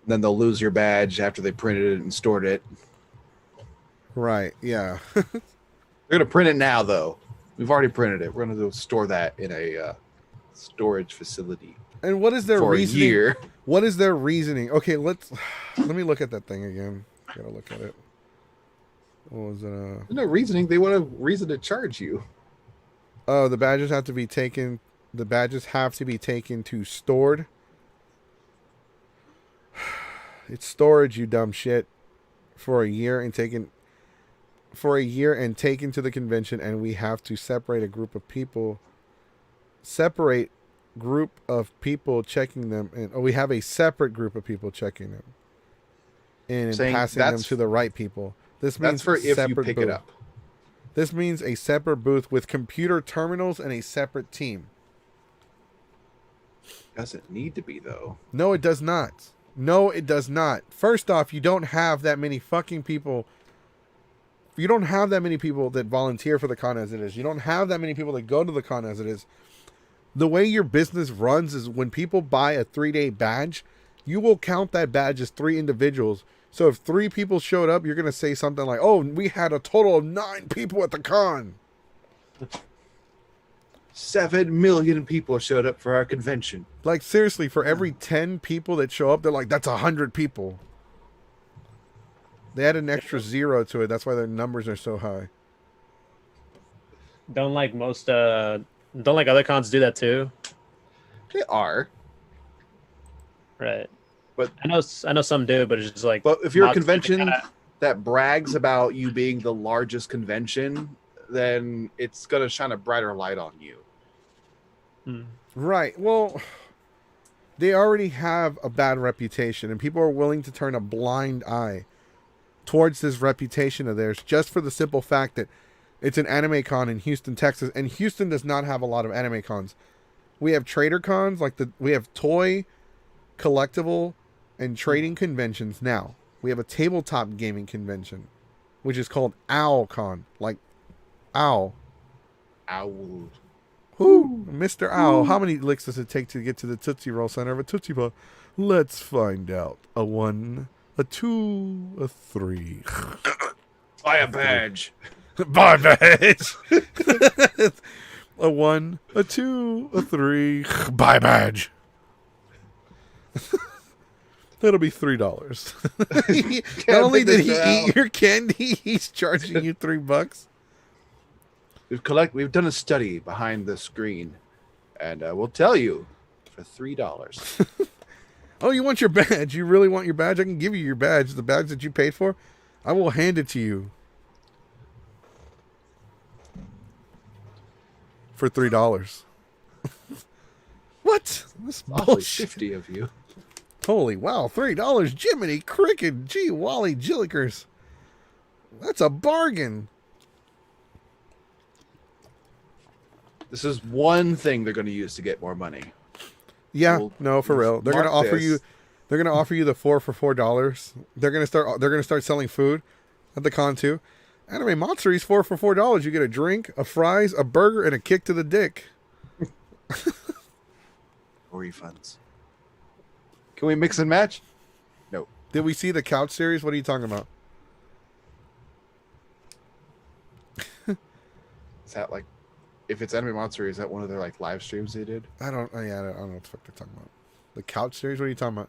Then they'll lose your badge after they printed it and stored it. Right? Yeah. They're gonna print it now, though. We've already printed it. We're gonna go store that in a storage facility. And what is their for reasoning? A year. What is their reasoning? Okay, let me look at that thing again. Gotta look at it. What was it? There's no reasoning. They want a reason to charge you. Oh, the badges have to be taken. The badges have to be taken to stored. It's storage, you dumb shit. For a year and taken to the convention, and we have to separate a group of people. Separate group of people checking them, and we have a separate group of people checking them, and passing them to the right people. This means that's for if you pick it up. This means a separate booth with computer terminals and a separate team. Doesn't need to be, though. No, it does not. No, it does not. First off, you don't have that many fucking people. You don't have that many people that volunteer for the con as it is. You don't have that many people that go to the con as it is. The way your business runs is when people buy a 3-day badge, you will count that badge as 3 individuals. So if 3 people showed up, you're going to say something like, oh, we had a total of 9 people at the con. 7 million people showed up for our convention. Like, seriously, for every 10 people that show up, they're like, that's 100 people. They add an extra 0 to it. That's why their numbers are so high. Don't like other cons do that too? They are. Right. But I know some do, but it's just like. But if you're a not convention kinda- that brags about you being the largest convention, then it's gonna shine a brighter light on you. Right. Well, they already have a bad reputation, and people are willing to turn a blind eye towards this reputation of theirs just for the simple fact that it's an anime con in Houston, Texas, and Houston does not have a lot of anime cons. We have trader cons, we have toy, collectible, and trading conventions now. We have a tabletop gaming convention, which is called OwlCon, like owl. Owl. Who? Mr. Owl. How many licks does it take to get to the Tootsie Roll center of a Tootsie Pop? Let's find out. A 1, a 2, a 3. Buy a badge. Buy badge. A 1, a 2, a 3. Buy badge. That'll be $3. Not only did he eat your candy, he's charging you $3. We've done a study behind the screen, and we'll tell you for $3. Oh, you want your badge? You really want your badge? I can give you your badge. The badge that you paid for, I will hand it to you for $3. What? This Awfully bullshit. shifty of you. Holy wow, $3, Jiminy Cricket, gee, Wally Jillikers. That's a bargain. This is one thing they're going to use to get more money. Yeah, We'll no, for real. They're gonna mark offer this. you. They're gonna offer you the 4 for $4. They're gonna start selling food at the con too. Anime Matsuris 4 for $4. You get a drink, a fries, a burger, and a kick to the dick. Or refunds. Can we mix and match? No. Did we see the couch series? What are you talking about? Is that like, if it's Anime Monster, is that one of their like live streams they did? I don't know what the fuck they're talking about. The couch series? What are you talking about?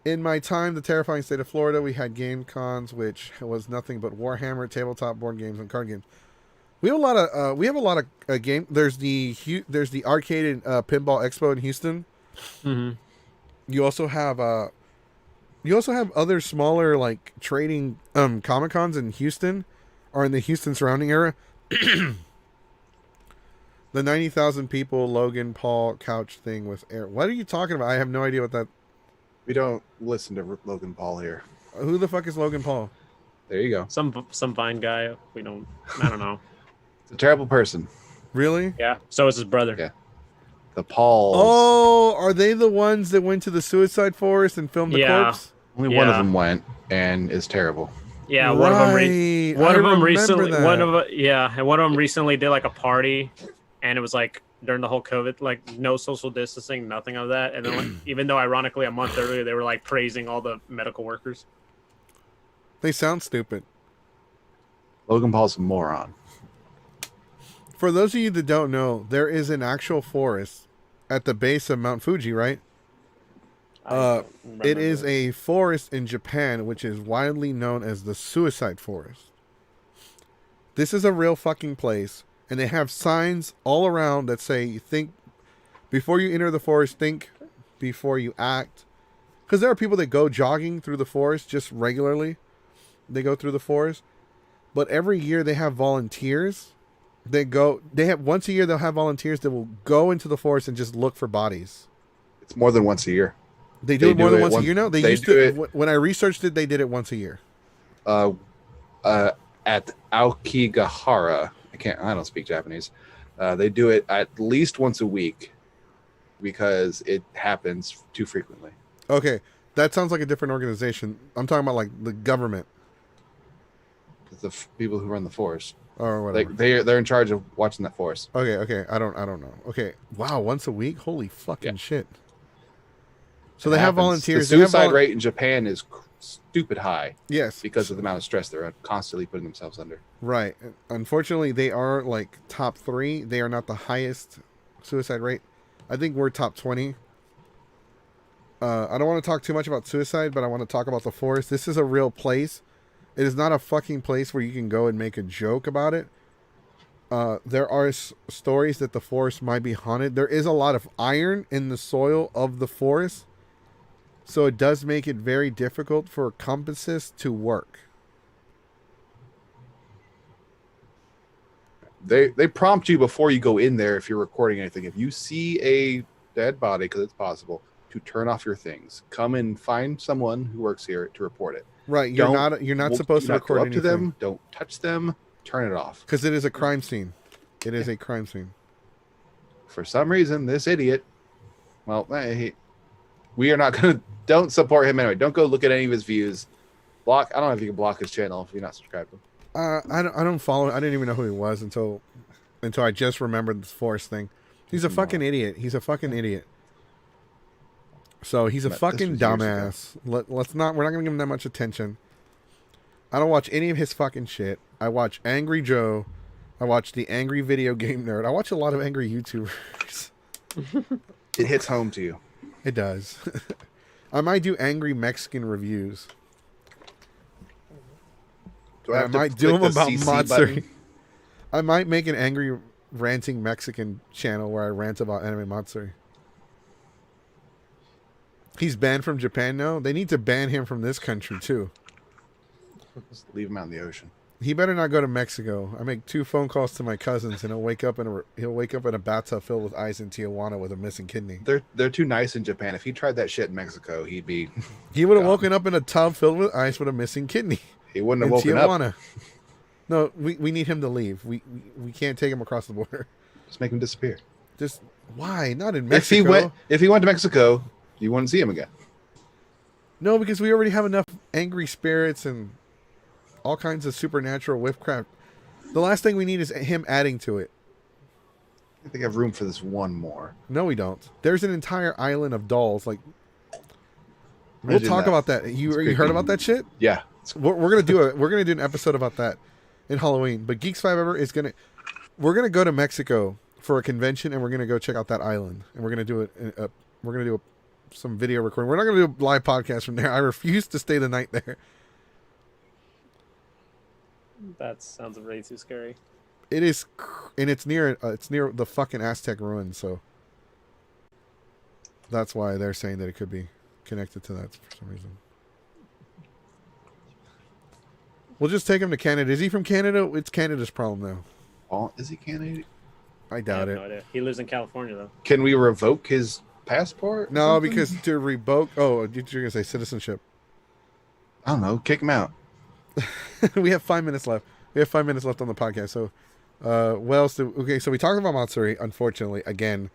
In my time, the terrifying state of Florida, we had game cons, which was nothing but Warhammer, tabletop board games, and card games. We have a lot of game. There's the arcade and pinball expo in Houston. Mm-hmm. You also have other smaller like trading Comic Cons in Houston or in the Houston surrounding area. The 90,000 people Logan Paul couch thing with Air. What are you talking about? I have no idea what that. We don't listen to Logan Paul here. Who the fuck is Logan Paul? There you go. Some Vine guy. I don't know. It's a terrible person. Really? Yeah. So is his brother. Yeah. The Pauls. Oh, are they the ones that went to the suicide forest and filmed the Yeah. corpse? Only one of Yeah. them went and is terrible. Yeah. Right. One of them I recently. remember that. And one of them recently did like a party, and it was like during the whole COVID, like no social distancing, nothing of that. And then like, even though ironically a month earlier they were like praising all the medical workers. They sound stupid. Logan Paul's a moron. For those of you that don't know, there is an actual forest at the base of Mount Fuji, right? It is a forest in Japan, which is widely known as the Suicide Forest. This is a real fucking place, and they have signs all around that say, think before you enter the forest, think before you act. Because there are people that go jogging through the forest just regularly. They go through the forest. But every year they have volunteers. Once a year they'll have volunteers that will go into the forest and just look for bodies. It's more than once a year. They do it more than once a year now? They used do to, when I researched it, they did it once a year. At Aokigahara, I don't speak Japanese. They do it at least once a week because it happens too frequently. Okay, that sounds like a different organization. I'm talking about like the government. The people who run the forest. or whatever. Like they're in charge of watching that forest. Okay. I don't know. Okay. Wow, once a week? Holy fucking Yeah. shit. So they It have happens. volunteers. The They have suicide rate in Japan is stupid high Yes. because of the amount of stress they're constantly putting themselves under. Right. Unfortunately, they are like top 3. They are not the highest suicide rate. I think we're top 20. I don't want to talk too much about suicide, but I want to talk about the forest. This is a real place. It is not a fucking place where you can go and make a joke about it. There are stories that the forest might be haunted. There is a lot of iron in the soil of the forest. So it does make it very difficult for compasses to work. They prompt you before you go in there if you're recording anything. If you see a dead body, because it's possible, to turn off your things. Come and find someone who works here to report it. Right, you're not supposed to record go up anything. to them. Don't touch them. Turn it off. Because it is a crime scene. It is a crime scene. For some reason, this idiot. Well, we are not going to. Don't support him anyway. Don't go look at any of his views. Block. I don't know if you can block his channel if you're not subscribed to him. I don't follow. I didn't even know who he was until I just remembered this forest thing. He's a fucking idiot. He's a fucking idiot. So he's a fucking dumbass. Let's not. We're not gonna give him that much attention. I don't watch any of his fucking shit. I watch Angry Joe. I watch the Angry Video Game Nerd. I watch a lot of angry YouTubers. It hits home to you. It does. I might do angry Mexican reviews. I might do them about Matsuri. I might make an angry ranting Mexican channel where I rant about anime Matsuri. He's banned from Japan now. They need to ban him from this country too. Just leave him out in the ocean. He better not go to Mexico. I make 2 phone calls to my cousins, and he'll wake up in a bathtub filled with ice in Tijuana with a missing kidney. They're too nice in Japan. If he tried that shit in Mexico, he'd be. He would have woken up in a tub filled with ice with a missing kidney. He wouldn't have in woken Tijuana. up. No, we need him to leave. We can't take him across the border. Just make him disappear. Just why? Not in Mexico. If he went to Mexico, you wouldn't see him again. No, because we already have enough angry spirits and all kinds of supernatural witchcraft. The last thing we need is him adding to it. I think I have room for this one more. No, we don't. There's an entire island of dolls. Like, we'll talk about that. You heard about that shit? Yeah. We're gonna do an episode about that in Halloween. But Geeks 5 Ever is we're gonna go to Mexico for a convention, and we're gonna go check out that island, and we're gonna do it. We're gonna do some video recording. We're not gonna do a live podcast from there. I refuse to stay the night there. That sounds way too scary. It is, and it's near the fucking Aztec ruins, so that's why they're saying that it could be connected to that for some reason. We'll just take him to Canada. Is he from Canada? It's Canada's problem now. Oh, is he Canadian? I I doubt have it. no idea. He lives in California though. Can we revoke his passport? or No, something? because to revoke. Oh, you're gonna say citizenship. I don't know. Kick him out. We have 5 minutes left. We have 5 minutes left on the podcast. So, what else? Okay, so we talked about Matsuri. Unfortunately, again,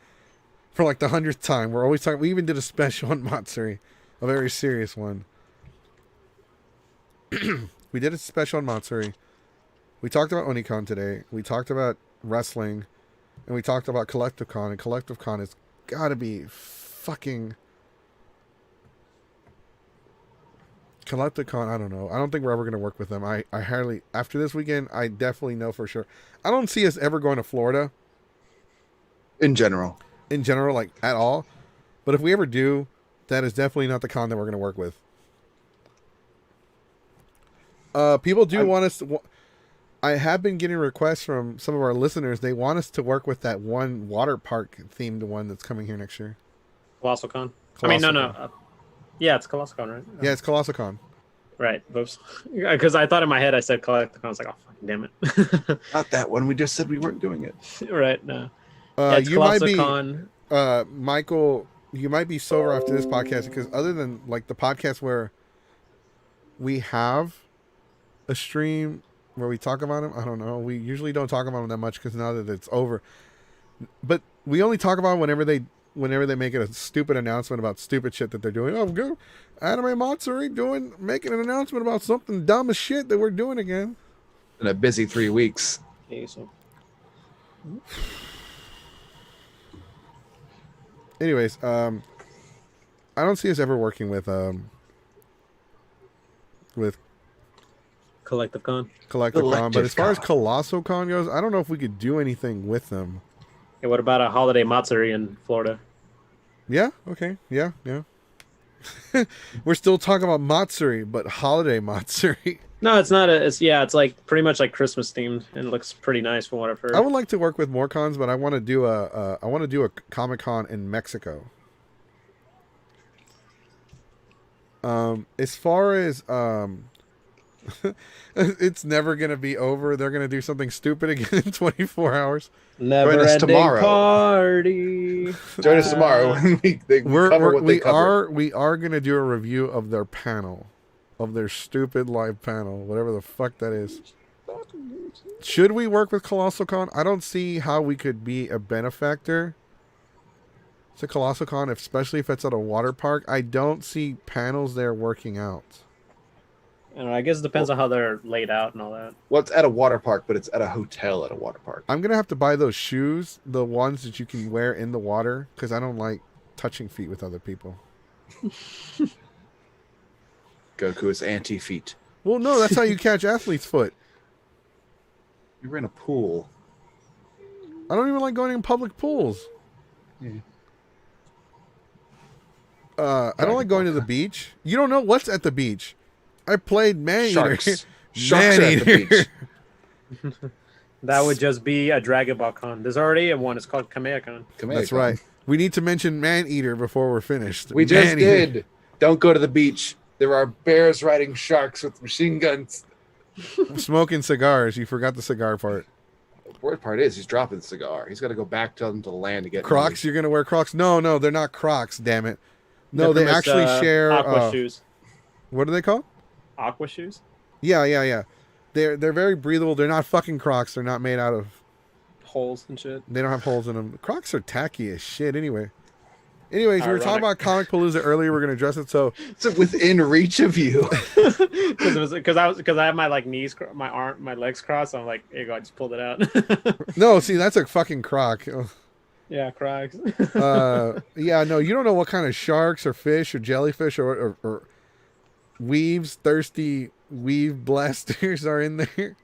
for like the 100th time, we're always talking. We even did a special on Matsuri, a very serious one. We did a special on Matsuri. We talked about Onicon today. We talked about wrestling, and we talked about CollectiveCon. And CollectiveCon has got to be fucking. CollectiveCon, I don't know. I don't think we're ever going to work with them. I hardly, after this weekend, I definitely know for sure. I don't see us ever going to Florida. In general. In general, like, at all. But if we ever do, that is definitely not the con that we're going to work with. People do want us to... I have been getting requests from some of our listeners. They want us to work with that one water park themed one that's coming here next year. ColossalCon. I mean, no. ColossalCon. Yeah, it's ColossalCon, right? Yeah, it's ColossalCon. Right. Whoops. Because I thought in my head I said CollectorCon. I was like, oh, fucking damn it. Not that one. We just said we weren't doing it. Right. No. Yeah, it's You might be... ColossalCon. Michael, you might be sober after this podcast because other than like the podcast where we have a stream where we talk about him, I don't know. We usually don't talk about him that much because now that it's over. But we only talk about whenever they make it a stupid announcement about stupid shit that they're doing. Oh, go Anime Matsuri making an announcement about something dumb as shit that we're doing again. In a busy 3 weeks. Yeah, so. Anyways, I don't see us ever working with Collective Con. Collective Con, but as far as Con. Colossal Con goes, I don't know if we could do anything with them. Hey, what about a holiday Matsuri in Florida? Yeah, okay, yeah. We're still talking about Matsuri, but holiday Matsuri. No, it's not. It's like pretty much like Christmas themed, and it looks pretty nice from what I've heard. I would like to work with more cons, but I want to do a Comic Con in Mexico. As far as it's never gonna be over. They're gonna do something stupid again in 24 hours. Never Join us ending tomorrow. party. Join us tomorrow when they cover what they cover. We are gonna do a review of their panel, of their stupid live panel, whatever the fuck that is. Should we work with Colossal Con? I don't see how we could be a benefactor to Colossal Con, especially if it's at a water park. I don't see panels there working out. I don't know, I guess it depends on how they're laid out and all that. Well, it's at a water park, but it's at a hotel at a water park. I'm gonna have to buy those shoes, the ones that you can wear in the water, because I don't like touching feet with other people. Goku is anti-feet. Well, no, that's how you catch athlete's foot. You're in a pool. I don't even like going in public pools. Yeah. I don't like going to the beach. You don't know what's at the beach. I played Man Sharks. Eater. Sharks are at the beach. That would just be a Dragon Ball Con. There's already one. It's called Kamea Con. That's right. We need to mention Man Eater before we're finished. We just Man Eater. did. Don't go to the beach. There are bears riding sharks with machine guns. Smoking cigars. You forgot the cigar part. The worst part is he's dropping the cigar. He's got to go back to the land to get Crocs. You're gonna wear Crocs? No, they're not Crocs. Damn it. No, they Infamous, actually share. Aqua shoes. What are they called? Aqua shoes? Yeah. They're very breathable. They're not fucking Crocs. They're not made out of Holes and shit. They don't have holes in them. Crocs are tacky as shit anyway. Anyways, we were Ironic. talking about Comic Palooza earlier. We're going to address it. So, It's within reach of you. Because I have my like knees, my legs crossed. So I'm like, here you go. I just pulled it out. no, see, that's a fucking croc. Yeah, Crocs. Yeah, no, you don't know what kind of sharks or fish or jellyfish or weaves, thirsty weave blasters are in there.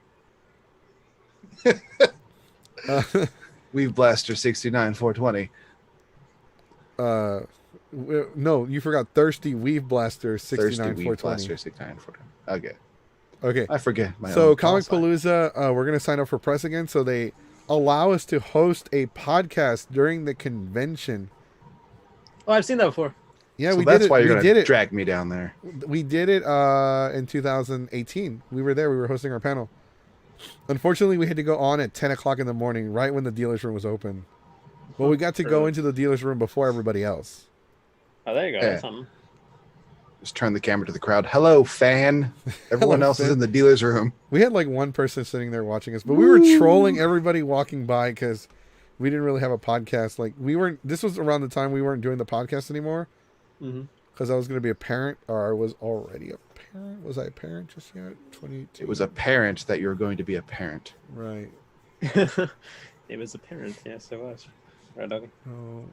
Weave Blaster 69 420. No, you forgot thirsty weave blaster 69 Thirsty Weave 420. Blaster 69 420. Okay. I forget my So own Comic call sign. Palooza, we're gonna sign up for press again. So they allow us to host a podcast during the convention. Oh, I've seen that before. Yeah, So we that's did it. why you're we did going to it. drag me down there. We did it in 2018. We were there. We were hosting our panel. Unfortunately, we had to go on at 10 o'clock in the morning, right when the dealer's room was open. Well, we got to go Really? into the dealer's room before everybody else. Oh, there you go. Yeah. That's something. Just turn the camera to the crowd. Hello, fan. Everyone Hello, else is fan. in the dealer's room. We had like one person sitting there watching us, but we were trolling everybody walking by because we didn't really have a podcast. Like we weren't. This was around the time we weren't doing the podcast anymore Mm-hmm. because I was going to be a parent, or I was already a parent. Was I a parent just yet? 22. It was apparent that you were going to be a parent. Right. It was apparent. Yes, it was. Right, doggy. Oh,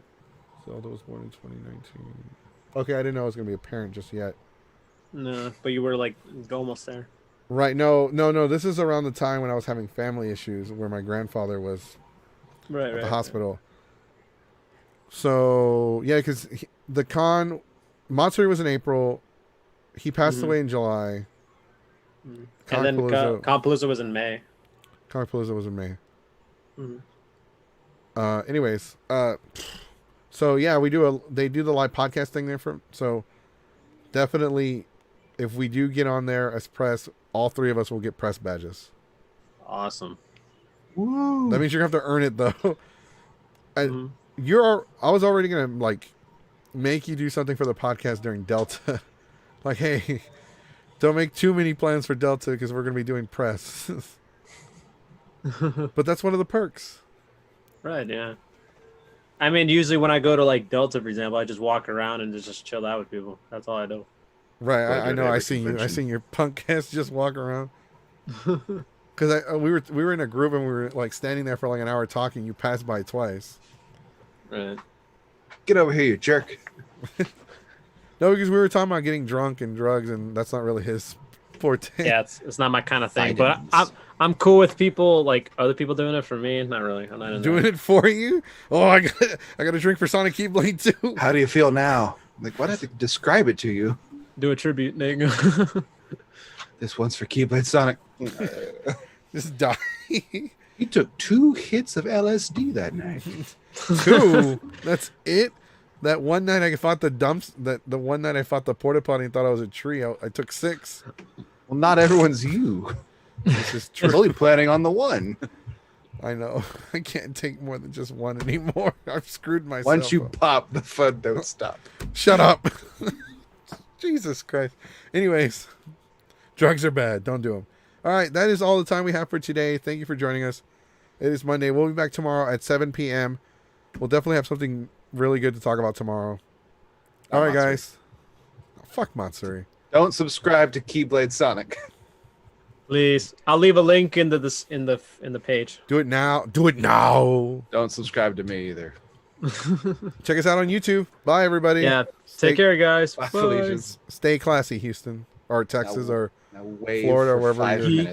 Zelda was born in 2019. Okay, I didn't know I was going to be a parent just yet. No, but you were like almost there. Right. No. This is around the time when I was having family issues where my grandfather was Right, at the hospital. So, yeah, because the con, Matsuri was in April. He passed away in July. And Comic then Palooza- Compalooza was in May. Comic Palooza was in May. Mhm. Anyways, so yeah, they do the live podcast thing there so definitely if we do get on there as press, all three of us will get press badges. Awesome. Woo. That means you're gonna have to earn it though. Mhm. I was already gonna like make you do something for the podcast during Delta. Like, hey, don't make too many plans for Delta because we're gonna be doing press. But that's one of the perks. Right, yeah. I mean, usually when I go to like Delta, for example, I just walk around and just chill out with people. That's all I do. Right, Like I at know. I every seen you. I convention. seen your punk ass just walk around. Because we were in a group and we were like standing there for like an hour talking. You passed by twice. Right. Get over here, you jerk. No, because we were talking about getting drunk and drugs, and that's not really his forte. Yeah, it's not my kind of thing. But Vitamins. I'm cool with people like other people doing it. For me, not really. I'm not into Doing it for you? Oh, I got a drink for Sonic Keyblade too. How do you feel now? Like, why do I have to describe it to you? Do a tribute, Nick. This one's for Keyblade Sonic. Just die. He took 2 hits of LSD that night. 2. That's it. That one night I fought the dumps. The one night I fought the porta potty and thought I was a tree. I took 6. Well, not everyone's you. This is I was true. only planning on the one. I know. I can't take more than just one anymore. I've screwed myself. Once you up. pop, the fun don't stop. Shut up. Jesus Christ. Anyways, drugs are bad. Don't do them. All right, that is all the time we have for today. Thank you for joining us. It is Monday. We'll be back tomorrow at 7 p.m. We'll definitely have something really good to talk about tomorrow. All right, guys. Oh, fuck Matsuri. Don't subscribe to Keyblade Sonic. Please, I'll leave a link in the page. Do it now. Do it now. Don't subscribe to me either. Check us out on YouTube. Bye, everybody. Yeah. Stay- Take care, guys. Bye, Bye. Felicians. Stay classy, Houston, or Texas, Now- or Now wave Florida, for wherever 5 you're- minutes.